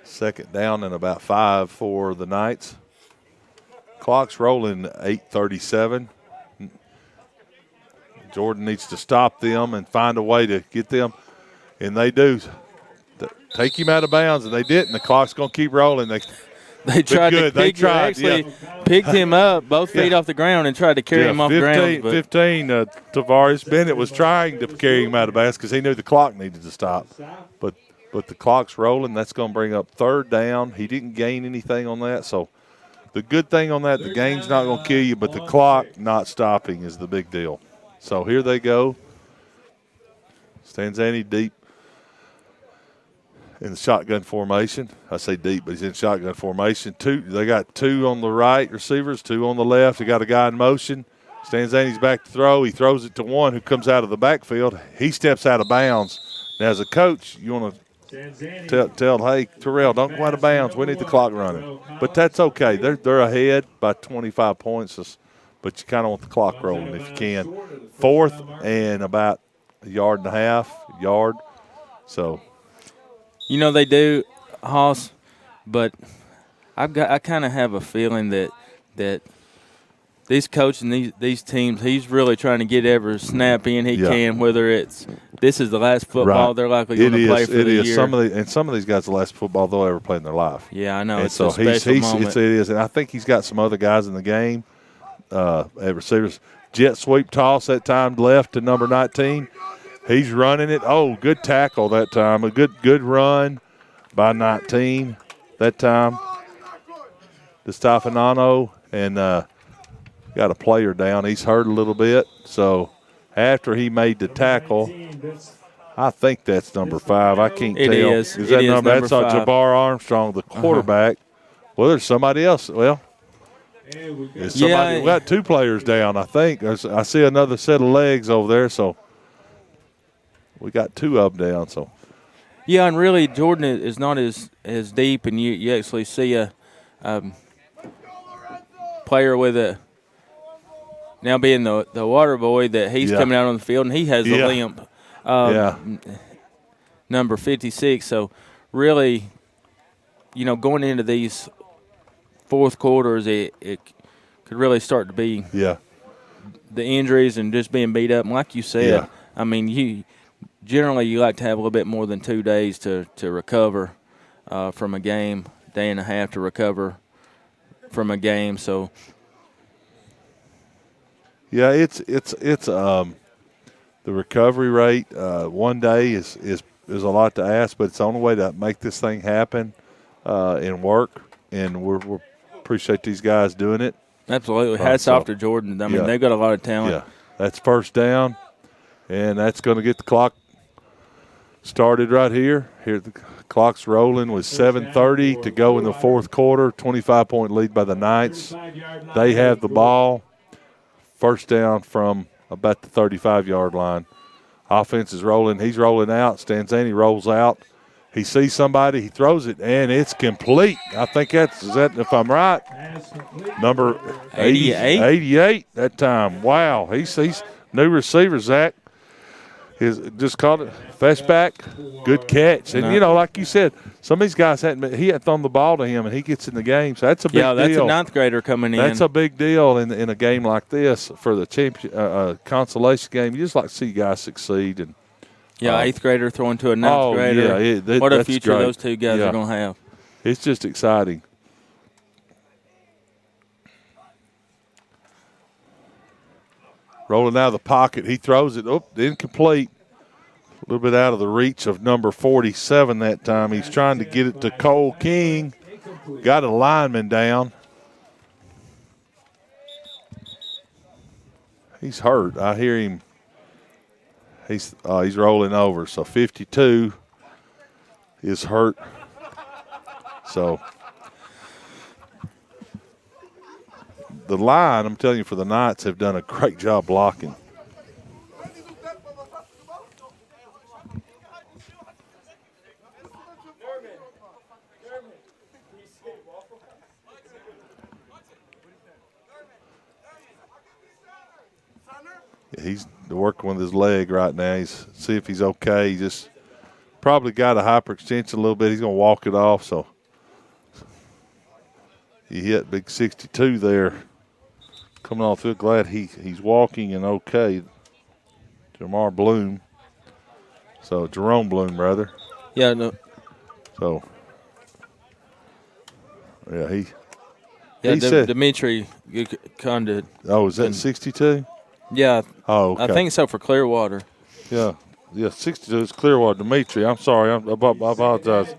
second down and about 5 for the Knights. Clock's rolling 8:37. Jordan needs to stop them and find a way to get them, and they do. Take him out of bounds, and they didn't. The clock's going to keep rolling. They tried to pick picked him up, both feet off the ground, and tried to carry him off the ground. 15, Tavares Bennett was trying to carry him out of bounds because he knew the clock needed to stop. But the clock's rolling. That's going to bring up third down. He didn't gain anything on that. So the good thing on that, the game's not going to kill you, but the clock not stopping is the big deal. So here they go. Stanzani deep in the shotgun formation. I say deep, but he's in shotgun formation. They got 2 on the right receivers, 2 on the left. They got a guy in motion. Stanzani's back to throw. He throws it to 1 who comes out of the backfield. He steps out of bounds. Now, as a coach, you want to tell, hey, Terrell, don't go out of bounds. We need the clock running. But that's okay. They're ahead by 25 points. but you kind of want the clock rolling if you can. 4th and about a yard and a half, yard. So, You know they do, Hoss, but I kind of have a feeling that these coaches and these teams, he's really trying to get every snap in he can, whether it's this is the last football they're likely going to play for the year. Some of these guys the last football they'll ever play in their life. Yeah, I know. And it's so a special moment. It is, and I think he's got some other guys in the game at receivers. Jet sweep toss that time left to number 19. He's running it. Oh, good tackle that time. A good run by 19 that time. DeStefano and got a player down. He's hurt a little bit. So after he made the tackle, I think that's number 5. I can't tell. Is that number? That's 5. Jabbar Armstrong, the quarterback. Well, there's somebody else. Well, we got 2 players down, I think. I see another set of legs over there, so we got 2 of them down. So, yeah, and really Jordan is not as deep, and you actually see a player with a now being the water boy that he's coming out on the field, and he has a limp. Number 56. So really, going into these fourth quarters, it could really start to be the injuries and just being beat up. And like you said, I mean, you like to have a little bit more than 2 days to recover from a game, day and a half to recover from a game. So yeah, it's the recovery rate. 1 day is a lot to ask, but it's the only way to make this thing happen and work. And we appreciate these guys doing it. Absolutely. Hats off to Jordan. I mean, they've got a lot of talent. Yeah, that's first down, and that's going to get the clock started right here. Here the clock's rolling with 7:30 to go in the fourth quarter. 25-point lead by the Knights. They have the ball. First down from about the 35-yard line. Offense is rolling. He's rolling out. Stanzani rolls out. He sees somebody. He throws it, and it's complete. I think is that if I'm right, number 88 that time. Wow. He's new receiver, Zach. Just called it fastback. Good catch. And, like you said, some of these guys he had thrown the ball to him, and he gets in the game. So that's a big deal. Yeah, that's a ninth grader coming in. That's a big deal in a game like this for the consolation game. You just like to see guys succeed. And eighth grader throwing to a ninth grader. Yeah, what a future those two guys are going to have. It's just exciting. Rolling out of the pocket. He throws it. Incomplete. A little bit out of the reach of number 47 that time. He's trying to get it to Cole King. Got a lineman down. He's hurt. I hear him. He's rolling over. So 52 is hurt. So the line, I'm telling you, for the Knights have done a great job blocking. He's working with his leg right now. He's see if he's okay. He just probably got a hyperextension a little bit. He's going to walk it off. So he hit big 62 there. Coming off it, glad he's walking and okay. Jamar Bloom. So Jerome Bloom, rather. Yeah, no. So yeah, he said Dimitri Condit. Oh, is that 62? Yeah. Oh, okay. I think so for Clearwater. Yeah, 62 is Clearwater. Dimitri, I'm sorry. I apologize.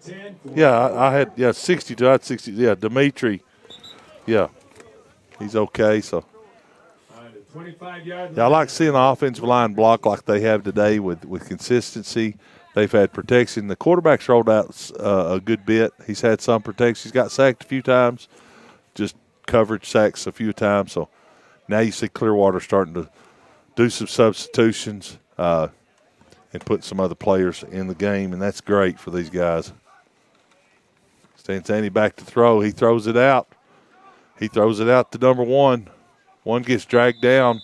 Yeah, I had 62. I had 60. Yeah, Dimitri. Yeah, he's okay. So. Yeah, I like seeing the offensive line block like they have today with consistency. They've had protection. The quarterback's rolled out a good bit. He's had some protection. He's got sacked a few times, just coverage sacks a few times. So now you see Clearwater starting to do some substitutions and put some other players in the game, and that's great for these guys. Stanzani back to throw. He throws it out. He throws it out to number 1. One gets dragged down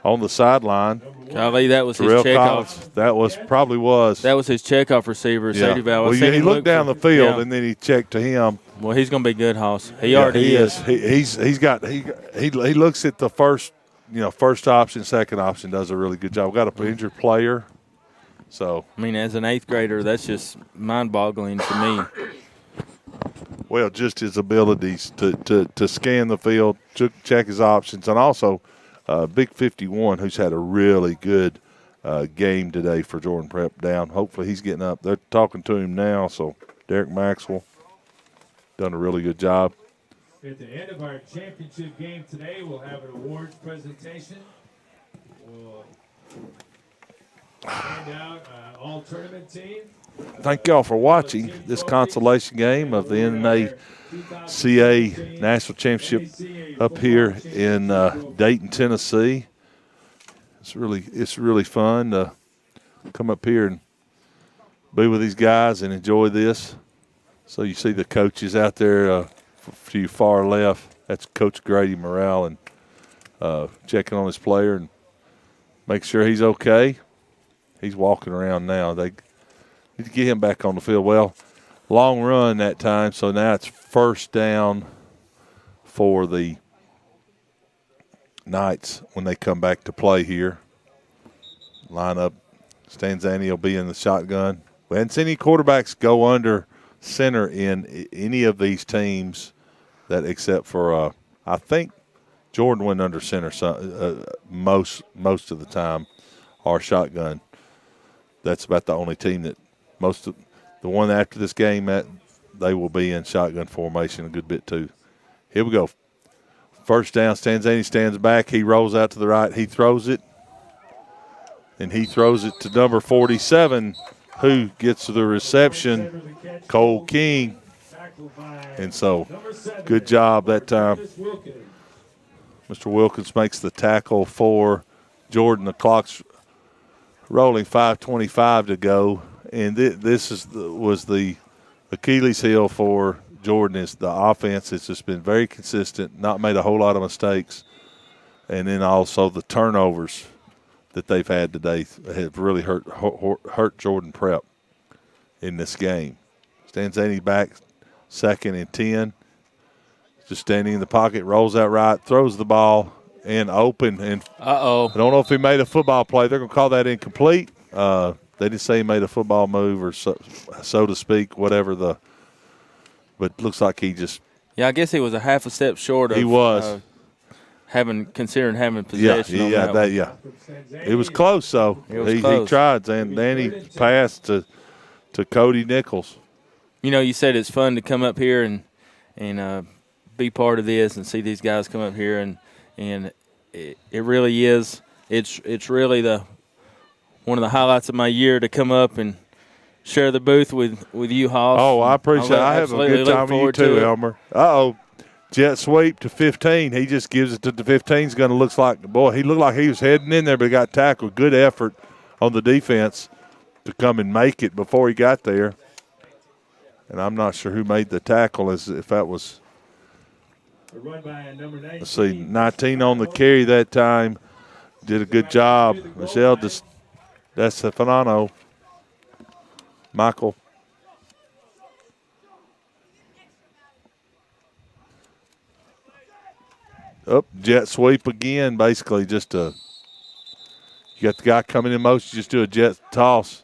on the sideline. Golly, that was his Terrell checkoff. Collins, that was probably was. That was his checkoff receiver, Yeah. safety valve. Well, he looked down the field and then he checked to him. Well, he's going to be good, Hoss. He already is. He looks at the first option, second option, does a really good job. Got an injured player. So I mean, as an 8th grader, that's just mind-boggling to me. Well, just his abilities to scan the field, check his options, and also Big 51, who's had a really good game today for Jordan Prep down. Hopefully he's getting up. They're talking to him now, so Derek Maxwell done a really good job. At the end of our championship game today, we'll have an awards presentation. We'll hand out all tournament teams. Thank y'all for watching this consolation game of the NACA National Championship up here in Dayton, Tennessee. It's really fun to come up here and be with these guys and enjoy this. So you see the coaches out there to your far left. That's Coach Grady Morrell and checking on his player and make sure he's okay. He's walking around now. They need to get him back on the field. Well, long run that time, so now it's first down for the Knights when they come back to play here. Line up. Stanzani will be in the shotgun. We haven't seen any quarterbacks go under center in any of these teams that except for I think Jordan went under center most of the time, or shotgun. That's about the only team that the one after this game that they will be in shotgun formation a good bit too. Here we go. First down, Stanzani stands back. He rolls out to the right. He throws it. And he throws it to number 47, who gets the reception, Cole King. And so, good job that time. Mr. Wilkins makes the tackle for Jordan. The clock's rolling, 5:25 to go. And this was the Achilles heel for Jordan. Is the offense has just been very consistent, not made a whole lot of mistakes. And then also the turnovers that they've had today have really hurt Jordan Prep in this game. Stanzani back, 2nd and 10. Just standing in the pocket, rolls out right, throws the ball, and open. And I don't know if he made a football play. They're going to call that incomplete. They didn't say he made a football move or so to speak, whatever but it looks like he just. Yeah, I guess he was a half a step short of. He was. Considering having possession. Yeah. It was close, though. He tried, and then he passed to Cody Nichols. You know, you said it's fun to come up here and be part of this and see these guys come up here, and it really is. It's really one of the highlights of my year to come up and share the booth with you, Hoss. Oh, I appreciate it. I have a good time with you too, Elmer. Jet sweep to 15. He just gives it to the 15. He's going to look like, boy, he looked like he was heading in there, but he got tackled. Good effort on the defense to come and make it before he got there. And I'm not sure who made the tackle, if that was, let's see, 19 on the carry that time. Did a good job. Michelle, that's Stefano. Michael. Jet sweep again, basically just you got the guy coming in motion, just do a jet toss.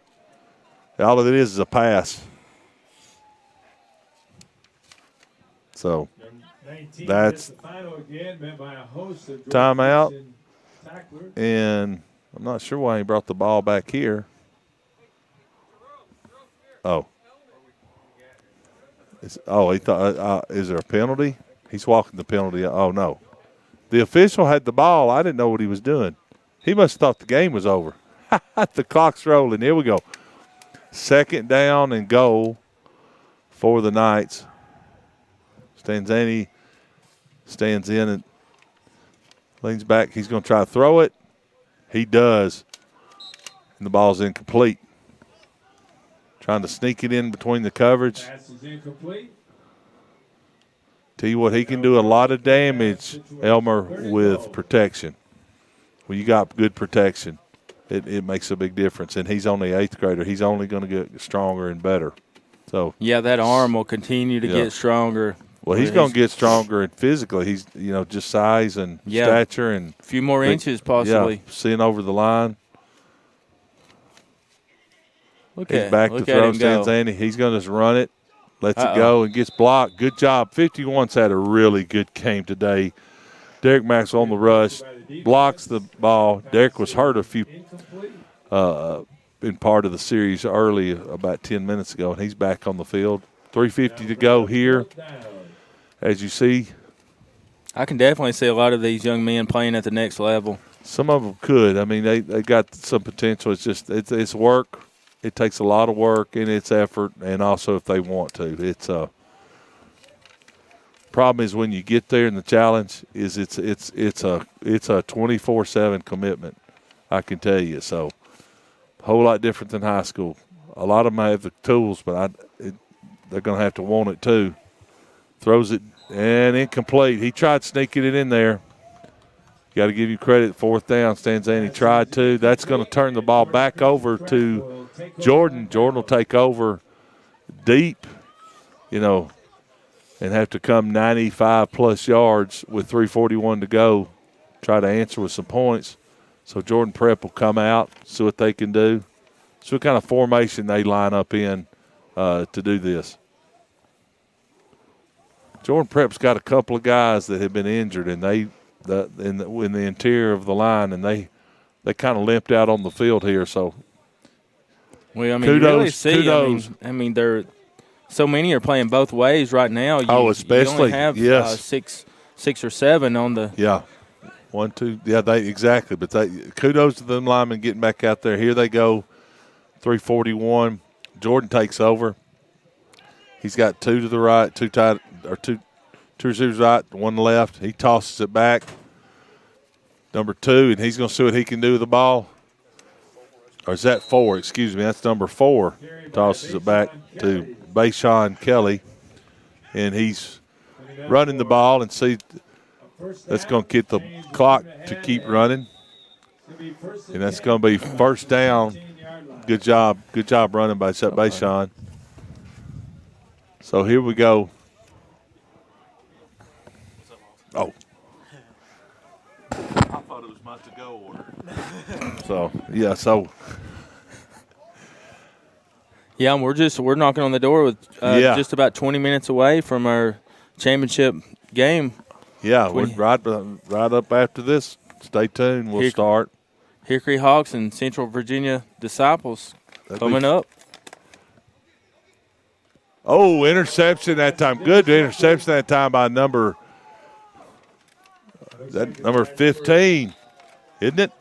All of it is a pass. So that's timeout. And I'm not sure why he brought the ball back here. He thought, is there a penalty? He's walking the penalty. Oh, no. The official had the ball. I didn't know what he was doing. He must have thought the game was over. The clock's rolling. Here we go. 2nd down and goal for the Knights. Stanzani stands in and leans back. He's going to try to throw it. He does. And the ball's incomplete. Trying to sneak it in between the coverage. Pass is incomplete. Tell you what, he can do a lot of damage, Elmer, with protection. When you got good protection, it makes a big difference. And he's only 8th grader. He's only going to get stronger and better. So yeah, that arm will continue to get stronger. Well, he's going to get stronger and physically. He's, just size and stature and a few more inches possibly. Yeah, seeing over the line. Look he's at back look to throw at him go. Stanzani. He's going to just run it, lets it go, and gets blocked. Good job. 51's had a really good game today. Derek Maxwell on the rush, blocks the ball. Derek was hurt a few in part of the series early, about 10 minutes ago, and he's back on the field. 3:50 to go here. As you see, I can definitely see a lot of these young men playing at the next level. Some of them could. I mean, they got some potential. It's just it's work. It takes a lot of work and it's effort, and also if they want to. It's problem is when you get there, and the challenge is it's a 24/7 commitment. I can tell you. So a whole lot different than high school. A lot of them have the tools, but they're going to have to want it too. Throws it and incomplete. He tried sneaking it in there. Got to give you credit. 4th down, Stanzani tried to. That's going to turn the ball back over to Jordan. Jordan will take over deep, and have to come 95-plus yards with 3:41 to go, try to answer with some points. So Jordan Prep will come out, see what they can do. See what kind of formation they line up in to do this. Jordan Prep's got a couple of guys that have been injured, and in the interior of the line, and they kind of limped out on the field here. So, well, I mean, kudos, you really see. kudos. I mean, so many are playing both ways right now. Especially you only have six or seven on the. Yeah, 1, 2. Yeah, exactly. But kudos to them linemen getting back out there. Here they go. 3:41. Jordan takes over. He's got 2 to the right, 2 receivers right, 1 left. He tosses it back. Number 2, and he's going to see what he can do with the ball. Or is that 4? Excuse me, that's number 4. Tosses it back to Bayshawn Kelly. And he's running the ball, and see that's going to get the clock to keep running. And that's going to be 1st down. Good job running by Bayshawn. So here we go. Oh. I thought it was my to-go order. Yeah, and we're knocking on the door with just about 20 minutes away from our championship game. Yeah, we're right up after this. Stay tuned. We'll start. Hickory Hawks and Central Virginia Disciples coming up. Oh, interception that time. Good interception that time by number 15, isn't it?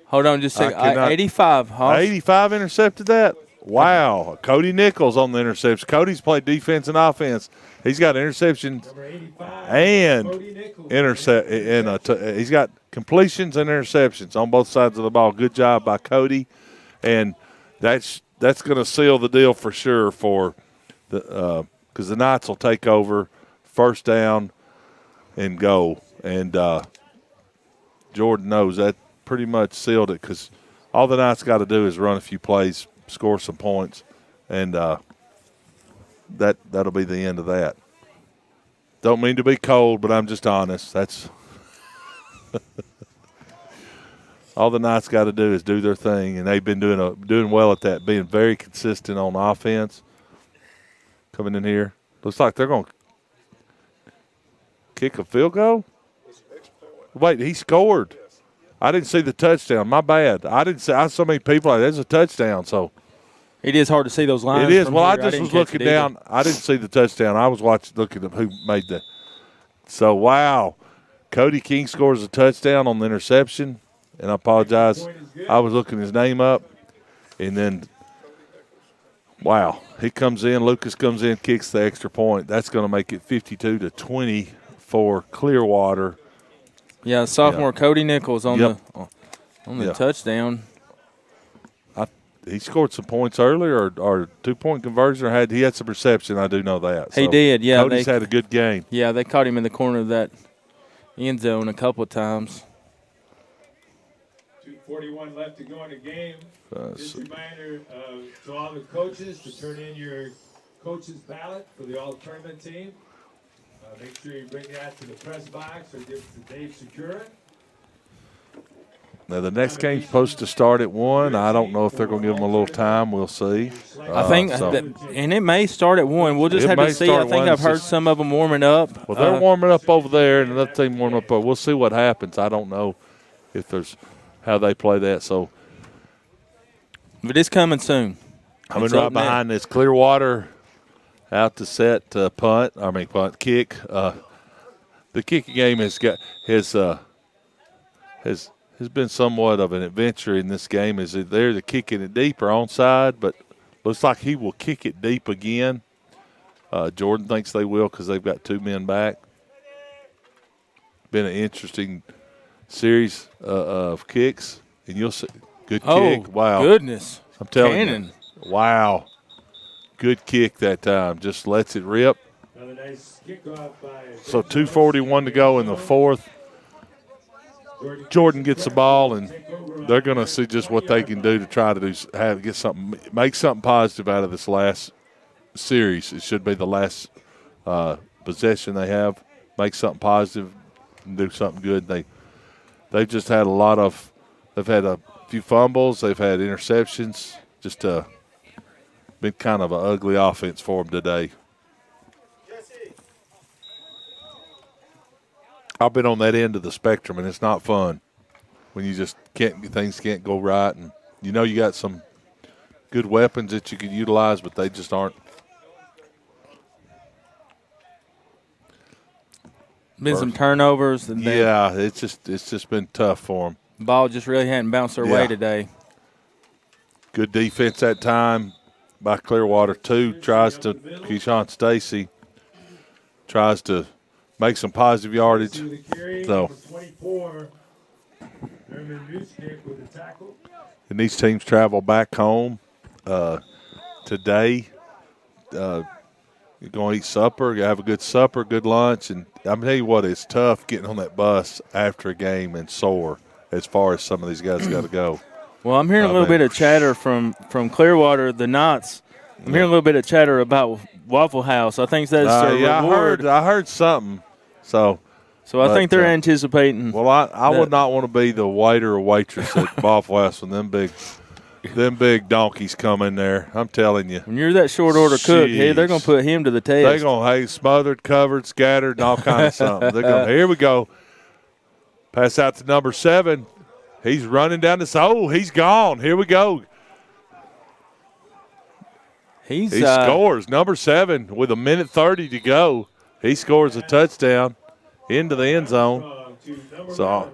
Hold on just a second. 85. Hawks. 85 intercepted that? Wow. Cody Nichols on the interception. Cody's played defense and offense. He's got interceptions and he's got completions and interceptions on both sides of the ball. Good job by Cody, and that's going to seal the deal for sure for because the Knights will take over 1st down and go. And Jordan knows that pretty much sealed it, because all the Knights got to do is run a few plays, score some points, and that'll be the end of that. Don't mean to be cold, but I'm just honest. That's all the Knights got to do is do their thing, and they've been doing well at that, being very consistent on offense. Coming in here, looks like they're going to kick a field goal. Wait, he scored. I didn't see the touchdown. My bad. I saw so many people. There's a touchdown. So it is hard to see those lines. It is. Well, I just was looking down. I didn't see the touchdown. I was looking at who made the. So wow, Cody King scores a touchdown on the interception, and I apologize. I was looking his name up, and then wow, he comes in. Lucas comes in, kicks the extra point. That's going to make it 52-20 for Clearwater. Yeah, sophomore Cody Nichols on the touchdown. he scored some points earlier or 2-point conversion, or he had some reception. I do know that. He did, yeah. Cody's had a good game. Yeah, they caught him in the corner of that end zone a couple of times. 2:41 left to go in the game. Just a reminder to all the coaches to turn in your coach's ballot for the all-tournament team. Make sure you bring that to the press box or give it to Dave Secura. Now, the next game's supposed to start at 1. I don't know if they're going to give them a little time. We'll see. I think, and it may start at 1. We'll just have to see. I think I've heard some of them warming up. Well, they're warming up over there, and another team warming up. We'll see what happens. I don't know if there's how they play that. So, but it's coming soon. Coming right behind this. Clearwater out to set punt, kick. The kicking game has been somewhat of an adventure in this game. Is that they're kicking it deep or onside, but looks like he will kick it deep again. Jordan thinks they will because they've got 2 men back. Been an interesting series of kicks, and you'll see. Good kick. Wow. Goodness. I'm telling you. Wow. Good kick that time. Just lets it rip. Another nice kickoff by So 2:41 to go in the fourth. Jordan gets the ball, and they're going to see just what they can do to try to make something positive out of this last series. It should be the last possession they have. Make something positive and do something good. They've just had they've had a few fumbles. They've had interceptions. Just been kind of an ugly offense for them today. I've been on that end of the spectrum, and it's not fun when you just things can't go right. And you got some good weapons that you could utilize, but they just aren't. Been some turnovers. And it's just been tough for them. Ball just really hadn't bounced their way today. Good defense that time by Clearwater. Keyshawn Stacy tries to make some positive yardage. So, and these teams travel back home today. You're going to eat supper. You have a good supper, good lunch. And I'm telling you what, it's tough getting on that bus after a game and sore as far as some of these guys got to go. Well, I'm hearing a little bit of chatter from Clearwater, the Knots. I'm hearing a little bit of chatter about Waffle House. I think that's a reward. I heard something. So I think they're anticipating. Well, I would not want to be the waiter or waitress at Waffle House when them big donkeys come in there. I'm telling you. When you're that short order cook, hey, they're going to put him to the test. They're going to smothered, covered, scattered, and all kinds of something. They're going. Here we go. Pass out to number 7. He's running down he's gone. Here we go. He scores. Number 7 with 1:30 to go. He scores a touchdown into the end zone. So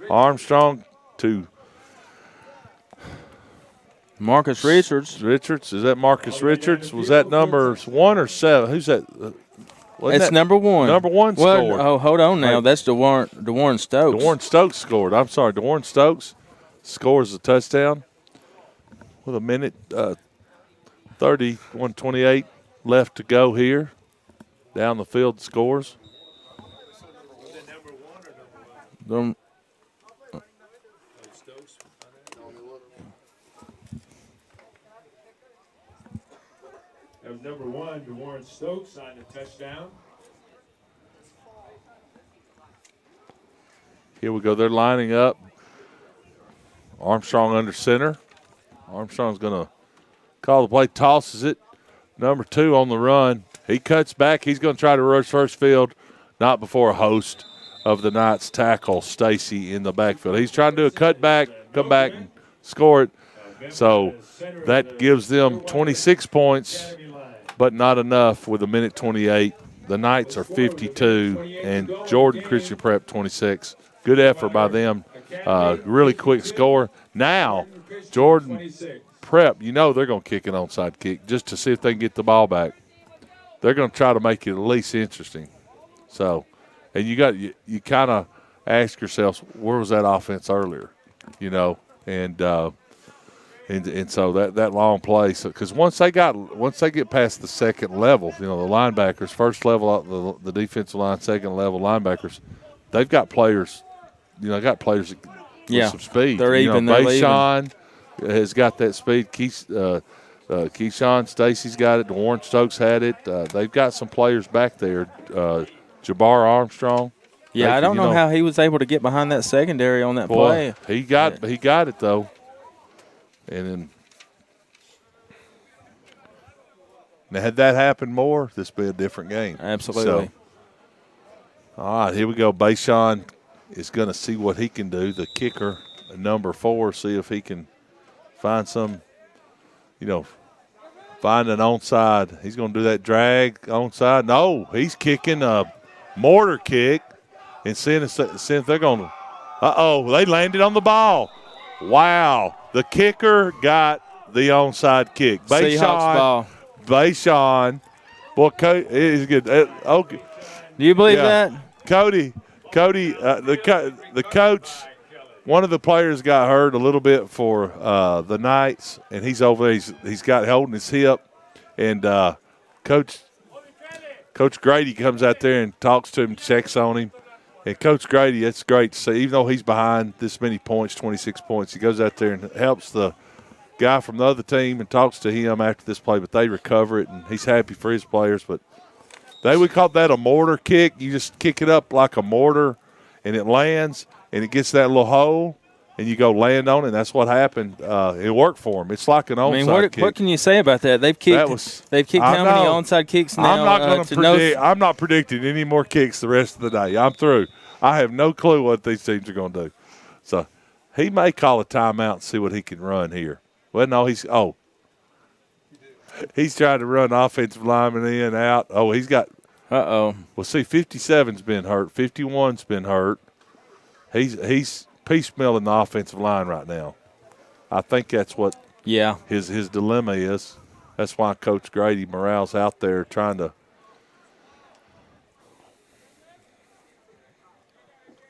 Armstrong to Marcus Richards. Is that Marcus Richards? Was that number 1 or 7? Who's that? It's number 1. Number 1 scored. Oh, hold on now. That's DeWarren Stokes. DeWarren Stokes scored. I'm sorry. DeWarren Stokes scores a touchdown with 1:30, 1:28 left to go here. Down the field scores. That was number 1, DeWarren Stokes on the touchdown. Here we go. They're lining up. Armstrong under center. Armstrong's going to call the play, tosses it. Number 2 on the run. He cuts back. He's going to try to rush first field, not before a host of the Knights tackle Stacy in the backfield. He's trying to do a cutback, come back and score it. So that gives them 26 points, but not enough with 1:28. The Knights are 52, and Jordan Christian Prep 26. Good effort by them. Really quick score. Now, Jordan Prep, they're going to kick an onside kick just to see if they can get the ball back. They're going to try to make it at least interesting. So, and you kind of ask yourselves, where was that offense earlier? And And so that long play, because once they get past the second level, the linebackers, first level, the defensive line, second level linebackers, they've got players, with some speed. They're even. Bayshawn has got that speed. Keyshawn Stacy's got it. Warren Stokes had it. They've got some players back there. Jabbar Armstrong. Yeah, I don't know how he was able to get behind that secondary on that play. He got it though. And then, now had that happened more, this would be a different game. Absolutely. So, all right, here we go. Bayshawn is going to see what he can do. The kicker, number 4, see if he can find some, find an onside. He's going to do that drag onside. No, he's kicking a mortar kick and seeing if they're going to. They landed on the ball. Wow. The kicker got the onside kick. Seahawks ball. Bayshawn. Boy, Cody is good. Okay. Do you believe that? Cody, the coach, one of the players got hurt a little bit for the Knights, and he's over there. He's got holding his hip, and Coach Grady comes out there and talks to him, checks on him. And Coach Grady, it's great to see. Even though he's behind this many points, 26 points, he goes out there and helps the guy from the other team and talks to him after this play. But they recover it, and he's happy for his players. But we call that a mortar kick. You just kick it up like a mortar, and it lands, and it gets that little hole, and you go land on it. And that's what happened. It worked for him. It's like an onside kick. What can you say about that? They've kicked how many onside kicks now? I'm not going to predict. I'm not predicting any more kicks the rest of the day. I'm through. I have no clue what these teams are going to do. So he may call a timeout and see what he can run here. Well, no, he's trying to run offensive lineman in, out. Oh, he's got – Well, see, 57's been hurt. 51's been hurt. He's piecemealing the offensive line right now. I think that's what his dilemma is. That's why Coach Grady Morale's out there trying to –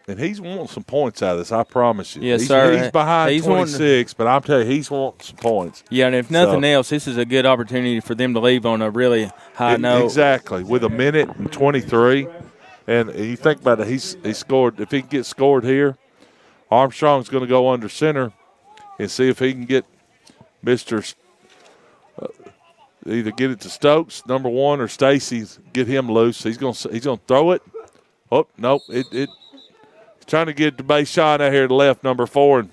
and he's wanting some points out of this, I promise you. Yes, sir. He's behind 26, but I'm telling you, he's wanting some points. Yeah, and if nothing else, this is a good opportunity for them to leave on a really high note. Exactly, with 1:23. And you think about it, he scored. If he can get scored here, Armstrong's going to go under center and see if he can get either get it to Stokes, number 1, or Stacy, get him loose. He's going to throw it. Oh, nope, trying to get to Bayshawn out here to the left, number 4, and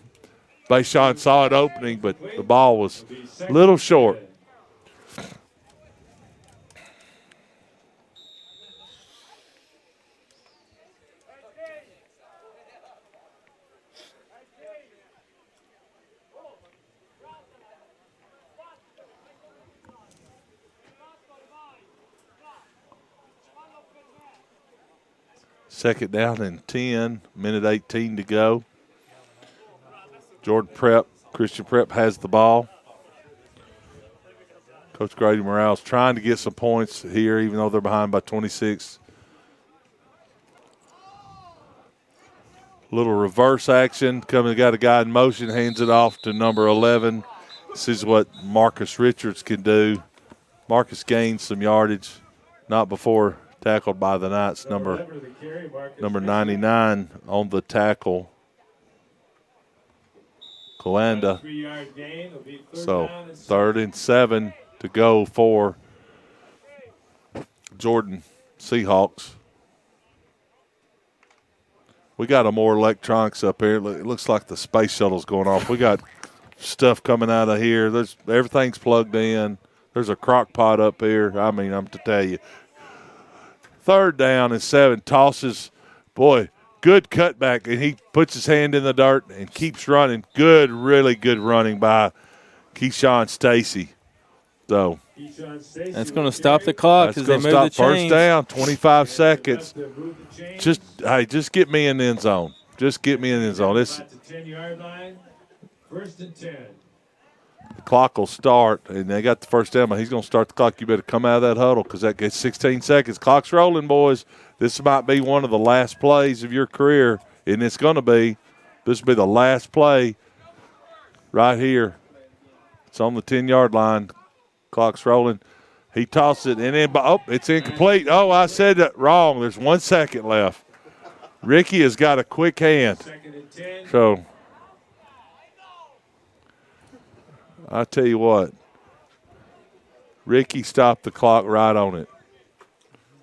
Bayshawn saw it opening, but the ball was a little short. Second down and 10, minute 18 to go. Christian Prep has the ball. Coach Grady Morales trying to get some points here, even though they're behind by 26. Little reverse action. Got a guy in motion, hands it off to number 11. This is what Marcus Richards can do. Marcus gains some yardage, not before tackled by the Knights, number 99 on the tackle, Kalanda. So 3rd and 7 to go for Jordan Seahawks. We got more electronics up here. It looks like the space shuttle's going off. We got stuff coming out of here. Everything's plugged in. There's a crock pot up here. I mean, I'm to tell you. 3rd down and 7, tosses. Boy, good cutback, and he puts his hand in the dirt and keeps running. Really good running by Keyshawn Stacy. So that's going to stop the clock as they move the chains. First down, 25 seconds. Just get me in the end zone. Just get me in the end zone. This 10-yard line, 1st and 10. The clock will start, and they got the first down, but he's going to start the clock. You better come out of that huddle because that gets 16 seconds. Clock's rolling, boys. This might be one of the last plays of your career, and it's going to be. This will be the last play right here It's on the 10-yard line. Clock's rolling. He tosses it, and then, it's incomplete. Oh, I said that wrong. There's 1 second left. Ricky has got a quick hand. So, I tell you what, Ricky stopped the clock right on it.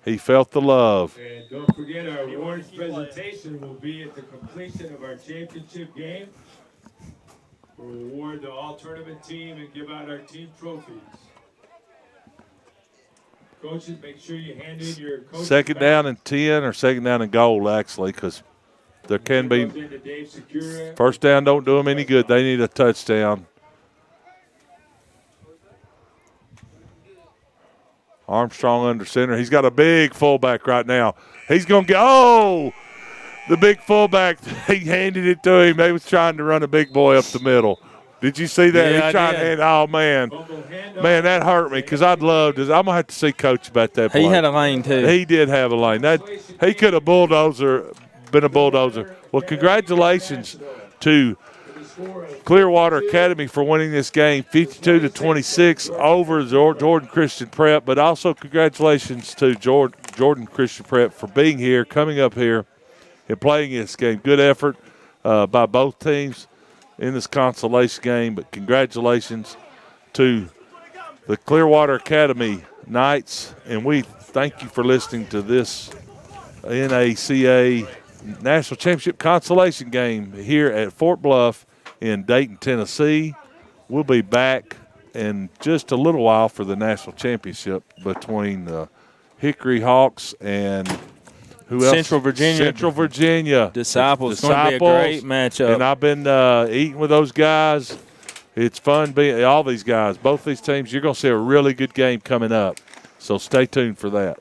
He felt the love. And don't forget, our awards presentation will be at the completion of our championship game. We'll award the all-tournament team and give out our team trophies. Coaches, make sure you hand in your coach's Second down and 10 or second down and goal, actually, because there can be. First down don't do them any good. They need a touchdown. Armstrong under center. He's got a big fullback right now. He's going to get, the big fullback, he handed it to him. They was trying to run a big boy up the middle. Did you see that? Yeah, He tried to hand, oh, man. Man, that hurt me because I'd love to. I'm going to have to see Coach about that play. He had a lane, too. He did have a lane. He could have been a bulldozer. Well, congratulations to Clearwater Academy for winning this game 52-26 over Jordan Christian Prep, but also congratulations to Jordan Christian Prep for being here, coming up here, and playing this game. Good effort by both teams in this consolation game, but congratulations to the Clearwater Academy Knights, and we thank you for listening to this NACA National Championship consolation game here at Fort Bluff in Dayton, Tennessee. We'll be back in just a little while for the national championship between the Hickory Hawks and who else? Central Virginia. Disciples. It's going to be a great matchup. And I've been eating with those guys. It's fun being all these guys, both these teams. You're going to see a really good game coming up. So stay tuned for that.